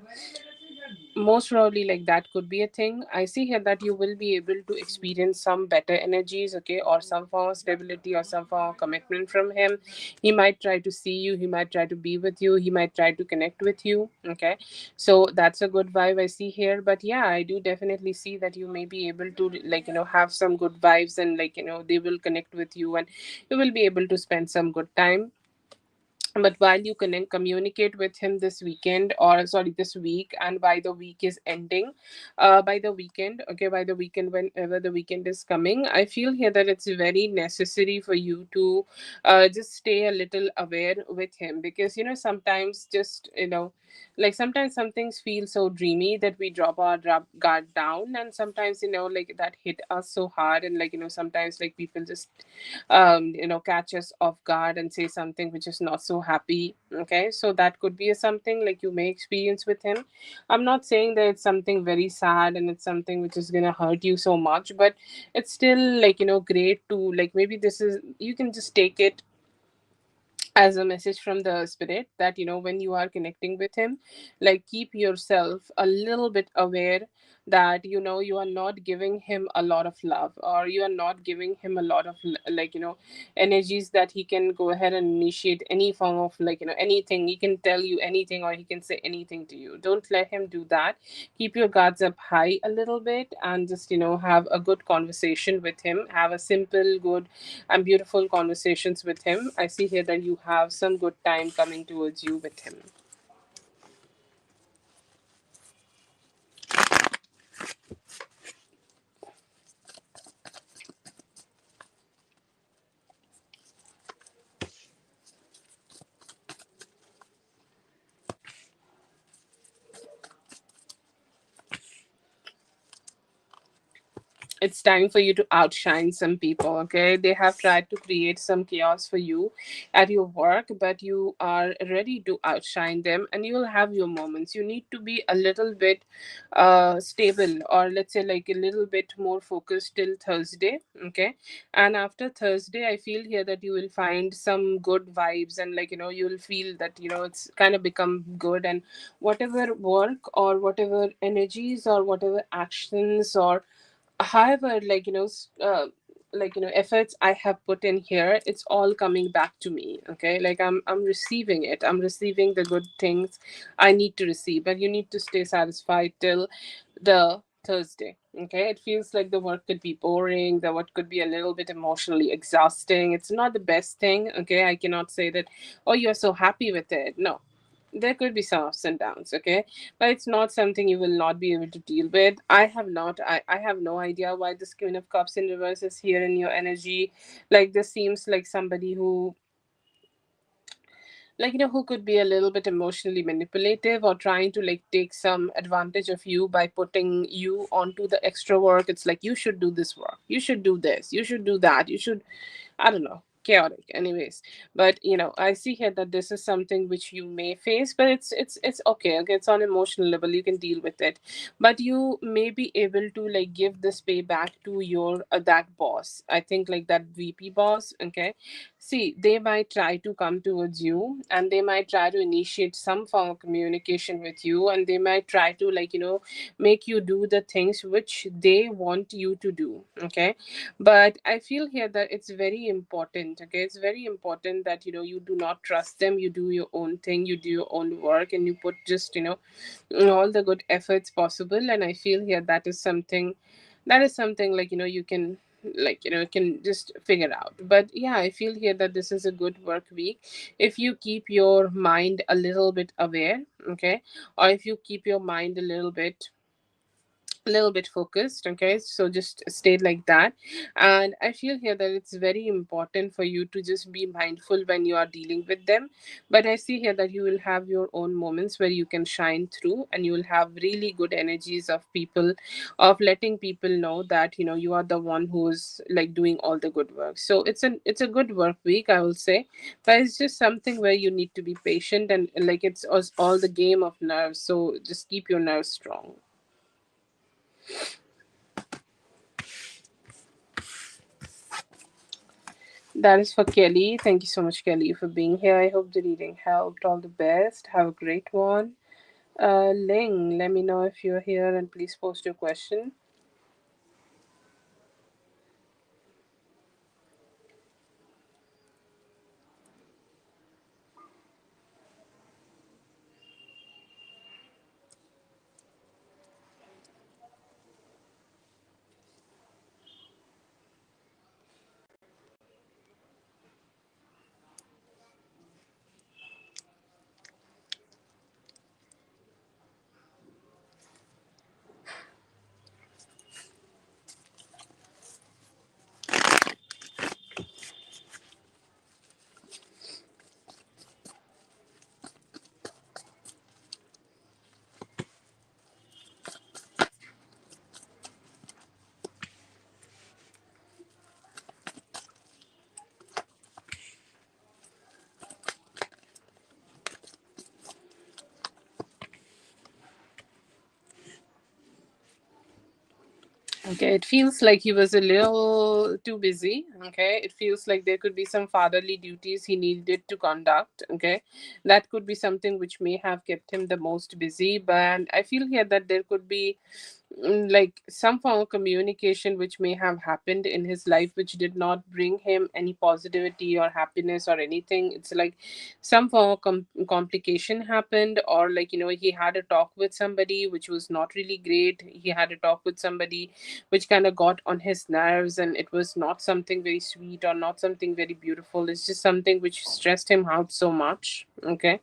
most probably like that could be a thing. I see here that you will be able to experience some better energies, okay, or some form of stability or some form of commitment from him. He might try to see you, he might try to be with you, he might try to connect with you. Okay, so that's a good vibe I see here. But yeah, I do definitely see that you may be able to like have some good vibes, and like they will connect with you, and you will be able to spend some good time. But while you can communicate with him this weekend, or sorry, this week, and by the week is ending, by the weekend, okay, by the weekend, whenever the weekend is coming, I feel here that it's very necessary for you to just stay a little aware with him, because sometimes just like sometimes some things feel so dreamy that we drop our guard down, and sometimes like that hit us so hard, and like sometimes like people just catch us off guard and say something which is not so happy. Okay, so that could be a something like you may experience with him. I'm not saying that it's something very sad and it's something which is gonna hurt you so much, but it's still like great to like, maybe this is, you can just take it as a message from the spirit that when you are connecting with him, like keep yourself a little bit aware that you are not giving him a lot of love, or you are not giving him a lot of like energies that he can go ahead and initiate any form of like anything. He can tell you anything, or he can say anything to you. Don't let him do that. Keep your guards up high a little bit, and just have a good conversation with him. Have a simple, good and beautiful conversations with him. I see here that you have some good time coming towards you with him. It's time for you to outshine some people. Okay, they have tried to create some chaos for you at your work, but you are ready to outshine them, and you will have your moments. You need to be a little bit stable, or let's say like a little bit more focused till Thursday. Okay, and after Thursday I feel here that you will find some good vibes, and like you will feel that it's kind of become good, and whatever work or whatever energies or whatever actions or however like like efforts I have put in here, it's all coming back to me. Okay, like I'm receiving it, I'm receiving the good things I need to receive. But you need to stay satisfied till the Thursday. Okay, it feels like the work could be boring, the work could be a little bit emotionally exhausting. It's not the best thing. Okay, I cannot say that, oh, you're so happy with it. No, there could be some ups and downs. Okay, but it's not something you will not be able to deal with. I have no idea why this Queen of Cups in reverse is here in your energy. Like, this seems like somebody who, like, who could be a little bit emotionally manipulative, or trying to like take some advantage of you by putting you onto the extra work. It's like, you should do this work, you should do this, you should do that, you should, I don't know, chaotic. Anyways, but I see here that this is something which you may face, but it's okay. Okay, it's on emotional level, you can deal with it. But you may be able to like give this pay back to your that boss. I think like that VP boss. Okay, see, they might try to come towards you, and they might try to initiate some form of communication with you, and they might try to like make you do the things which they want you to do. Okay, but I feel here that it's very important. Okay, it's very important that you do not trust them, you do your own thing, you do your own work, and you put just all the good efforts possible. And I feel here that is something like you can, like can just figure out. But yeah, I feel here that this is a good work week if you keep your mind a little bit aware. Okay, or if you keep your mind a little bit focused. Okay, so just stay like that. And I feel here that it's very important for you to just be mindful when you are dealing with them. But I see here that you will have your own moments where you can shine through, and you will have really good energies of people, of letting people know that you are the one who's like doing all the good work. So it's a good work week, I will say. But it's just something where you need to be patient, and like it's all the game of nerves. So just keep your nerves strong. That is for Kelly. Thank you so much, Kelly, for being here. I hope the reading helped. All the best. Have a great one. Ling, let me know if you're here, and please post your question. Okay, it feels like he was a little too busy. Okay, it feels like there could be some fatherly duties he needed to conduct. Okay, that could be something which may have kept him the most busy. But I feel here that there could be like some form of communication which may have happened in his life which did not bring him any positivity or happiness or anything. It's like some form of complication happened, or like he had a talk with somebody which was not really great. He had a talk with somebody which kind of got on his nerves, and it was not something very sweet or not something very beautiful. It's just something which stressed him out so much. Okay,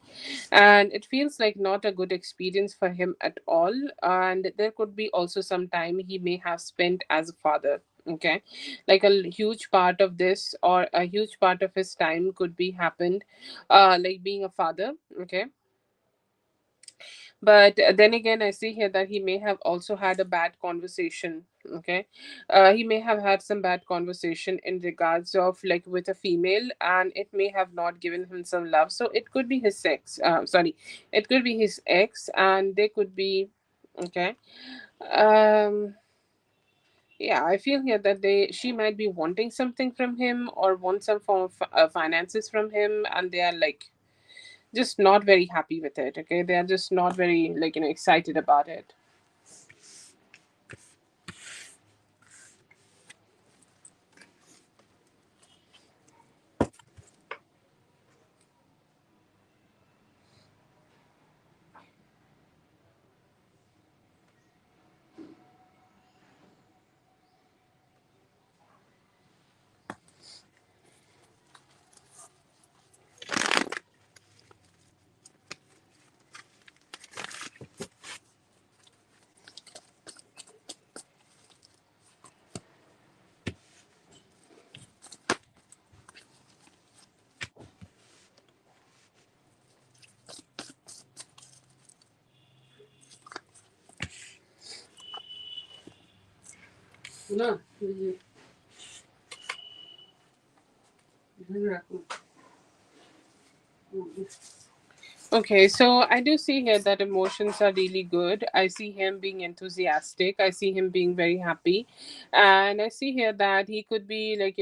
and it feels like not a good experience for him at all. And there could be also some time he may have spent as a father. Okay, like a huge part of this, or a huge part of his time could be happened like being a father. Okay, but then again, I see here that he may have also had a bad conversation. Okay, he may have had some bad conversation in regards of like with a female, and it may have not given him some love. So it could be his sex. Sorry, it could be his ex, and they could be. Okay. Um. Yeah, I feel here that she might be wanting something from him, or want some form of finances from him, and they are like just not very happy with it. Okay, they are just not very like excited about it. ना Okay, so I do see here that emotions are really good. I see him being enthusiastic. I see him being very happy. And I see here that he could be like,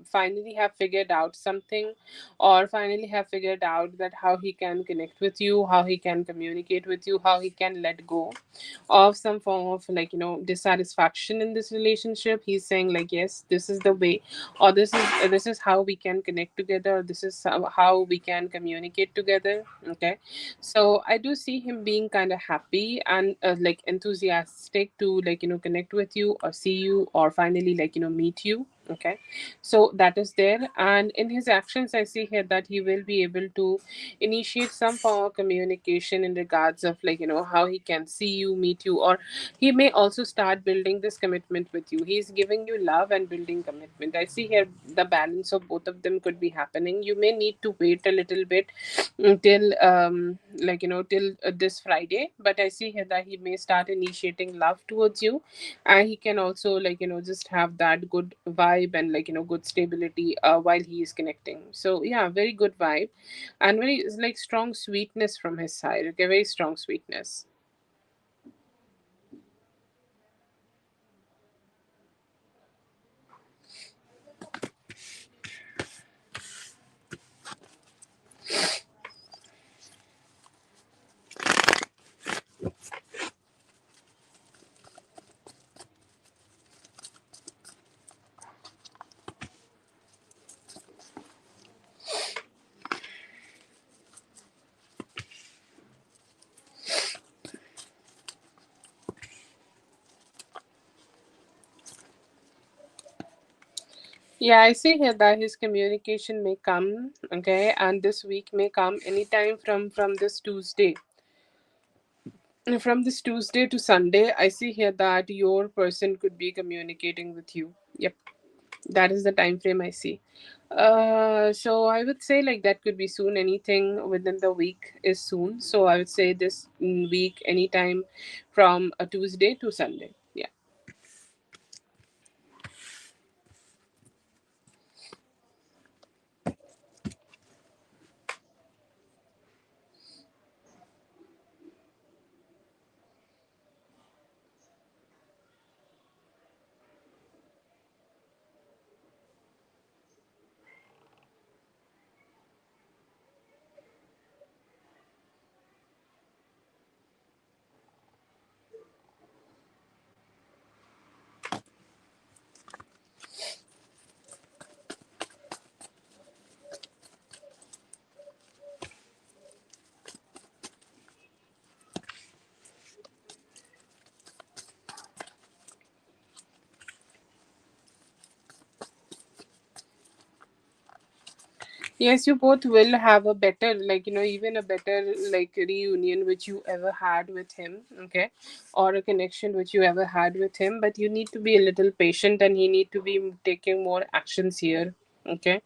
finally have figured out something, or finally have figured out that how he can connect with you, how he can communicate with you, how he can let go of some form of like, dissatisfaction in this relationship. He's saying like, yes, this is the way, or this is how we can connect together, or this is how we can communicate together. Okay, so I do see him being kind of happy and like enthusiastic to like connect with you or see you or finally like meet you. Okay, so that is there, and in his actions I see here that he will be able to initiate some form of communication in regards of like how he can see you, meet you, or he may also start building this commitment with you. He's giving you love and building commitment. I see here the balance of both of them could be happening. You may need to wait a little bit till till this Friday, but I see here that he may start initiating love towards you, and he can also like just have that good vibe and like good stability while he is connecting. So yeah, very good vibe and very like strong sweetness from his side. Okay, very strong sweetness. Yeah, I see here that his communication may come, okay, and this week may come anytime from this Tuesday. From this Tuesday to Sunday, I see here that your person could be communicating with you. Yep, that is the time frame I see. So I would say like that could be soon. Anything within the week is soon. So I would say this week, anytime from a Tuesday to Sunday. Yeah. Yes, you both will have a better, like, even a better, like, reunion which you ever had with him, okay? Or a connection which you ever had with him. But you need to be a little patient and he need to be taking more actions here, okay?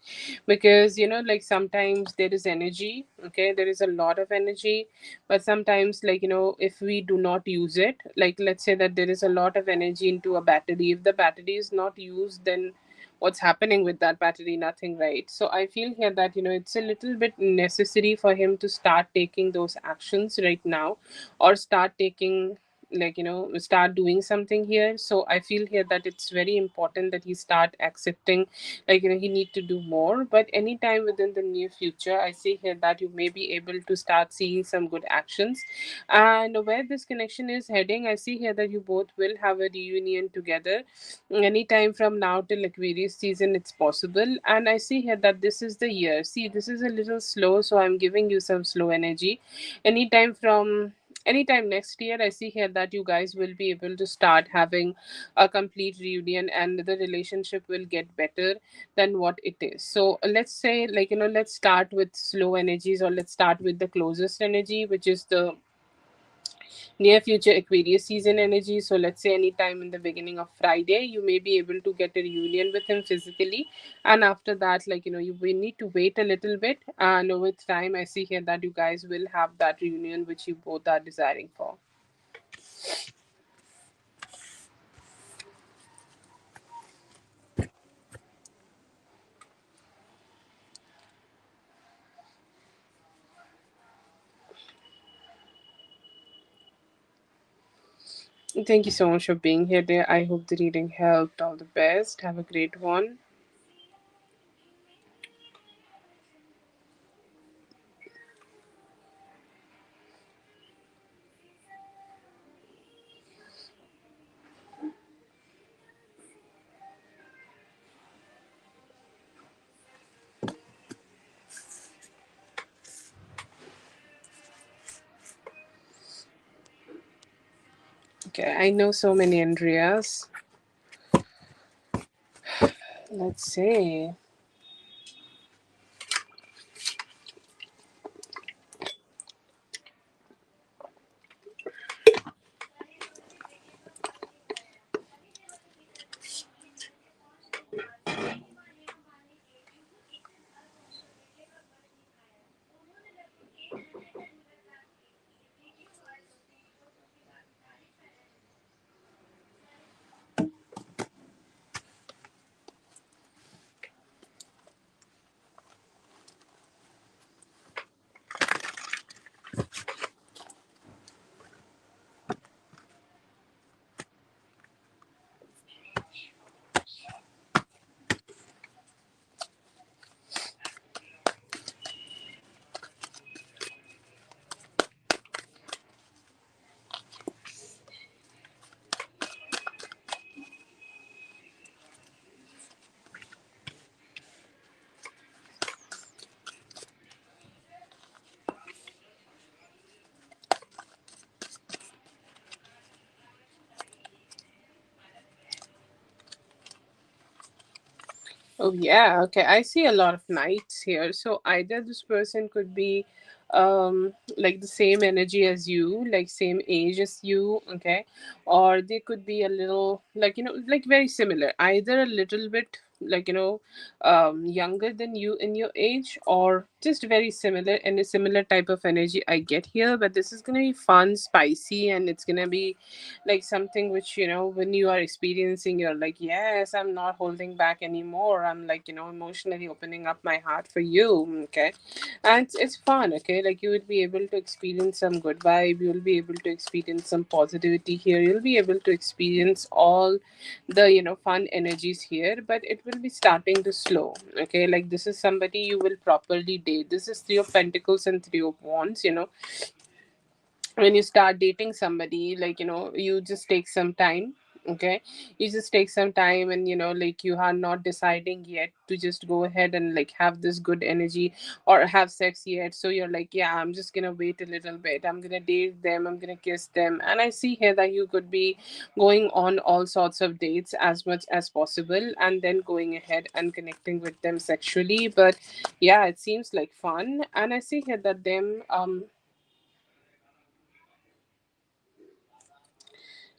Because, like, sometimes there is energy, okay? There is a lot of energy, but sometimes, like, if we do not use it, like, let's say that there is a lot of energy into a battery. If the battery is not used, then what's happening with that battery? Nothing, right? So I feel here that it's a little bit necessary for him to start taking those actions right now, or start taking, like, start doing something here. So I feel here that it's very important that he start accepting, like, he need to do more. But anytime within the near future, I see here that you may be able to start seeing some good actions. And where this connection is heading, I see here that you both will have a reunion together anytime from now till Aquarius season. It's possible. And I see here that this is the year. See, this is a little slow, so I'm giving you some slow energy. Anytime from anytime next year, I see here that you guys will be able to start having a complete reunion, and the relationship will get better than what it is. So let's say, like, let's start with slow energies, or let's start with the closest energy, which is the near future Aquarius season energy. So let's say anytime in the beginning of Friday, you may be able to get a reunion with him physically. And after that, like, you will need to wait a little bit. And with time, I see here that you guys will have that reunion which you both are desiring for. Thank you so much for being here, dear. I hope the reading helped. All the best. Have a great one. Okay, I know so many Andreas. Let's see. Oh yeah, okay. I see a lot of knights here. So either this person could be like the same energy as you, like same age as you, okay? Or they could be a little like like very similar. Either a little bit like younger than you in your age, or just very similar and a similar type of energy I get here. But this is gonna be fun, spicy, and it's gonna be like something which when you are experiencing, you're like, yes, I'm not holding back anymore. I'm like emotionally opening up my heart for you. Okay. And it's fun. Okay, like you will be able to experience some good vibe, you'll be able to experience some positivity here, you'll be able to experience all the fun energies here, but it will be starting to slow. Okay, like this is somebody you will properly date. This is Three of Pentacles and Three of Wands. When you start dating somebody, like you just take some time. Okay, you just take some time, and like you are not deciding yet to just go ahead and like have this good energy or have sex yet. So you're like, yeah, I'm just gonna wait a little bit, I'm gonna date them, I'm gonna kiss them. And I see here that you could be going on all sorts of dates as much as possible, and then going ahead and connecting with them sexually. But yeah, it seems like fun. And I see here that them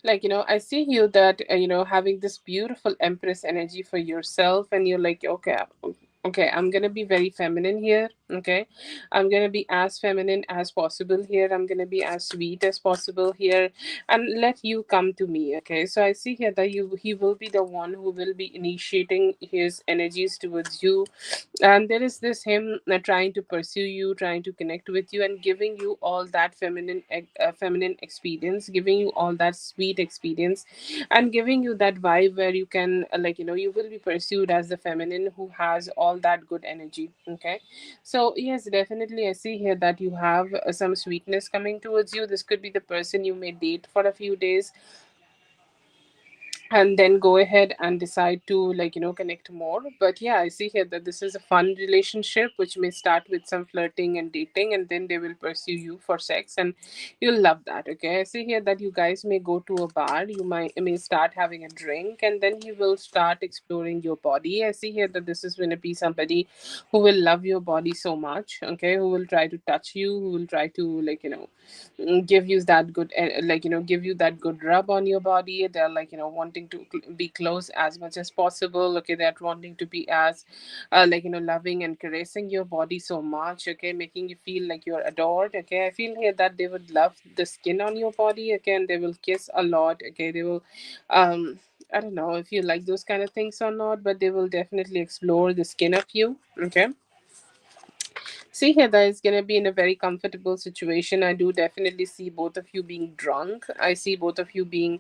like I see you that having this beautiful empress energy for yourself, and you're like, okay, okay, I'm gonna be very feminine here. Okay, I'm gonna be as feminine as possible here, I'm gonna be as sweet as possible here, and let you come to me. Okay, so I see here that he will be the one who will be initiating his energies towards you. And there is this him trying to pursue you, trying to connect with you, and giving you all that feminine experience, giving you all that sweet experience, and giving you that vibe where you can you will be pursued as the feminine who has all that good energy. Okay, so yes, definitely I see here that you have some sweetness coming towards you. This could be the person you may date for a few days, and then go ahead and decide to connect more. But yeah, I see here that this is a fun relationship which may start with some flirting and dating, and then they will pursue you for sex, and you'll love that. Okay, I see here that you guys may go to a bar, you may start having a drink, and then he will start exploring your body. I see here that this is going to be somebody who will love your body so much. Okay, who will try to touch you, who will try to give you that good give you that good rub on your body. They're wanting to be close as much as possible. Okay, they're wanting to be as loving and caressing your body so much. Okay, making you feel like you're adored. Okay, I feel here that they would love the skin on your body. Okay, and they will kiss a lot. Okay, they will I don't know if you like those kind of things or not, but they will definitely explore the skin of you. Okay, See here, that is going to be in a very comfortable situation. I do definitely see both of you being drunk. I see both of you being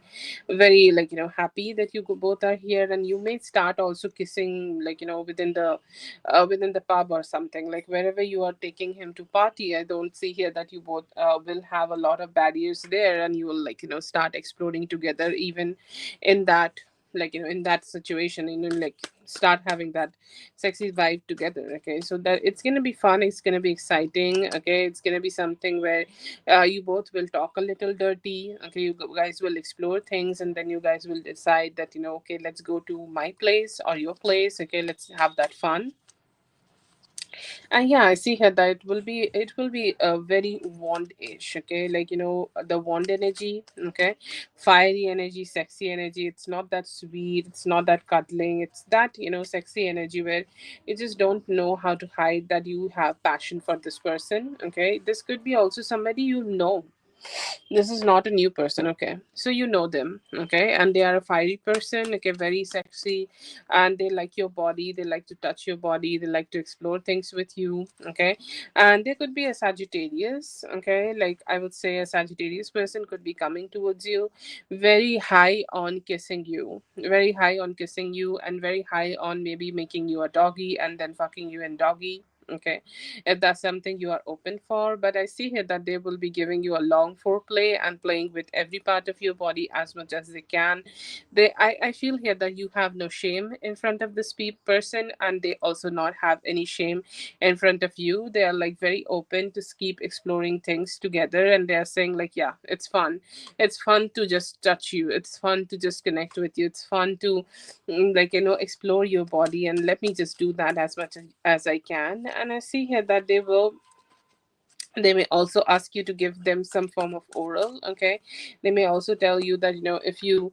very, like, happy that you both are here, and you may start also kissing, like, within the pub or something, like wherever you are taking him to party. I don't see here that you both will have a lot of barriers there, and you will, like, start exploring together, even in that, like, in that situation, like start having that sexy vibe together. Okay, so that it's gonna be fun, it's gonna be exciting. Okay, it's gonna be something where you both will talk a little dirty. Okay, you guys will explore things, and then you guys will decide that, okay, let's go to my place or your place. Okay, let's have that fun. And yeah, I see here that it will be a very wand-ish. Okay, like, the wand energy. Okay, fiery energy, sexy energy. It's not that sweet. It's not that cuddling. It's that, sexy energy where you just don't know how to hide that you have passion for this person. Okay, this could be also somebody you know. This is not a new person. Okay, so you know them. Okay, and they are a fiery person. Okay, very sexy, and they like your body, they like to touch your body, they like to explore things with you. Okay, and there could be a Sagittarius. Okay, like I would say a Sagittarius person could be coming towards you, very high on kissing you, very high on kissing you, and very high on maybe making you a doggy and then fucking you in doggy. Okay, if that's something you are open for. But I see here that they will be giving you a long foreplay and playing with every part of your body as much as they can. I feel here that you have no shame in front of this person, and they also not have any shame in front of you. They are like very open to keep exploring things together, and they are saying like, yeah, it's fun. It's fun to just touch you. It's fun to just connect with you. It's fun to like, explore your body, and let me just do that as much as I can. And I see here that they may also ask you to give them some form of oral. Okay, they may also tell you that, if you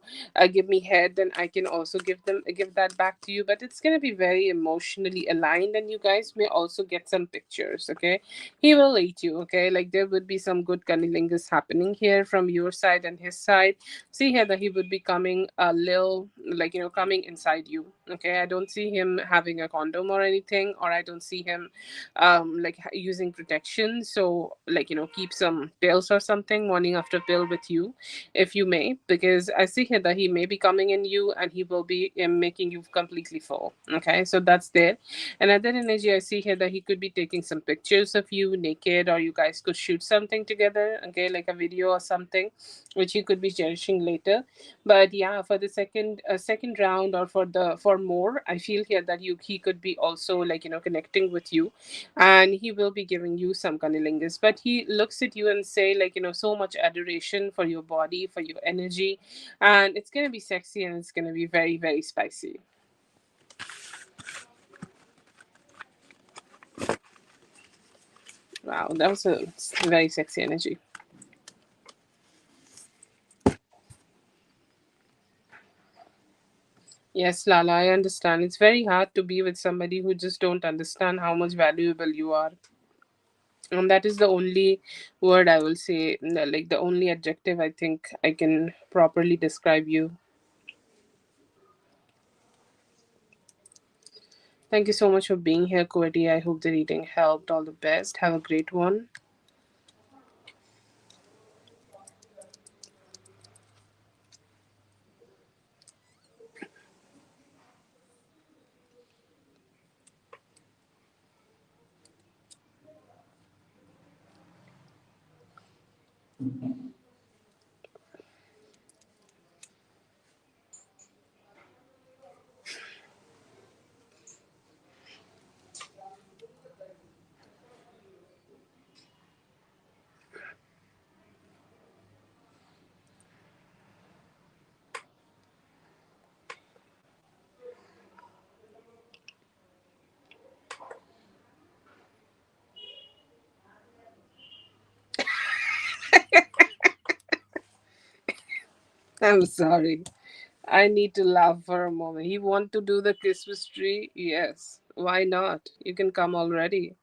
give me head, then I can also give that back to you. But it's going to be very emotionally aligned, and you guys may also get some pictures. Okay, he will eat you. Okay, like there would be some good cunnilingus happening here from your side and his side. See here that he would be coming a little, like, coming inside you. Okay, I don't see him having a condom or anything, or I don't see him like using protection. So, like, keep some pills or something, morning after pill with you, if you may, because I see here that he may be coming in you, and he will be making you completely full. Okay, so that's there. Another energy I see here that he could be taking some pictures of you naked, or you guys could shoot something together. Okay, like a video or something, which you could be cherishing later. But yeah, for the second round, or for more, I feel here that you he could be also, like, connecting with you, and he will be giving you some cunnilingus. But he looks at you and say, like, so much adoration for your body, for your energy, and it's gonna be sexy, and it's gonna be very, very spicy. Wow, that was a very sexy energy. Yes, Lala, I understand. It's very hard to be with somebody who just don't understand how much valuable you are. And that is the only word I will say, like the only adjective I think I can properly describe you. Thank you so much for being here, Cody. I hope the reading helped. All the best. Have a great one. I'm sorry. I need to laugh for a moment. You want to do the Christmas tree? Yes. Why not? You can come already.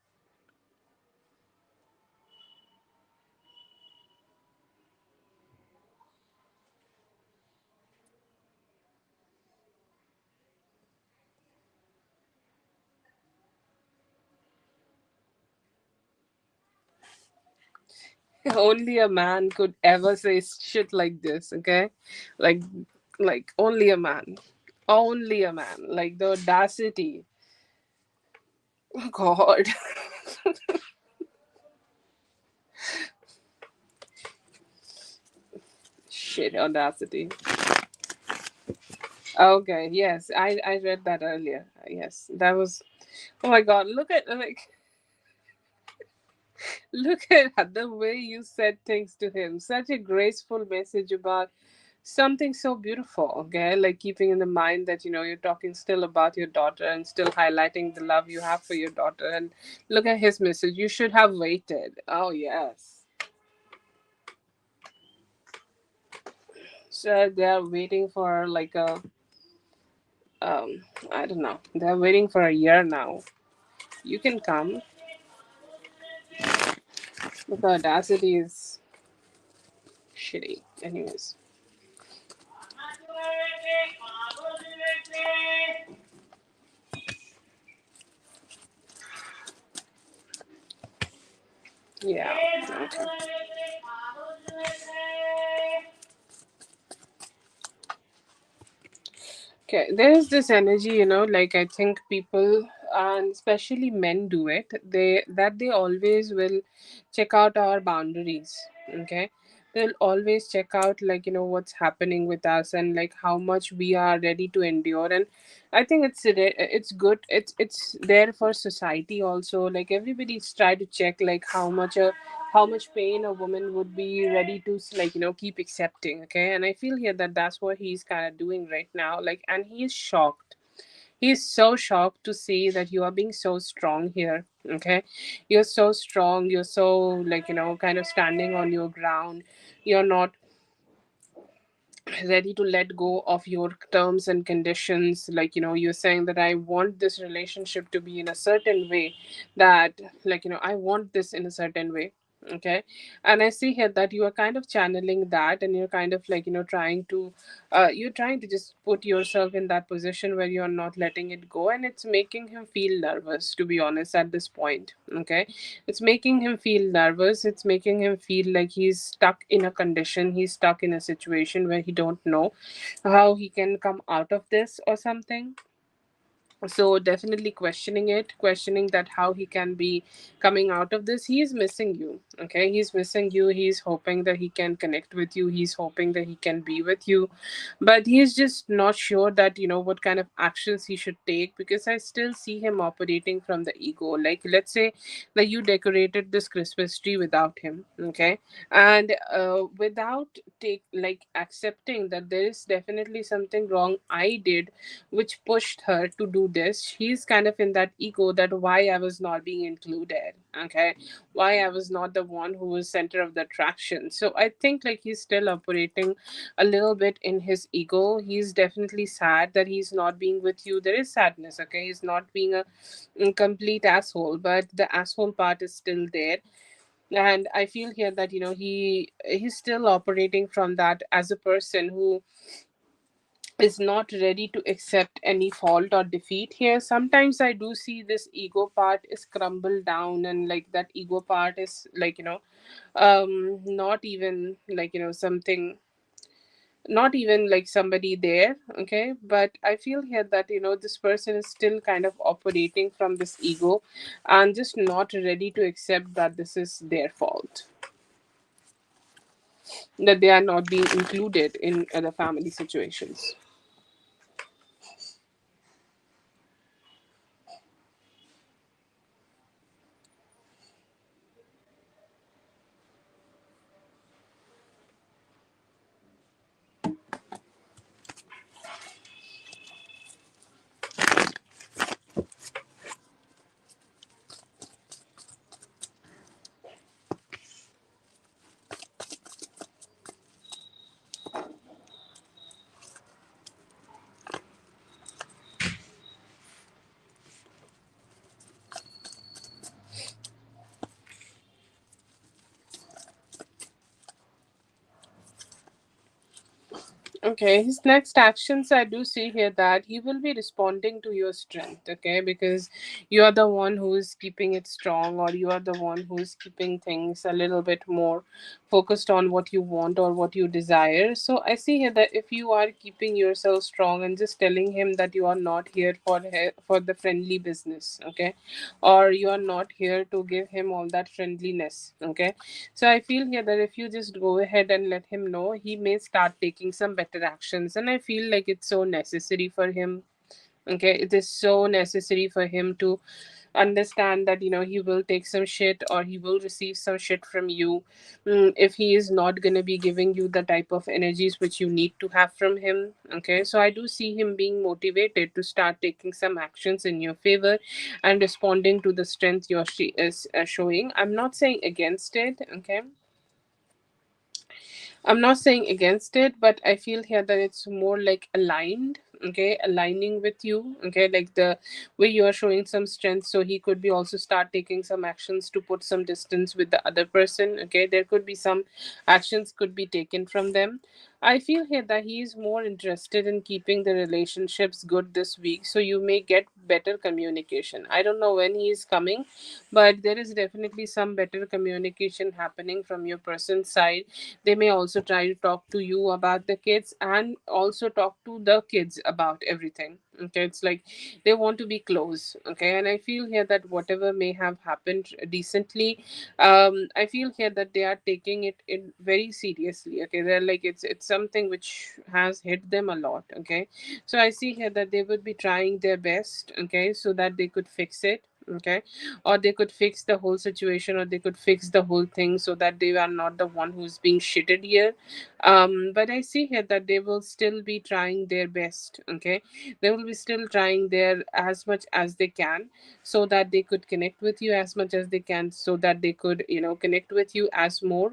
Only a man could ever say shit like this, okay? Like, only a man. Only a man. Like the audacity. Oh, God. Shit, audacity. Okay, yes, I read that earlier. Yes, that was. Oh my God! Look at the way you said things to him. Such a graceful message about something so beautiful. Okay, like keeping in the mind that you're talking still about your daughter and still highlighting the love you have for your daughter. And look at his message. You should have waited. Oh yes. So they are waiting for like a I don't know. They're waiting for a year now. You can come. But the audacity is shitty. Anyways. Yeah. Okay. Okay, there's this energy, like I think people and especially men do it. They always will check out our boundaries. Okay, they'll always check out like what's happening with us and like how much we are ready to endure. And I think it's good. It's there for society also. Like everybody's try to check like how much pain a woman would be ready to like keep accepting. Okay, and I feel here that that's what he's kind of doing right now. Like, and he is shocked. He is so shocked to see that you are being so strong here. Okay, you're so strong. You're so like kind of standing on your ground. You're not ready to let go of your terms and conditions. Like you're saying that I want this relationship to be in a certain way, that like I want this in a certain way. Okay, and I see here that you are kind of channeling that, and you're kind of like you're trying to just put yourself in that position where you're not letting it go, and it's making him feel nervous, to be honest, at this point. Okay, it's making him feel nervous. It's making him feel like he's stuck in a condition. He's stuck in a situation where he don't know how he can come out of this or something. So definitely questioning that how he can be coming out of this. He is missing you. Okay, he's missing you. He's hoping that he can connect with you. He's hoping that he can be with you, but he's just not sure that what kind of actions he should take, because I still see him operating from the ego. Like, let's say that you decorated this Christmas tree without him. Okay, and without take like accepting that there is definitely something wrong I did which pushed her to do this. She's kind of in that ego that why I was not being included. Okay, why I was not the one who was center of the attraction. So I think like he's still operating a little bit in his ego. He's definitely sad that he's not being with you. There is sadness. Okay, he's not being a complete asshole, but the asshole part is still there. And I feel here that he's still operating from that as a person who is not ready to accept any fault or defeat here. Sometimes I do see this ego part is crumbled down, and like that ego part is like not even like something, not even like somebody there. Okay, but I feel here that this person is still kind of operating from this ego and just not ready to accept that this is their fault, that they are not being included in other family situations. Okay, his next actions, I do see here that he will be responding to your strength, okay, because you are the one who is keeping it strong, or you are the one who is keeping things a little bit more focused on what you want or what you desire. So I see here that if you are keeping yourself strong and just telling him that you are not here for for the friendly business, okay, or you are not here to give him all that friendliness, okay, so I feel here that if you just go ahead and let him know, he may start taking some better actions. And I feel like it's so necessary for him. Okay, it is so necessary for him to understand that, he will take some shit, or he will receive some shit from you, if he is not going to be giving you the type of energies which you need to have from him. Okay, so I do see him being motivated to start taking some actions in your favor and responding to the strength she is showing. I'm not saying against it. Okay, I'm not saying against it, but I feel here that it's more like aligned, okay, aligning with you, okay, like the way you are showing some strength. So he could be also start taking some actions to put some distance with the other person, okay. There could be some actions could be taken from them. I feel here that he is more interested in keeping the relationships good this week, so you may get better communication. I don't know when he is coming, but there is definitely some better communication happening from your person's side. They may also try to talk to you about the kids and also talk to the kids about everything. Okay, it's like they want to be close. Okay, and I feel here that whatever may have happened decently, I feel here that they are taking it in very seriously. Okay, they're like it's something which has hit them a lot. Okay, so I see here that they would be trying their best. Okay, so that they could fix it. Okay, or they could fix the whole situation, or they could fix the whole thing so that they are not the one who's being shitted here. But I see here that they will still be trying their best. Okay, they will be still trying their as much as they can, so that they could connect with you as much as they can, so that they could connect with you as more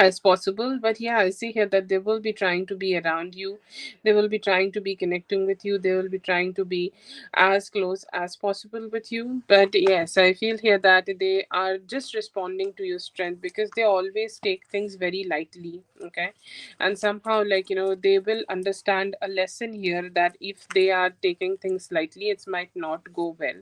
as possible. But yeah, I see here that they will be trying to be around you, they will be trying to be connecting with you, they will be trying to be as close as possible with you. But yes, I feel here that they are just responding to your strength, because they always take things very lightly. Okay, and somehow, like, they will understand a lesson here, that if they are taking things lightly, it might not go well.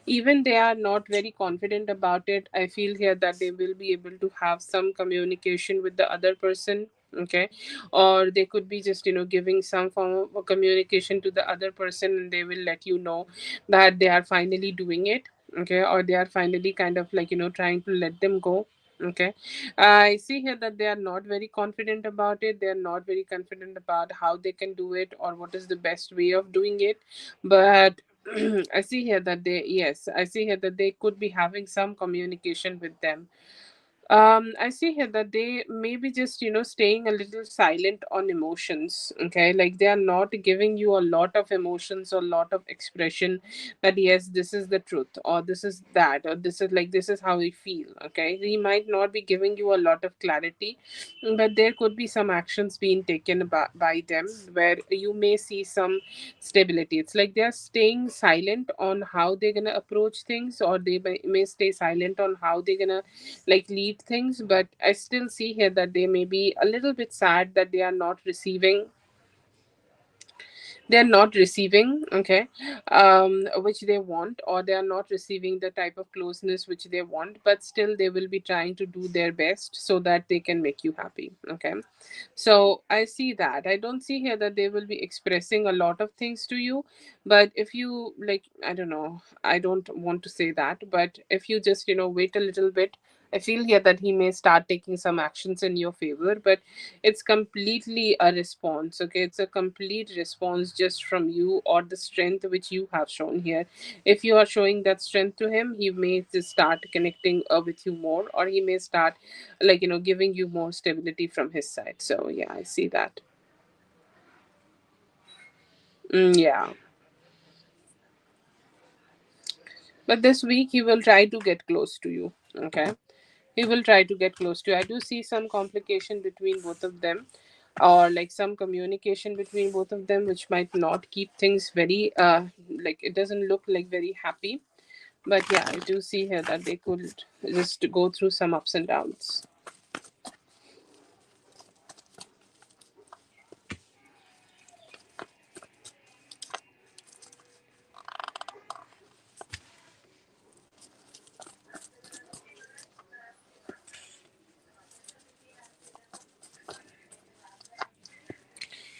Even they are not very confident about it, I feel here that they will be able to have some communication with the other person. Okay, or they could be just giving some form of communication to the other person, and they will let you know that they are finally doing it. Okay, or they are finally kind of like trying to let them go. Okay, I see here that they are not very confident about it, they are not very confident about how they can do it, or what is the best way of doing it. But I see here that they, yes, I see here that they could be having some communication with them. I see here that they may be just staying a little silent on emotions. Okay, like they are not giving you a lot of emotions or lot of expression, that yes, this is the truth, or this is that, or this is like, this is how we feel. Okay, he might not be giving you a lot of clarity, but there could be some actions being taken by them, where you may see some stability. It's like they are staying silent on how they're gonna approach things, or they may stay silent on how they're gonna like lead things. But I still see here that they may be a little bit sad that they are not receiving, okay, which they want, or they are not receiving the type of closeness which they want. But still they will be trying to do their best so that they can make you happy. Okay, so I see that. I don't see here that they will be expressing a lot of things to you. But if you like, I don't know, I don't want to say that, but if you just wait a little bit, I feel here that he may start taking some actions in your favor. But it's completely a response. Okay, it's a complete response just from you, or the strength which you have shown here. If you are showing that strength to him, he may just start connecting with you more, or he may start like giving you more stability from his side. So yeah, I see that. Yeah, but this week he will try to get close to you. Okay, he will try to get close to you. I do see some complication between both of them, or like some communication between both of them, which might not keep things very like, it doesn't look like very happy. But yeah, I do see here that they could just go through some ups and downs.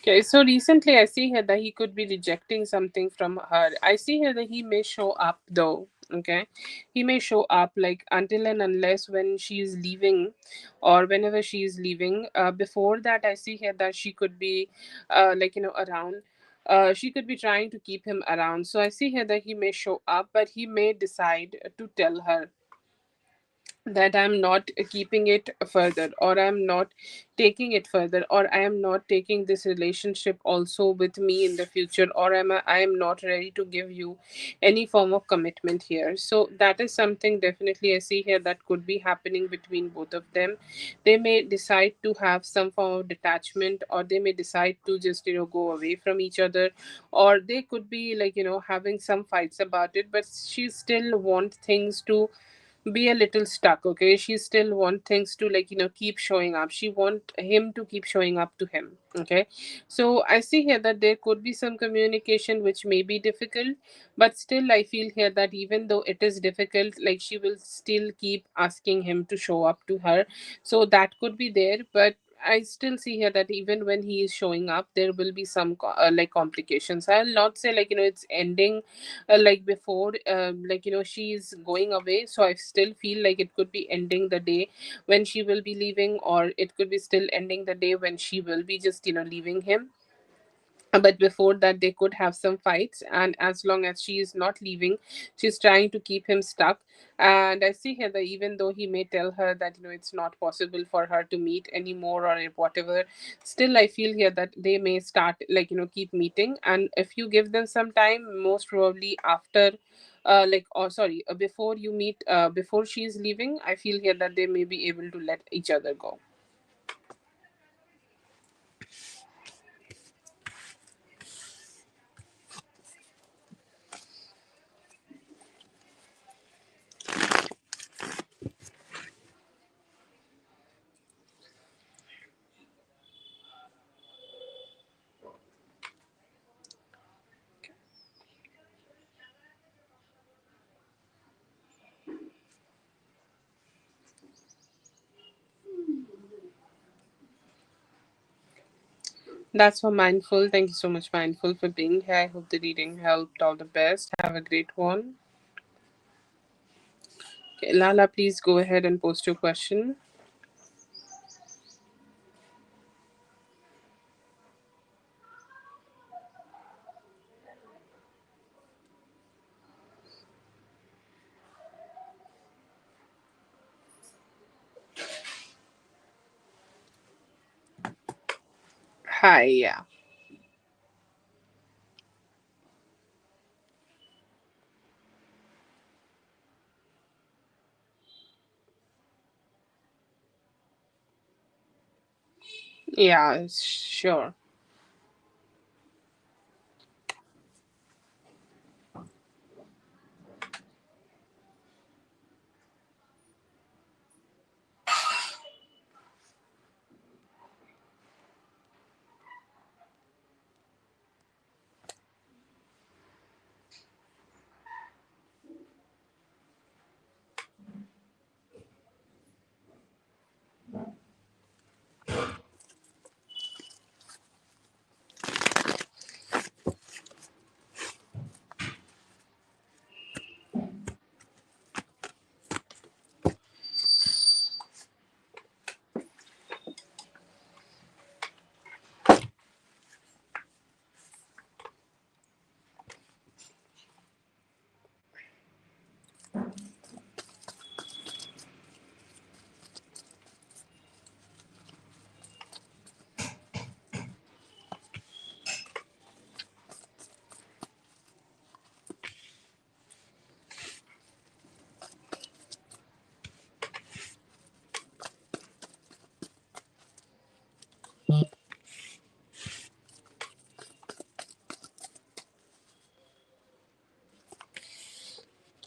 Okay, so recently I see here that he could be rejecting something from her. I see here that he may show up though. Okay, he may show up like until and unless when she is leaving, or whenever she is leaving. Before that, I see here that she could be, around. She could be trying to keep him around. So I see here that he may show up, but he may decide to tell her that I'm not keeping it further, or I'm not taking it further, or I am not taking this relationship also with me in the future, or I am not ready to give you any form of commitment here. So that is something definitely I see here that could be happening between both of them. They may decide to have some form of detachment, or they may decide to just go away from each other, or they could be having some fights about it, but she still want things to be a little stuck. Okay, she still want things to keep showing up. She want him to keep showing up to him. Okay, so I see here that there could be some communication which may be difficult, but still I feel here that even though it is difficult, like she will still keep asking him to show up to her. So that could be there, but I still see here that even when he is showing up, there will be some complications. I'll not say it's ending like before, she's going away. So I still feel like it could be ending the day when she will be leaving, or it could be still ending the day when she will be just leaving him. But before that, they could have some fights, and as long as she is not leaving, she's trying to keep him stuck. And I see here that even though he may tell her that it's not possible for her to meet anymore or whatever, still I feel here that they may start keep meeting. And if you give them some time, most probably after or sorry, before you meet, before she's leaving, I feel here that they may be able to let each other go. That's for Mindful. Thank you so much, Mindful, for being here. I hope the reading helped. All the best. Have a great one. Okay, Lala, please go ahead and post your question. Hi, yeah. Yeah, sure.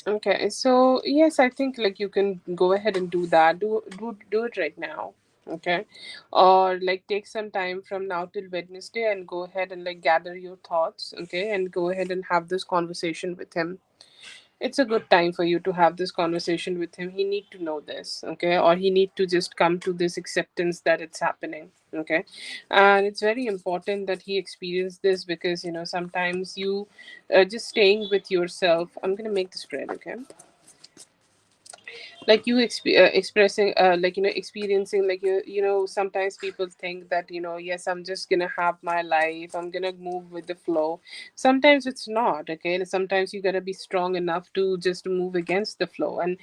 Okay, so yes, I think you can go ahead and do that. Do it right now. Okay, or take some time from now till Wednesday and go ahead and gather your thoughts. Okay, and go ahead and have this conversation with him. it's a good time for you to have this conversation with him. He need to know this, okay, or he need to just come to this acceptance that it's happening, okay. And it's very important that he experience this, because sometimes you just staying with yourself. I'm gonna make this bread, okay. Like you expressing like experiencing, like sometimes people think that yes, I'm just gonna have my life, I'm gonna move with the flow. Sometimes it's not, okay. Sometimes you gotta be strong enough to just move against the flow. And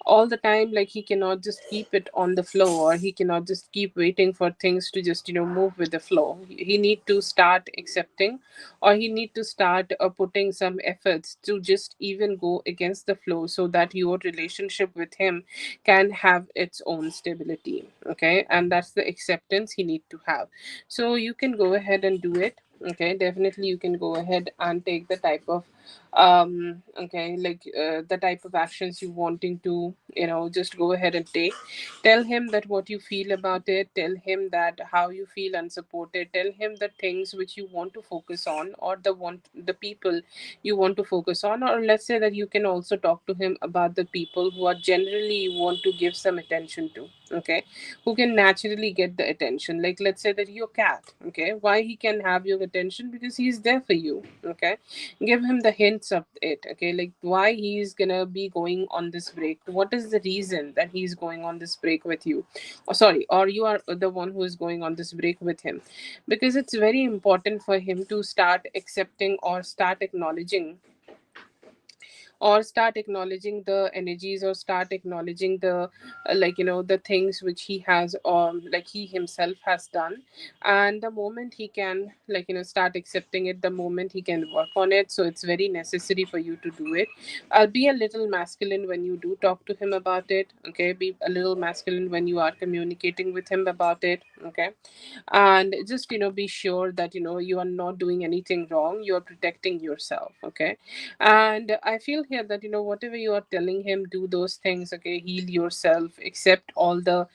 all the time, like, he cannot just keep it on the flow, or he cannot just keep waiting for things to just move with the flow. He need to start accepting, or he need to start putting some efforts to just even go against the flow, so that your relationship with him can have its own stability, okay. And that's the acceptance he need to have. So you can go ahead and do it, okay. Definitely you can go ahead and take the type of okay, like the type of actions you wanting to just go ahead and take. Tell him that what you feel about it, tell him that how you feel unsupported, tell him the things which you want to focus on, or the people you want to focus on. Or let's say that you can also talk to him about the people who are generally you want to give some attention to, okay, who can naturally get the attention. Like, let's say that your cat, okay, why he can have your attention? Because he's there for you, okay. Give him the hints of it, okay, like why he's gonna be going on this break, what is the reason that he's going on this break with you, or sorry, or you are the one who is going on this break with him. Because it's very important for him to start accepting, or start acknowledging the energies, or start acknowledging the like the things which he has, like he himself has done. And the moment he can, like start accepting it, the moment he can work on it. So it's very necessary for you to do it. Be a little masculine when you do talk to him about it, okay. Be a little masculine when you are communicating with him about it, okay. And just be sure that you are not doing anything wrong, you are protecting yourself, okay. And I feel here that whatever you are telling him, do those things, okay. Heal yourself, accept all the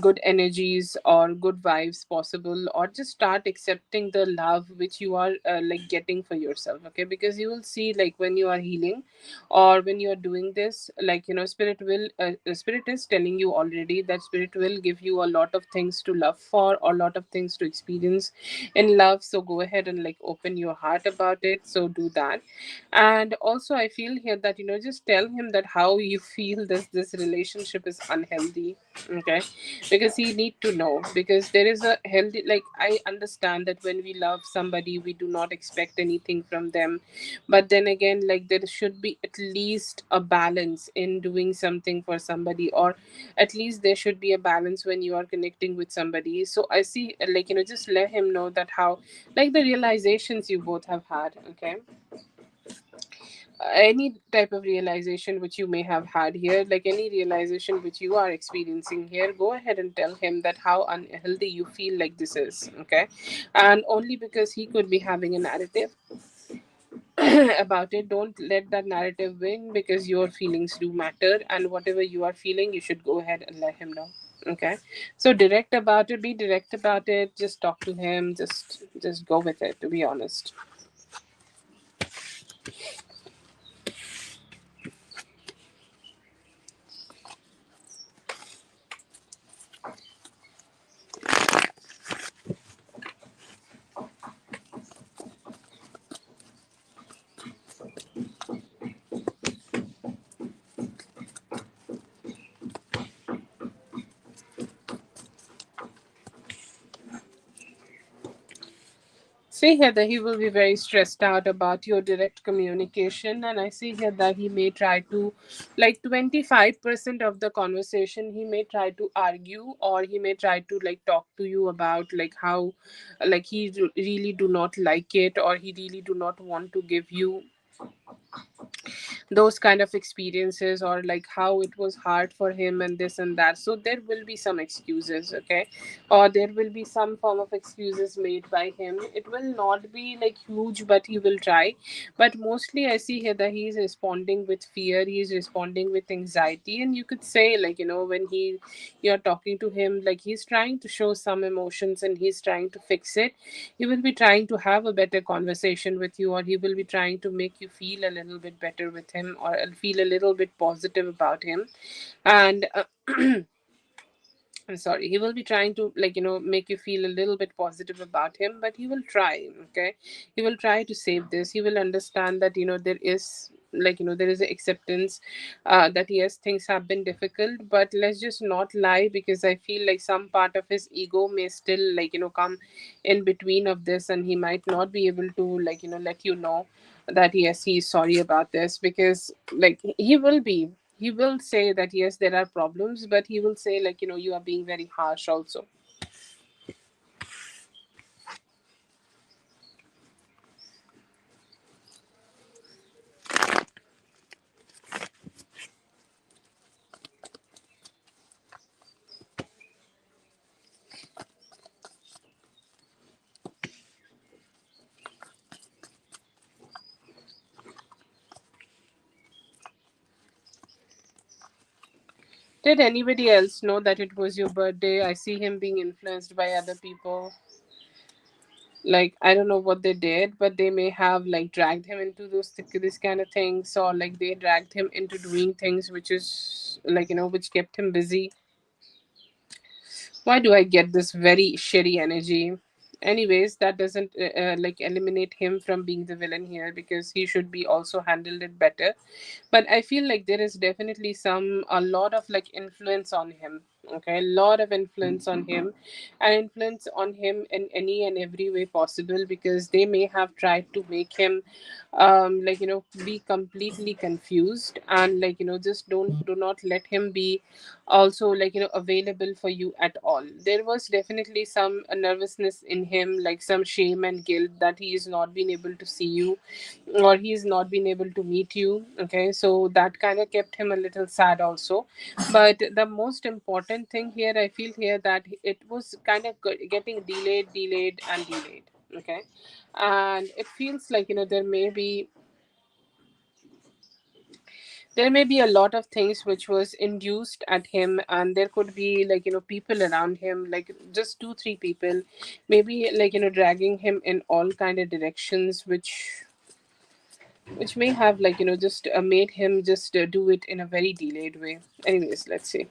good energies or good vibes possible, or just start accepting the love which you are like getting for yourself, okay. Because you will see, like, when you are healing, or when you are doing this, like spirit will spirit is telling you already that spirit will give you a lot of things to love for, or a lot of things to experience in love. So go ahead and like open your heart about it, so do that. And also I feel here that just tell him that how you feel this relationship is unhealthy, okay. Because he need to know, because there is a healthy, like, I understand that when we love somebody we do not expect anything from them. But then again, like, there should be at least a balance in doing something for somebody, or at least there should be a balance when you are connecting with somebody. So I see, like, just let him know that how, like, the realizations you both have had, okay. Any type of realization which you may have had here, like any realization which you are experiencing here, go ahead and tell him that how unhealthy you feel like this is, okay. And only because he could be having a narrative about it, don't let that narrative win, because your feelings do matter, and whatever you are feeling, you should go ahead and let him know, okay. So direct about it, be direct about it, just talk to him, just go with it, to be honest. See here that he will be very stressed out about your direct communication, and I see here that he may try to, like, 25% of the conversation, he may try to argue, or he may try to like talk to you about like how, like, he really do not like it, or he really do not want to give you those kind of experiences, or like how it was hard for him and this and that. So there will be some excuses, okay, or there will be some form of excuses made by him. It will not be like huge, but he will try. But mostly I see here that he's responding with fear, he's responding with anxiety. And you could say, like, when you're talking to him, like, he's trying to show some emotions and he's trying to fix it. He will be trying to have a better conversation with you, or he will be trying to make you feel a little bit better better with him, or I'll feel a little bit positive about him. And I'm sorry, he will be trying to, like, make you feel a little bit positive about him, but he will try, okay? He will try to save this. He will understand that, there is, like, there is acceptance, that yes, things have been difficult, but let's just not lie, because I feel like some part of his ego may still, like, come in between of this, and he might not be able to, like, let you know that yes, he's sorry about this, because like he will say that yes, there are problems, but he will say, like, you are being very harsh also. Did anybody else know that it was your birthday? I see him being influenced by other people. Like, I don't know what they did, but they may have like dragged him into this kind of things, or like they dragged him into doing things which is, like, which kept him busy. Why do I get this very shitty energy? Anyways, that doesn't like eliminate him from being the villain here, because he should be also handled it better. But I feel like there is definitely a lot of like influence on him. Okay, a lot of influence on him, and influence on him in any and every way possible, because they may have tried to make him like, be completely confused, and like, just do not let him be also, like, available for you at all. There was definitely some nervousness in him, like some shame and guilt that he is not being able to see you, or he's not been able to meet you. Okay, so that kind of kept him a little sad also. But the most important thing here, I feel here, that it was kind of getting delayed and delayed. Okay, and it feels like, there may be a lot of things which was induced at him, and there could be, like, people around him, like just two three people, maybe, like, dragging him in all kind of directions, which may have, like, just made him just do it in a very delayed way. Anyways, let's see.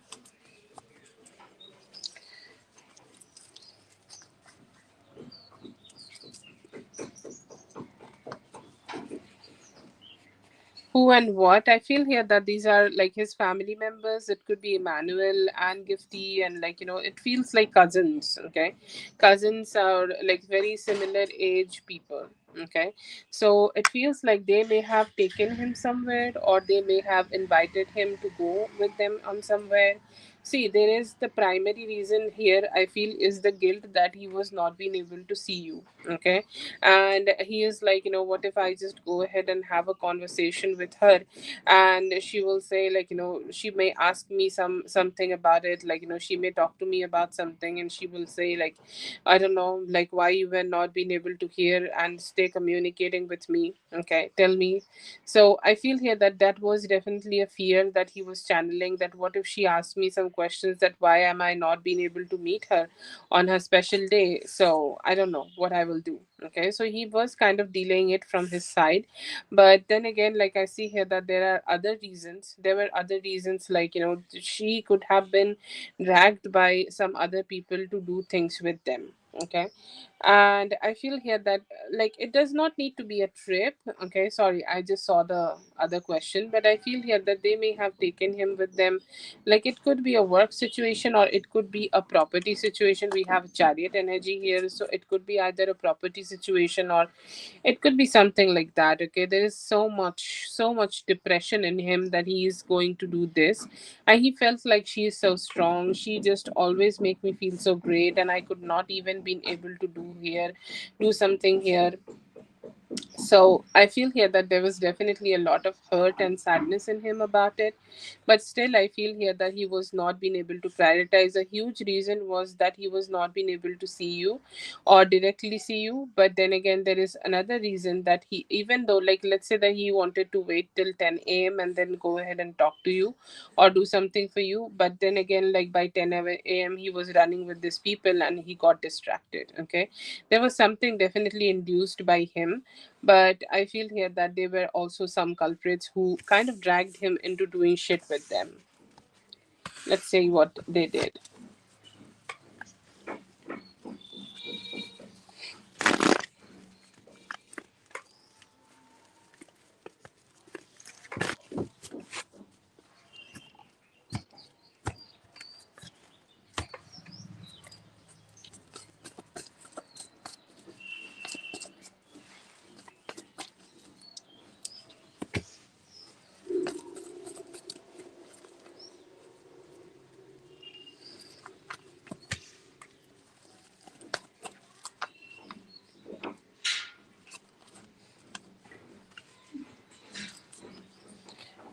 Who and what? I feel here that these are like his family members. It could be Emmanuel and Gifty, and, like, it feels like cousins. Okay, cousins are like very similar age people. Okay, so it feels like they may have taken him somewhere, or they may have invited him to go with them on somewhere. See, there is the primary reason here, I feel, is the guilt that he was not being able to see you. Okay, and he is like, what if I just go ahead and have a conversation with her, and she will say, like, she may ask me something about it, like, she may talk to me about something, and she will say, like, I don't know, like, why you were not being able to hear and stay communicating with me. Okay, tell me. So I feel here that that was definitely a fear that he was channeling, that what if she asked me some questions, that why am I not being able to meet her on her special day, so I don't know what I will do. Okay, so he was kind of delaying it from his side. But then again, like, I see here that there were other reasons, like, she could have been dragged by some other people to do things with them. Okay, and I feel here that, like, it does not need to be a trip. Okay, sorry, I just saw the other question, but I feel here that they may have taken him with them. Like, it could be a work situation, or it could be a property situation. We have chariot energy here, so it could be either a property situation, or it could be something like that. Okay, there is so much depression in him that he is going to do this, and he felt like she is so strong, she just always make me feel so great, and I could not even been able to do something here. So I feel here that there was definitely a lot of hurt and sadness in him about it. But still, I feel here that he was not being able to prioritize. A huge reason was that he was not being able to see you, or directly see you. But then again, there is another reason, that he, even though, like, let's say that he wanted to wait till 10 a.m. and then go ahead and talk to you or do something for you. But then again, like, by 10 a.m. he was running with these people and he got distracted. Okay, there was something definitely induced by him. But I feel here that there were also some culprits who kind of dragged him into doing shit with them. Let's say what they did.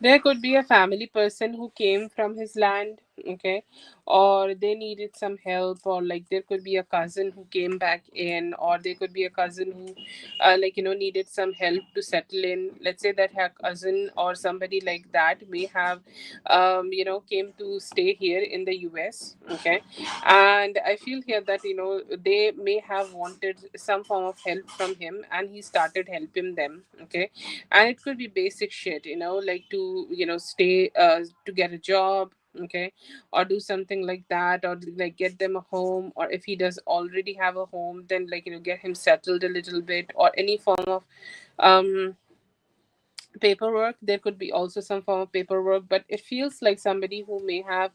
There could be a family person who came from his land, okay, or they needed some help, or like there could be a cousin who came back in, or there could be a cousin who, like, needed some help to settle in. Let's say that her cousin or somebody like that may have, came to stay here in the US, okay, and I feel here that, they may have wanted some form of help from him, and he started helping them, okay, and it could be basic shit, like to stay, to get a job, okay, or do something like that, or like get them a home, or if he does already have a home, then like get him settled a little bit, or any form of um paperwork. There could be also some form of paperwork, but it feels like somebody who may have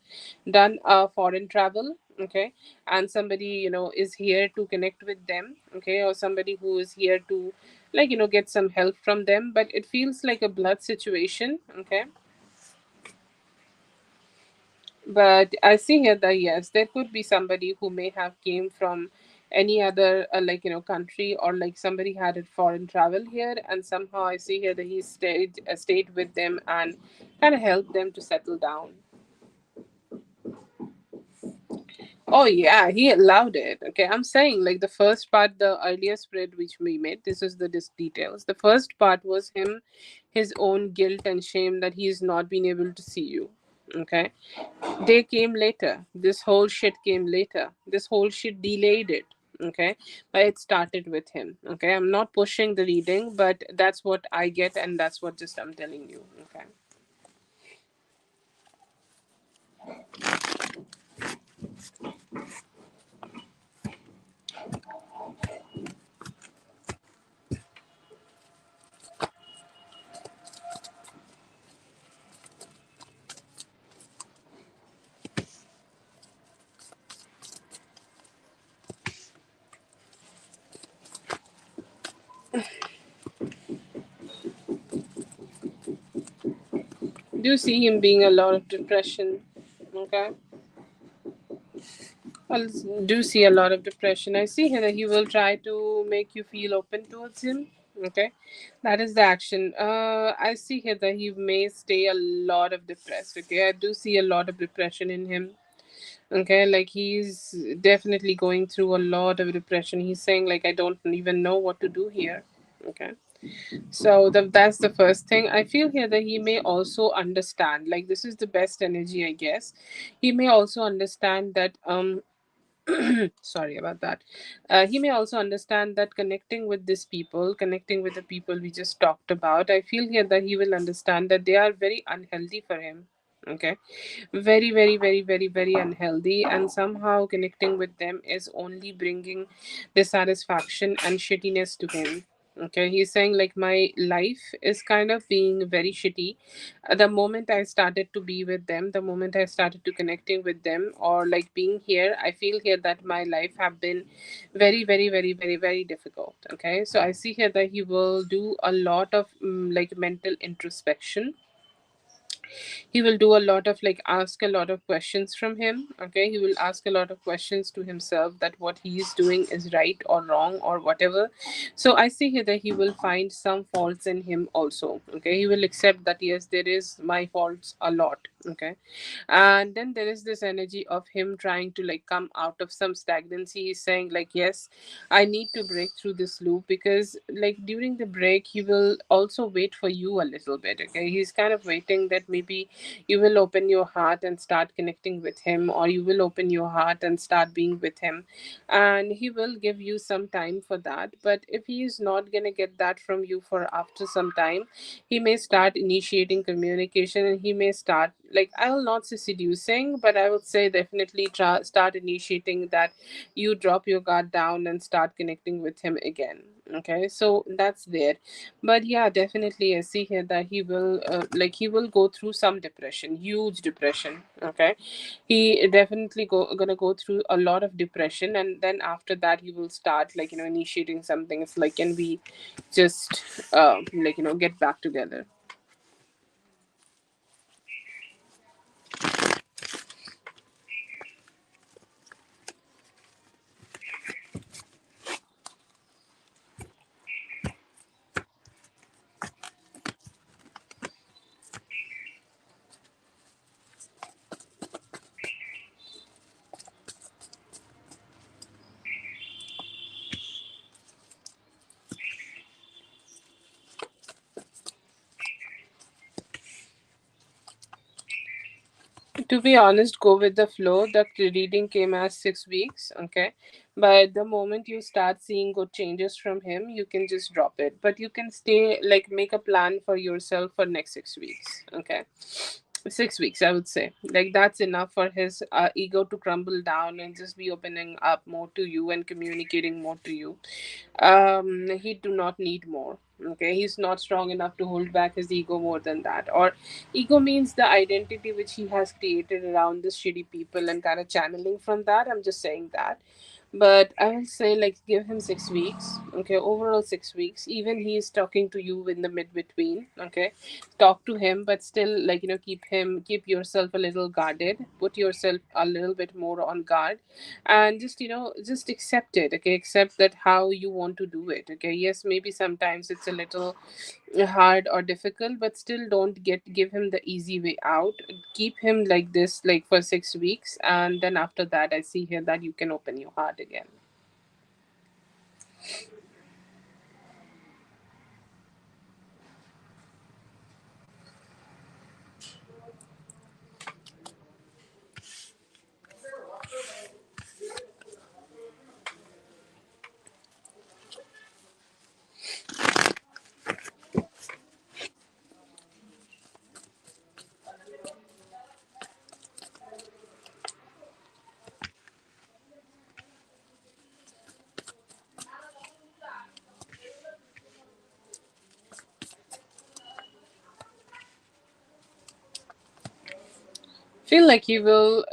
done a foreign travel, okay, and somebody is here to connect with them, okay, or somebody who is here to like get some help from them, but it feels like a blood situation, okay. But I see here that yes, there could be somebody who may have came from any other country, or like somebody had a foreign travel here, and somehow I see here that he stayed with them and kind of helped them to settle down. Oh yeah, he allowed it. Okay, I'm saying like the first part, the earlier spread which we made, this is the details. The first part was him, his own guilt and shame that he's not been able to see you. Okay, they came later. This whole shit came later. This whole shit delayed it. Okay, but it started with him. Okay, I'm not pushing the reading, but that's what I get, and that's what just I'm telling you. Okay. Do see him being a lot of depression. Okay. I do see a lot of depression. I see here that he will try to make you feel open towards him. Okay, that is the action. I see here that he may stay a lot of depressed. Okay, I do see a lot of depression in him. Okay, like he's definitely going through a lot of depression. He's saying like I don't even know what to do here. Okay, so that's the first thing. I feel here that he may also understand. Like this is the best energy, I guess. He may also understand that sorry about that. He may also understand that connecting with these people, connecting with the people we just talked about, I feel here that he will understand that they are very unhealthy for him. Okay, very very very very very unhealthy, and somehow connecting with them is only bringing dissatisfaction and shittiness to him. Okay, he's saying like my life is kind of being very shitty. The moment I started to be with them, the moment I started to connecting with them, or like being here, I feel here that my life have been very very very very very difficult. Okay, so I see here that he will do a lot of like mental introspection. He will do a lot of like ask a lot of questions from him. Okay, he will ask a lot of questions to himself that what he is doing is right or wrong or whatever. So I see here that he will find some faults in him also. Okay, he will accept that yes, there is my faults a lot. Okay, and then there is this energy of him trying to like come out of some stagnancy. He's saying like yes, I need to break through this loop, because like during the break he will also wait for you a little bit. Okay, he's kind of waiting that maybe maybe you will open your heart and start connecting with him, or you will open your heart and start being with him, and he will give you some time for that. But if he is not going to get that from you for after some time, he may start initiating communication, and he may start, like, I will not say seducing, but I would say definitely start initiating that you drop your guard down and start connecting with him again. Okay, so that's there. But yeah, definitely I see here that he will like he will go through some depression, huge depression. Okay, he definitely gonna go through a lot of depression, and then after that he will start, like, initiating something. It's like, can we just like, get back together? To be honest, go with the flow. The reading came as 6 weeks, okay? But the moment you start seeing good changes from him, you can just drop it. But you can stay, like, make a plan for yourself for next 6 weeks, okay? 6 weeks, I would say. Like, that's enough for his ego to crumble down and just be opening up more to you and communicating more to you. He do not need more. Okay, he's not strong enough to hold back his ego more than that. Or ego means the identity which he has created around this shitty people and kind of channeling from that. I'm just saying that. But I will say, like, give him 6 weeks. Okay, overall 6 weeks. Even he is talking to you in the mid between. Okay, talk to him, but still, like, keep yourself a little guarded. Put yourself a little bit more on guard, and just, just accept it. Okay, accept that how you want to do it. Okay, yes, maybe sometimes it's a little hard or difficult, but still don't give him the easy way out. Keep him like this, like, for 6 weeks, and then after that, I see here that you can open your heart again. Feel like he will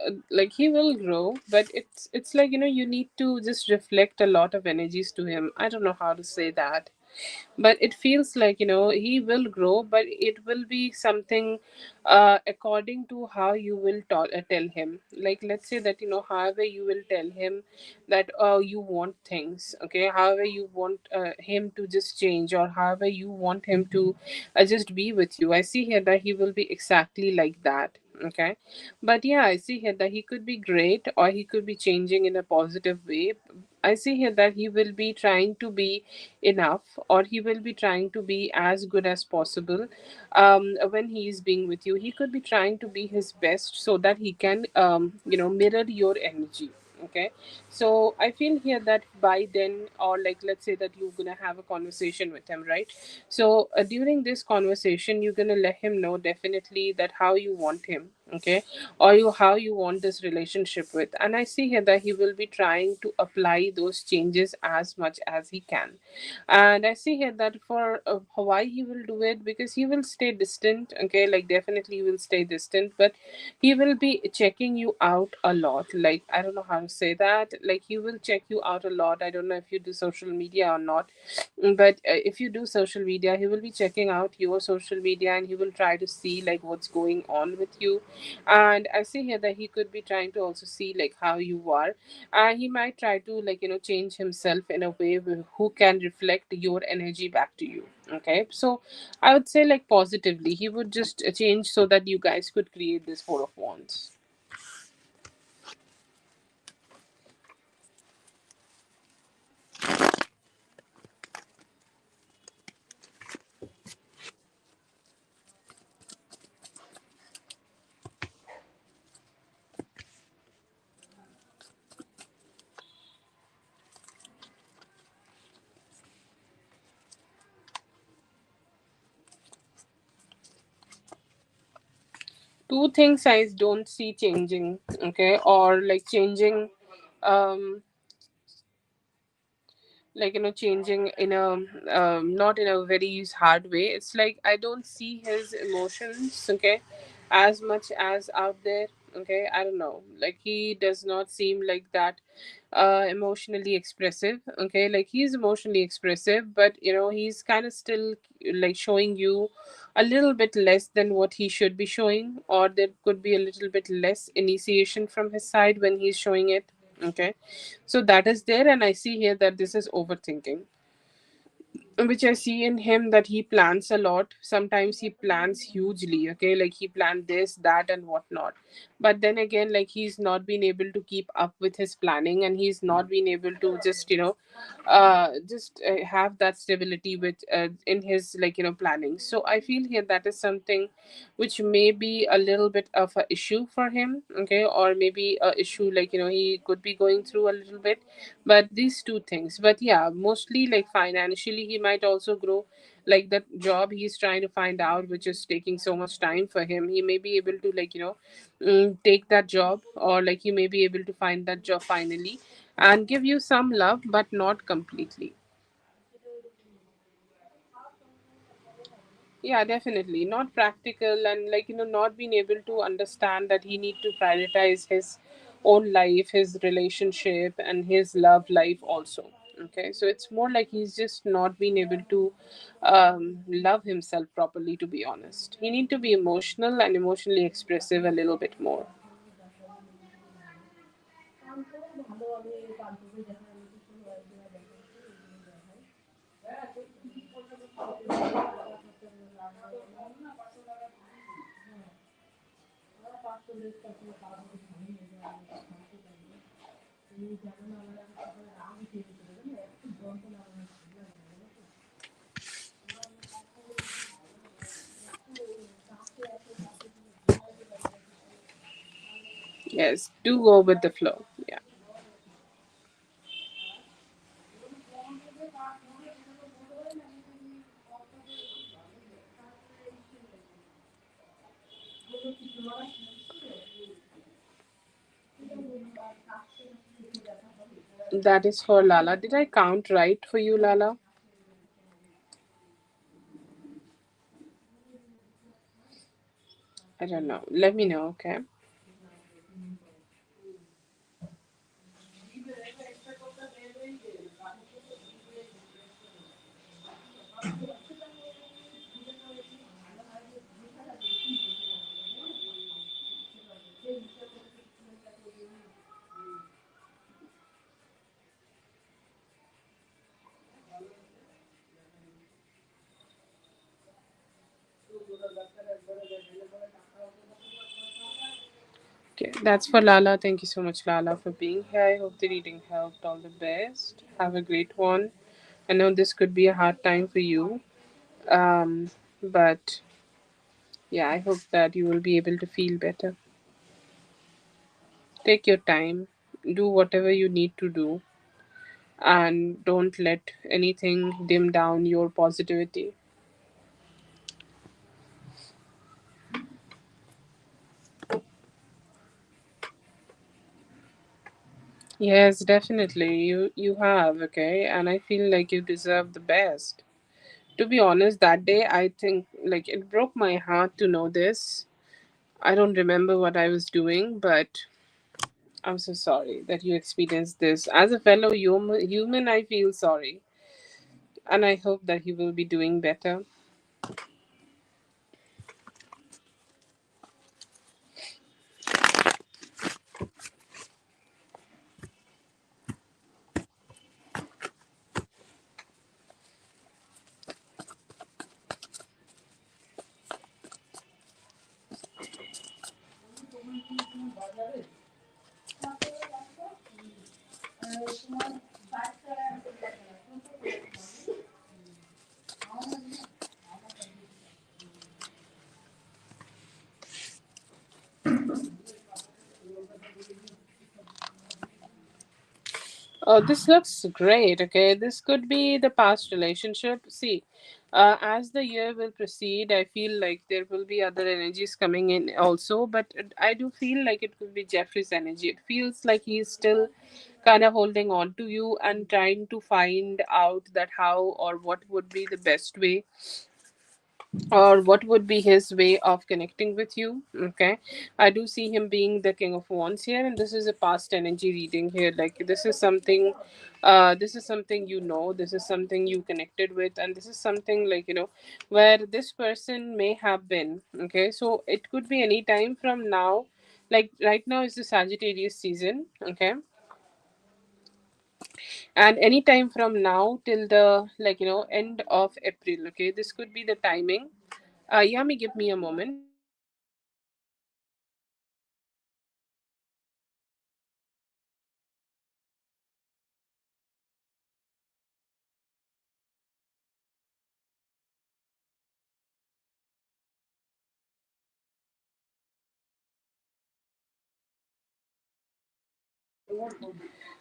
grow, but it's like, you need to just reflect a lot of energies to him. I don't know how to say that, but it feels like, he will grow, but it will be something according to how you will tell him. Like, let's say that, however you will tell him that, you want things, okay, however you want him to just change, or however you want him to just be with you. I see here that he will be exactly like that. Okay, but yeah, I see here that he could be great, or he could be changing in a positive way. I see here that he will be trying to be enough, or he will be trying to be as good as possible. When he is being with you, he could be trying to be his best so that he can, mirror your energy. Okay, so I feel here that by then, or like, let's say that you're gonna have a conversation with him, right? So during this conversation, you're gonna let him know definitely that how you want him. Okay, or how you want this relationship with. And I see here that he will be trying to apply those changes as much as he can. And I see here that for why he will do it, because he will stay distant. Okay, like, definitely he will stay distant, but he will be checking you out a lot. Like, I don't know how to say that. Like, he will check you out a lot. I don't know if you do social media or not, but if you do social media, he will be checking out your social media, and he will try to see, like, what's going on with you. And I see here that he could be trying to also see, like, how you are, and he might try to, like, change himself in a way who can reflect your energy back to you. Okay, so I would say, like, positively he would just change so that you guys could create this Four of Wands. two things I don't see changing, okay, or like changing, um like, changing in a, not in a very hard way. It's like I don't see his emotions, okay, as much as out there. Okay, I don't know, like he does not seem like that emotionally expressive. Okay, like he's emotionally expressive, but he's kind of still like showing you a little bit less than what he should be showing, or there could be a little bit less initiation from his side when he's showing it. Okay, so that is there, and I see here that this is overthinking, which I see in him, that he plans a lot. Sometimes he plans hugely, okay, like he planned this, that, and whatnot. But then again, like he's not been able to keep up with his planning, and he's not been able to just, have that stability with in his, like, planning. So I feel here that is something which may be a little bit of a issue for him, okay, or maybe a issue, like, he could be going through a little bit. But these two things, but yeah, mostly like financially he might also grow. Like that job he's trying to find out, which is taking so much time for him, he may be able to, like, take that job, or like he may be able to find that job finally and give you some love, but not completely. Yeah, definitely not practical, and, like, not being able to understand that he need to prioritize his own life, his relationship, and his love life also. Okay, so it's more like he's just not being able to love himself properly. To be honest, he need to be emotional and emotionally expressive a little bit more. Yes, do go with the flow. Yeah. That is for Lala. Did I count right for you, Lala? I don't know. Let me know, okay? Okay, that's for Lala. Thank you so much, Lala, for being here. I hope the reading helped. All the best. Have a great one. I know this could be a hard time for you, but yeah, I hope that you will be able to feel better. Take your time, do whatever you need to do, and don't let anything dim down your positivity. Yes, definitely. You have, okay, and I feel like you deserve the best. To be honest, that day I think like it broke my heart to know this. I don't remember what I was doing, but I'm so sorry that you experienced this. As a fellow human, I feel sorry, and I hope that you will be doing better. Oh, this looks great. Okay, this could be the past relationship. See, as the year will proceed, I feel like there will be other energies coming in also, but I do feel like it could be Jeffrey's energy. It feels like he's still kind of holding on to you and trying to find out that how or what would be the best way or what would be his way of connecting with you. Okay, I do see him being the king of wands here, and this is a past energy reading here. Like this is something, you know, this is something you connected with, and this is something like, you know, where this person may have been. Okay, so it could be any time from now. Like right now is the Sagittarius season. Okay, and any time from now till the, like, you know, end of April. Okay, this could be the timing. Yami, give me a moment.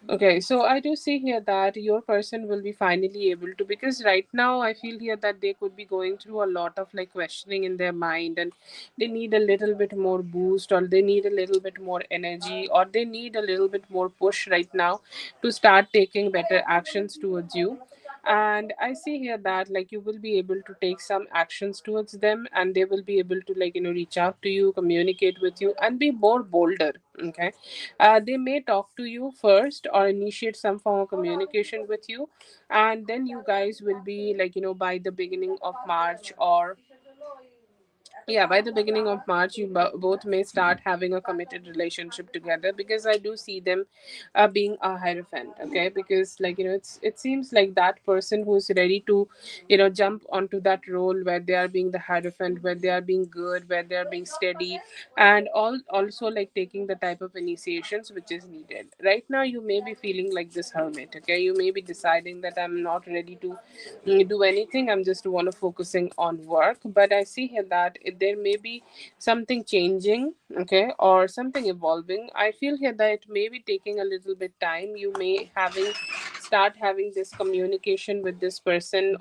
Okay, so I do see here that your person will be finally able to, because right now I feel here that they could be going through a lot of like questioning in their mind, and they need a little bit more boost, or they need a little bit more energy, or they need a little bit more push right now to start taking better actions towards you. And I see here that like you will be able to take some actions towards them, and they will be able to, like, you know, reach out to you, communicate with you, and be more bolder. Okay, they may talk to you first or initiate some form of communication with you, and then you guys will be, like, you know, by the beginning of March, or yeah, by the beginning of March, you both may start having a committed relationship together, because I do see them being a hierophant. Okay, because, like, you know, it seems like that person who's ready to, you know, jump onto that role where they are being the hierophant, where they are being good, where they are being steady, and also like taking the type of initiations which is needed. Right now you may be feeling like this hermit. Okay, you may be deciding that I'm not ready to do anything, I'm just want to focusing on work. But I see here that there may be something changing. Okay, or something evolving. I feel here that it may be taking a little bit time. You may having start having this communication with this person,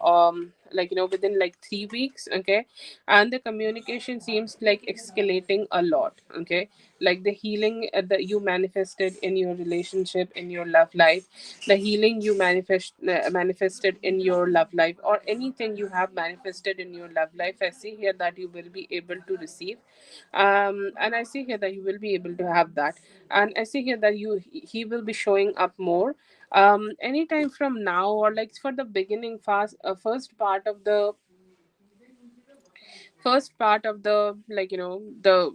like, you know, within like 3 weeks. Okay, and the communication seems like escalating a lot. Okay, like the healing that you manifested in your relationship, in your love life, the healing you manifested in your love life, or anything you have manifested in your love life, I see here that you will be able to receive. And I see here that you will be able to have that. And I see here that he will be showing up more anytime from now, or like for the beginning first part of the, like, you know, the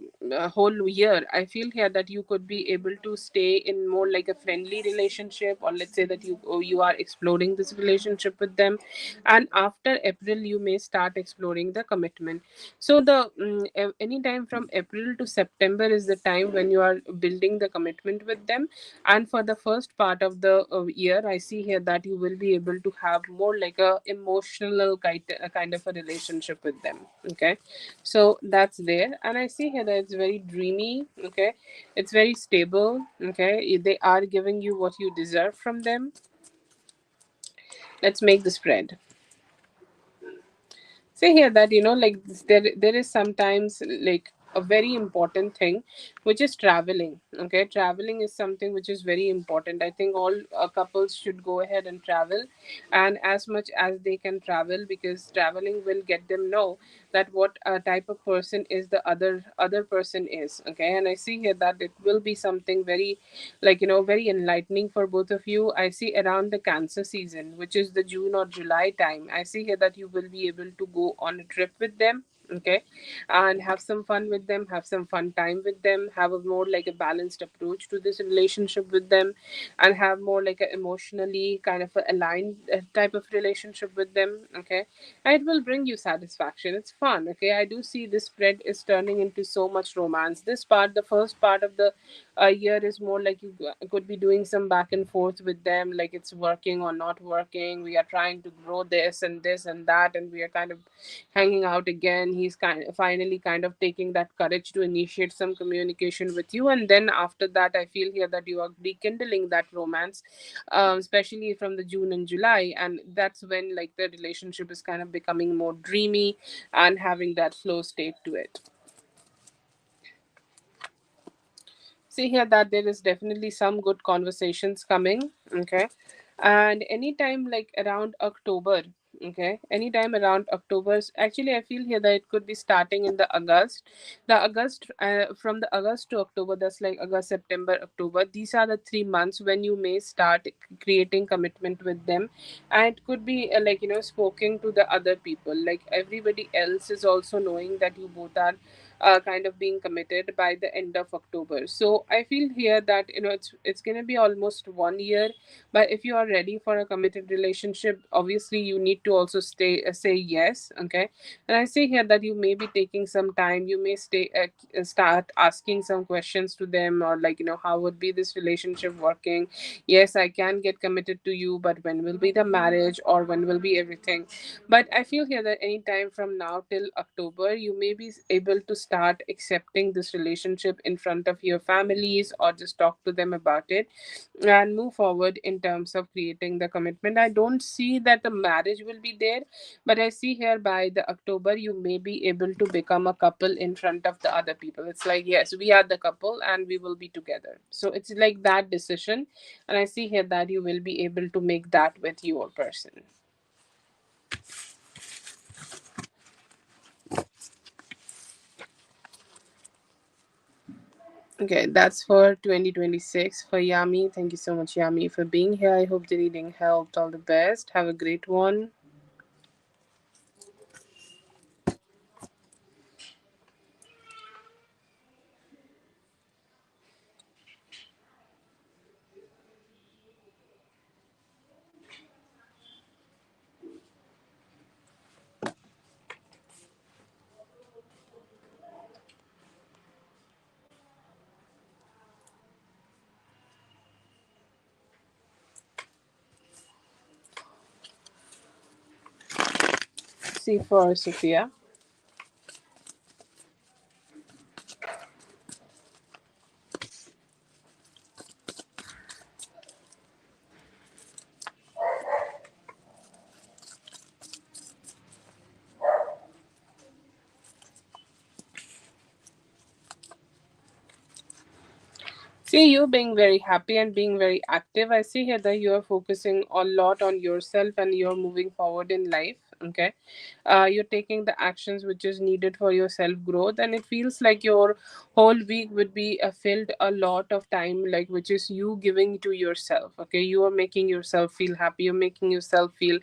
whole year. I feel here that you could be able to stay in more like a friendly relationship, or let's say that you are exploring this relationship with them, and after April you may start exploring the commitment. So the any time from April to September is the time when you are building the commitment with them. And for the first part of the year, I see here that you will be able to have more like a emotional kind of a relationship with them. Okay, so that's there. And I see here that it's very dreamy. Okay, it's very stable. Okay, they are giving you what you deserve from them. Let's make the spread. Say here that, you know, like there is sometimes like a very important thing, which is traveling. Okay, traveling is something which is very important. I think all couples should go ahead and travel, and as much as they can travel, because traveling will get them know that what type of person is the other person is. Okay, and I see here that it will be something very, like, you know, very enlightening for both of you. I see around the Cancer season, which is the June or July time, I see here that you will be able to go on a trip with them. Okay, and have some fun with them, have some fun time with them, have a more like a balanced approach to this relationship with them, and have more like a emotionally kind of a aligned type of relationship with them. Okay, and it will bring you satisfaction. It's fun. Okay, I do see this spread is turning into so much romance. This part, the first part of the year, is more like you could be doing some back and forth with them, like it's working or not working. We are trying to grow this and this and that, and we are kind of hanging out again. he's finally kind of taking that courage to initiate some communication with you, and then after that I feel here that you are rekindling that romance, especially from the June and July, and that's when like the relationship is kind of becoming more dreamy and having that flow state to it. See here that there is definitely some good conversations coming. Okay. And anytime like around October, okay, anytime around October, actually I feel here that it could be starting in the August, from the August to October, that's like August, September, October, these are the 3 months when you may start creating commitment with them. And it could be like, you know, spoken to the other people, like everybody else is also knowing that you both are kind of being committed by the end of October. So I feel here that, you know, it's gonna be almost 1 year. But if you are ready for a committed relationship, obviously you need to also say yes. Okay. And I say here that you may be taking some time. You may start asking some questions to them, or like, you know, how would be this relationship working? Yes, I can get committed to you, but when will be the marriage, or when will be everything? But I feel here that any time from now till October, you may be able to start accepting this relationship in front of your families, or just talk to them about it and move forward in terms of creating the commitment. I don't see that the marriage will be there, but I see here by the October, you may be able to become a couple in front of the other people. It's like, yes, we are the couple and we will be together. So it's like that decision. And I see here that you will be able to make that with your person. Okay, that's for 2026 for Yami. Thank you so much, Yami, for being here. I hope the reading helped. All the best. Have a great one. See for Sophia. See you being very happy and being very active. I see here that you are focusing a lot on yourself and you're moving forward in life. Okay. You're taking the actions which is needed for your self growth, and it feels like your whole week would be filled a lot of time, like which is you giving to yourself. Okay. You are making yourself feel happy. You're making yourself feel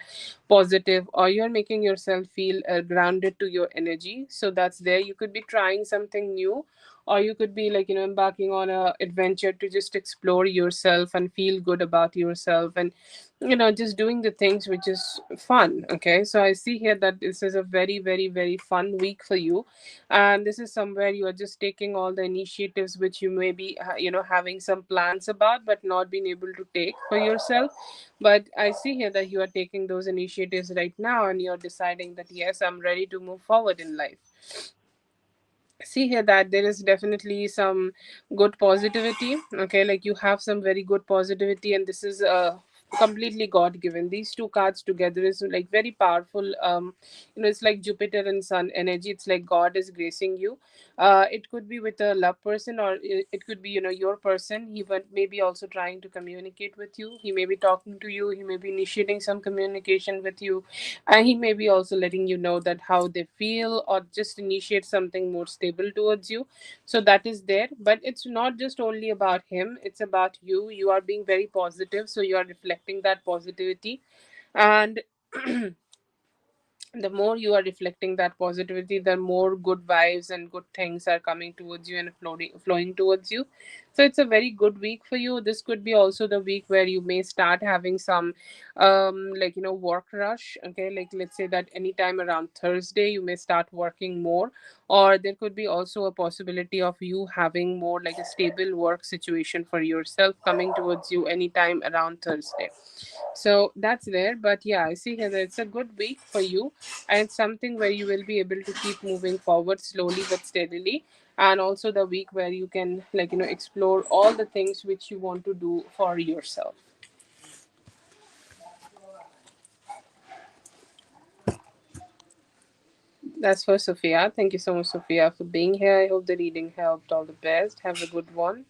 positive, or you're making yourself feel grounded to your energy. So that's there. You could be trying something new, or you could be like, you know, embarking on a adventure to just explore yourself and feel good about yourself, and you know, just doing the things which is fun. Okay, so I see here that this is a very, very, very fun week for you, and this is somewhere you are just taking all the initiatives which you may be you know, having some plans about but not being able to take for yourself. But I see here that you are taking those initiatives right now, and you're deciding that yes, I'm ready to move forward in life. See here that there is definitely some good positivity. Okay, like you have some very good positivity, and this is completely god given. These two cards together is like very powerful. You know, it's like Jupiter and Sun energy. It's like god is gracing you. It could be with a love person, or it could be, you know, your person. He would maybe also trying to communicate with you. He may be talking to you. He may be initiating some communication with you, and he may be also letting you know that how they feel, or just initiate something more stable towards you. So that is there, but it's not just only about him, it's about you. You are being very positive, so you are reflecting that positivity. And the more you are reflecting that positivity, the more good vibes and good things are coming towards you and flowing towards you. So it's a very good week for you. This could be also the week where you may start having some like work rush. Okay, like let's say that anytime around Thursday you may start working more, or there could be also a possibility of you having more like a stable work situation for yourself coming towards you anytime around Thursday. So that's there. But yeah, I see here that it's a good week for you, and it's something where you will be able to keep moving forward slowly but steadily. And also the week where you can explore all the things which you want to do for yourself. That's for Sophia. Thank you so much, Sophia, for being here. I hope the reading helped. All the best. Have a good one.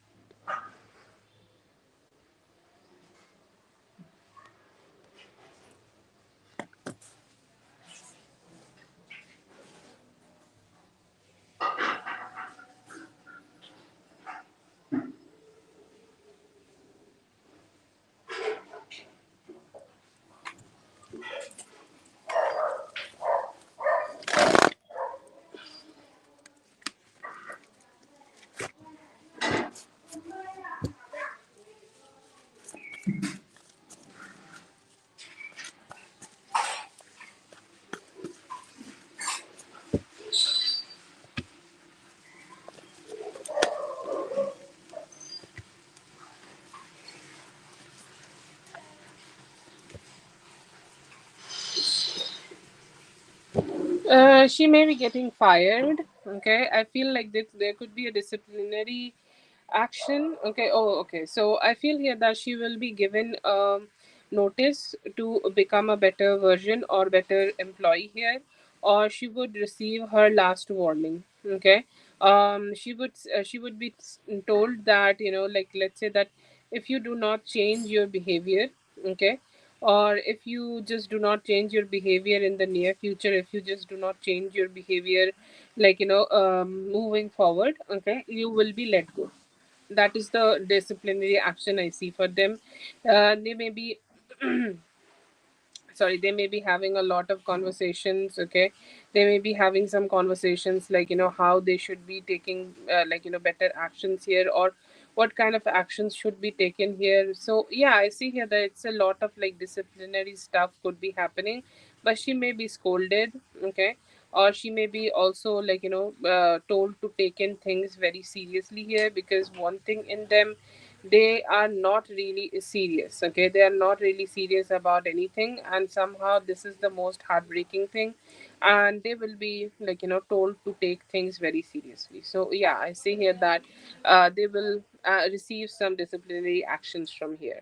She may be getting fired. Okay, I feel like that there could be a disciplinary action. Okay. Oh, okay. So I feel here that she will be given notice to become a better version or better employee here, or she would receive her last warning. Okay. She would be told that like let's say that if you do not change your behavior, okay, or if you just do not change your behavior in the near future, if you just do not change your behavior moving forward, okay, you will be let go. That is the disciplinary action I see for them. They may be sorry, they may be having a lot of conversations. Okay, they may be having some conversations like how they should be taking better actions here, or what kind of actions should be taken here. So yeah, I see here that it's a lot of like disciplinary stuff could be happening, but she may be scolded. Okay, or she may be also told to take in things very seriously here, because one thing in them, they are not really serious. Okay, they are not really serious about anything, and somehow this is the most heartbreaking thing, and they will be told to take things very seriously. So yeah, I see here that they will receive some disciplinary actions from here.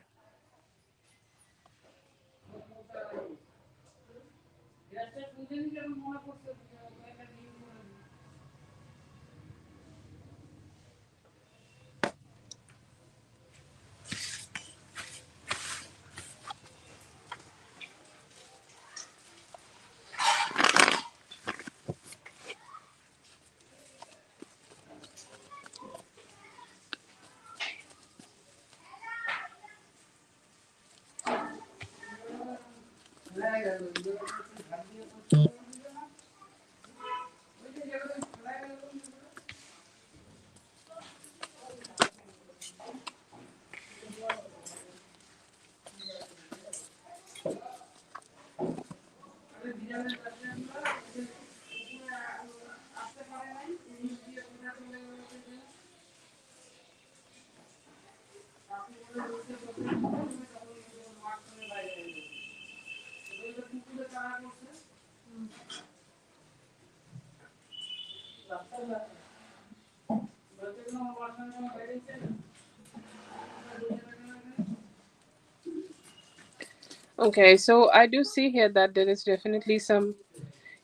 Okay, so I do see here that there is definitely some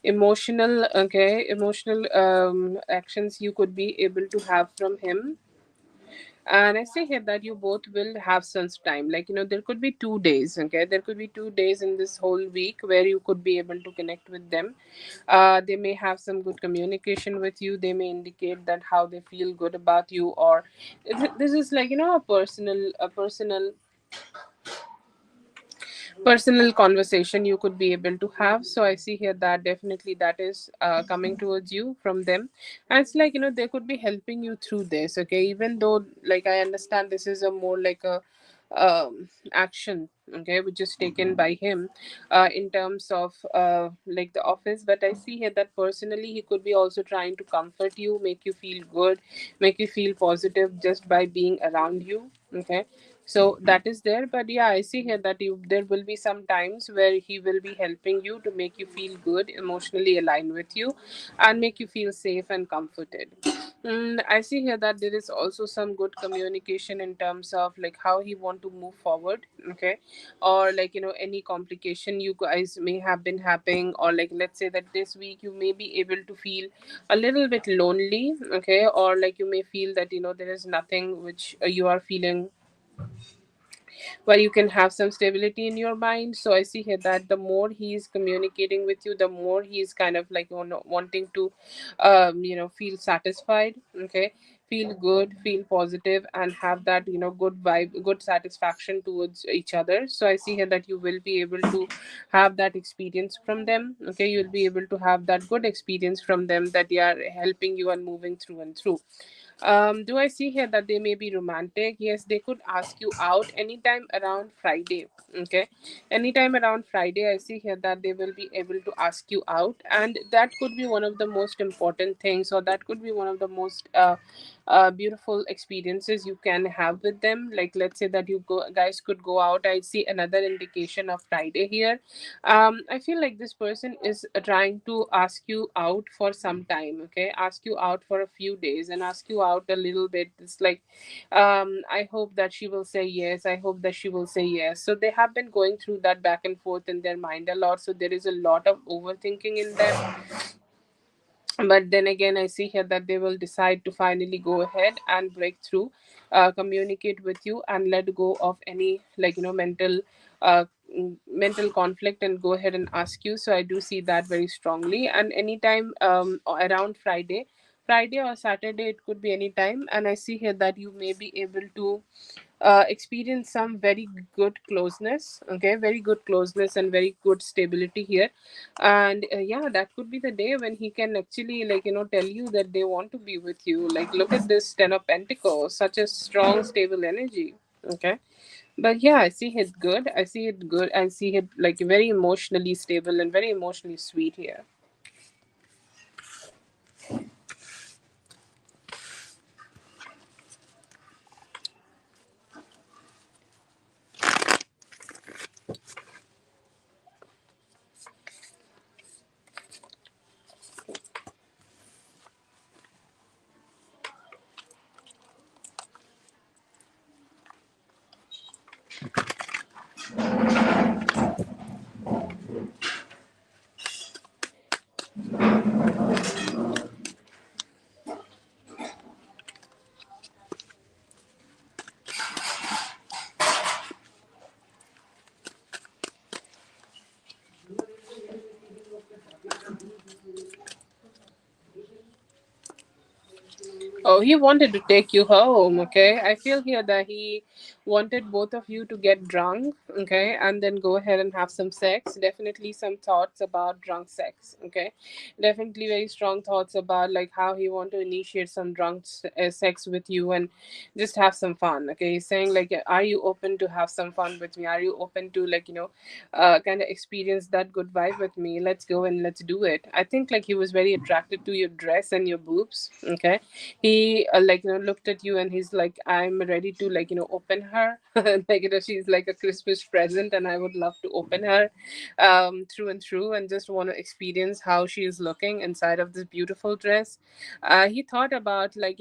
emotional actions you could be able to have from him. And I say here that you both will have some time. Like, there could be 2 days, okay? There could be 2 days in this whole week where you could be able to connect with them. They may have some good communication with you. They may indicate that how they feel good about you, or this is like, a personal personal conversation you could be able to have. So I see here that definitely that is coming towards you from them. And it's like, they could be helping you through this, okay, even though, like, I understand this is a more like a action, okay, which is taken by him in terms of like the office. But I see here that personally he could be also trying to comfort you, make you feel good, make you feel positive just by being around you, okay. So that is there. But yeah, I see here that there will be some times where he will be helping you to make you feel good, emotionally aligned with you, and make you feel safe and comforted. I see here that there is also some good communication in terms of like how he want to move forward, okay, or like, any complication you guys may have been having, or like, let's say that this week you may be able to feel a little bit lonely, okay, or like you may feel that there is nothing which you are feeling where you can have some stability in your mind. So I see here that the more he is communicating with you, the more he is kind of like, wanting to feel satisfied, okay, feel good, feel positive, and have that good vibe, good satisfaction towards each other. So I see here that you will be able to have that experience from them, okay, you'll be able to have that good experience from them, that they are helping you and moving through and through. Do I see here that they may be romantic? Yes, they could ask you out anytime around Friday. Okay, anytime around Friday, I see here that they will be able to ask you out, and that could be one of the most important things, or that could be one of the most beautiful experiences you can have with them. Like, let's say that you guys could go out. I see another indication of Friday here. I feel like this person is trying to ask you out for some time, okay, ask you out for a few days and ask you out a little bit. It's like, I hope that she will say yes, I hope that she will say yes. So they have been going through that back and forth in their mind a lot, so there is a lot of overthinking in them. But then again, I see here that they will decide to finally go ahead and break through, communicate with you, and let go of any, like, uh, mental conflict, and go ahead and ask you. So I do see that very strongly. And anytime around Friday or Saturday, it could be any time. And I see here that you may be able to experience some very good closeness, okay, very good closeness and very good stability here. And yeah, that could be the day when he can actually, like, tell you that they want to be with you. Like, look at this 10 of Pentacles, such a strong stable energy, okay. But yeah, I see it good, I see it good, I see it like very emotionally stable and very emotionally sweet here. Oh, he wanted to take you home, okay? I feel here that he wanted both of you to get drunk, okay, and then go ahead and have some sex. Definitely some thoughts about drunk sex, okay? Definitely very strong thoughts about like how he want to initiate some sex with you and just have some fun, okay? He's saying like, are you open to have some fun with me? Are you open to, like, kind of experience that good vibe with me? Let's go and let's do it. I think like he was very attracted to your dress and your boobs, okay? He like, looked at you and he's like, I'm ready to, like, open her. Like, she's like a Christmas present, and I would love to open her through and through, and just want to experience how she is looking inside of this beautiful dress. He thought about, like,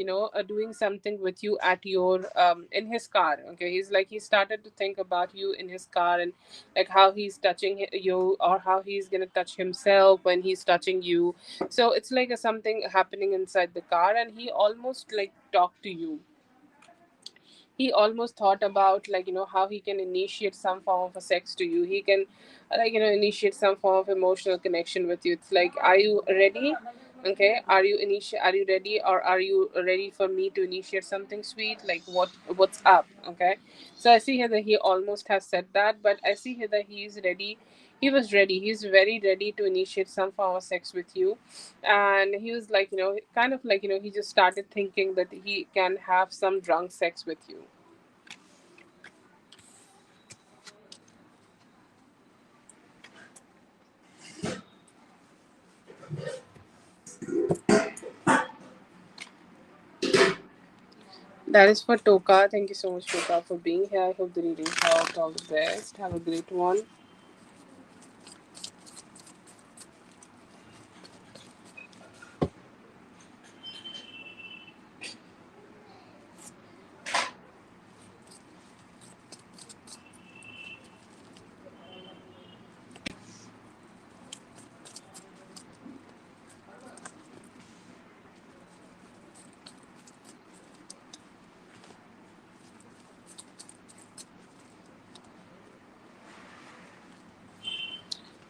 doing something with you at your in his car, okay. He's like, he started to think about you in his car, and like how he's touching you, or how he's gonna touch himself when he's touching you. So it's like a something happening inside the car, and he almost like talked to you. He almost thought about, like, how he can initiate some form of a sex to you. He can, like, initiate some form of emotional connection with you. It's like, are you ready? Okay, are you ready, or are you ready for me to initiate something sweet? Like what's up? Okay, so I see here that he almost has said that, but I see here that he is ready. He was ready. He's very ready to initiate some form of sex with you, and he was like, kind of like, he just started thinking that he can have some drunk sex with you. That is for Toka. Thank you so much, Toka, for being here. I hope the reading helped. All the best. Have a great one.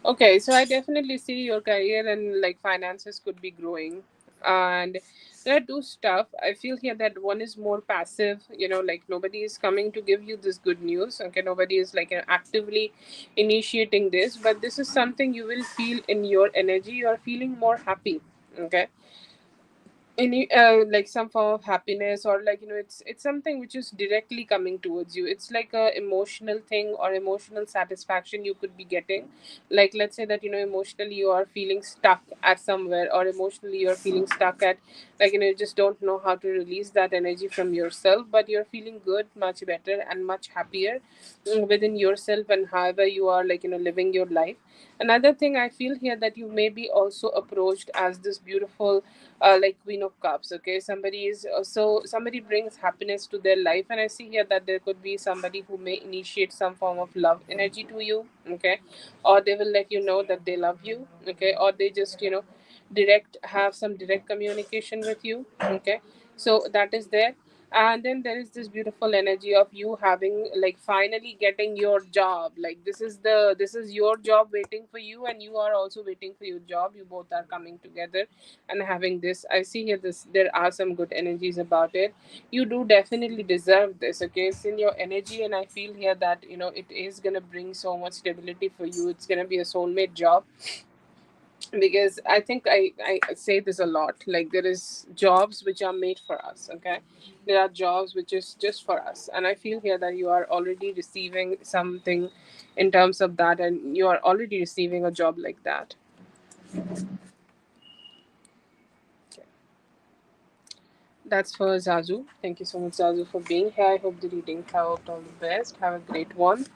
Okay, so I definitely see your career and like finances could be growing. And there are two stuff. I feel here that one is more passive, like nobody is coming to give you this good news. Okay, nobody is like actively initiating this, but this is something you will feel in your energy. You are feeling more happy. Okay, any like some form of happiness, or like it's something which is directly coming towards you. It's like a emotional thing or emotional satisfaction you could be getting. Like let's say that emotionally you are feeling stuck at somewhere, or emotionally you're feeling stuck at, like you just don't know how to release that energy from yourself, but you're feeling good, much better and much happier within yourself, and however you are like living your life. Another thing I feel here that you may be also approached as this beautiful like Queen of Cups. Okay, somebody is so somebody brings happiness to their life, and I see here that there could be somebody who may initiate some form of love energy to you. Okay, or they will let you know that they love you. Okay, or they just direct have some direct communication with you. Okay, so that is there. And then there is this beautiful energy of you having like finally getting your job. Like this is your job waiting for you, and you are also waiting for your job. You both are coming together and having this. I see here this there are some good energies about it. You do definitely deserve this. Okay, it's in your energy, and I feel here that it is gonna bring so much stability for you. It's gonna be a soulmate job, because I think I say this a lot. Like there is jobs which are made for us. Okay, there are jobs which is just for us, and I feel here that you are already receiving something in terms of that, and you are already receiving a job like that. That's for Zazu. Thank you so much, Zazu, for being here. I hope the reading helped. All the best. Have a great one.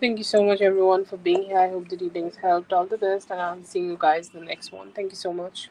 Thank you so much, everyone, for being here. I hope the readings helped. All the best, and I'll see you guys in the next one. Thank you so much.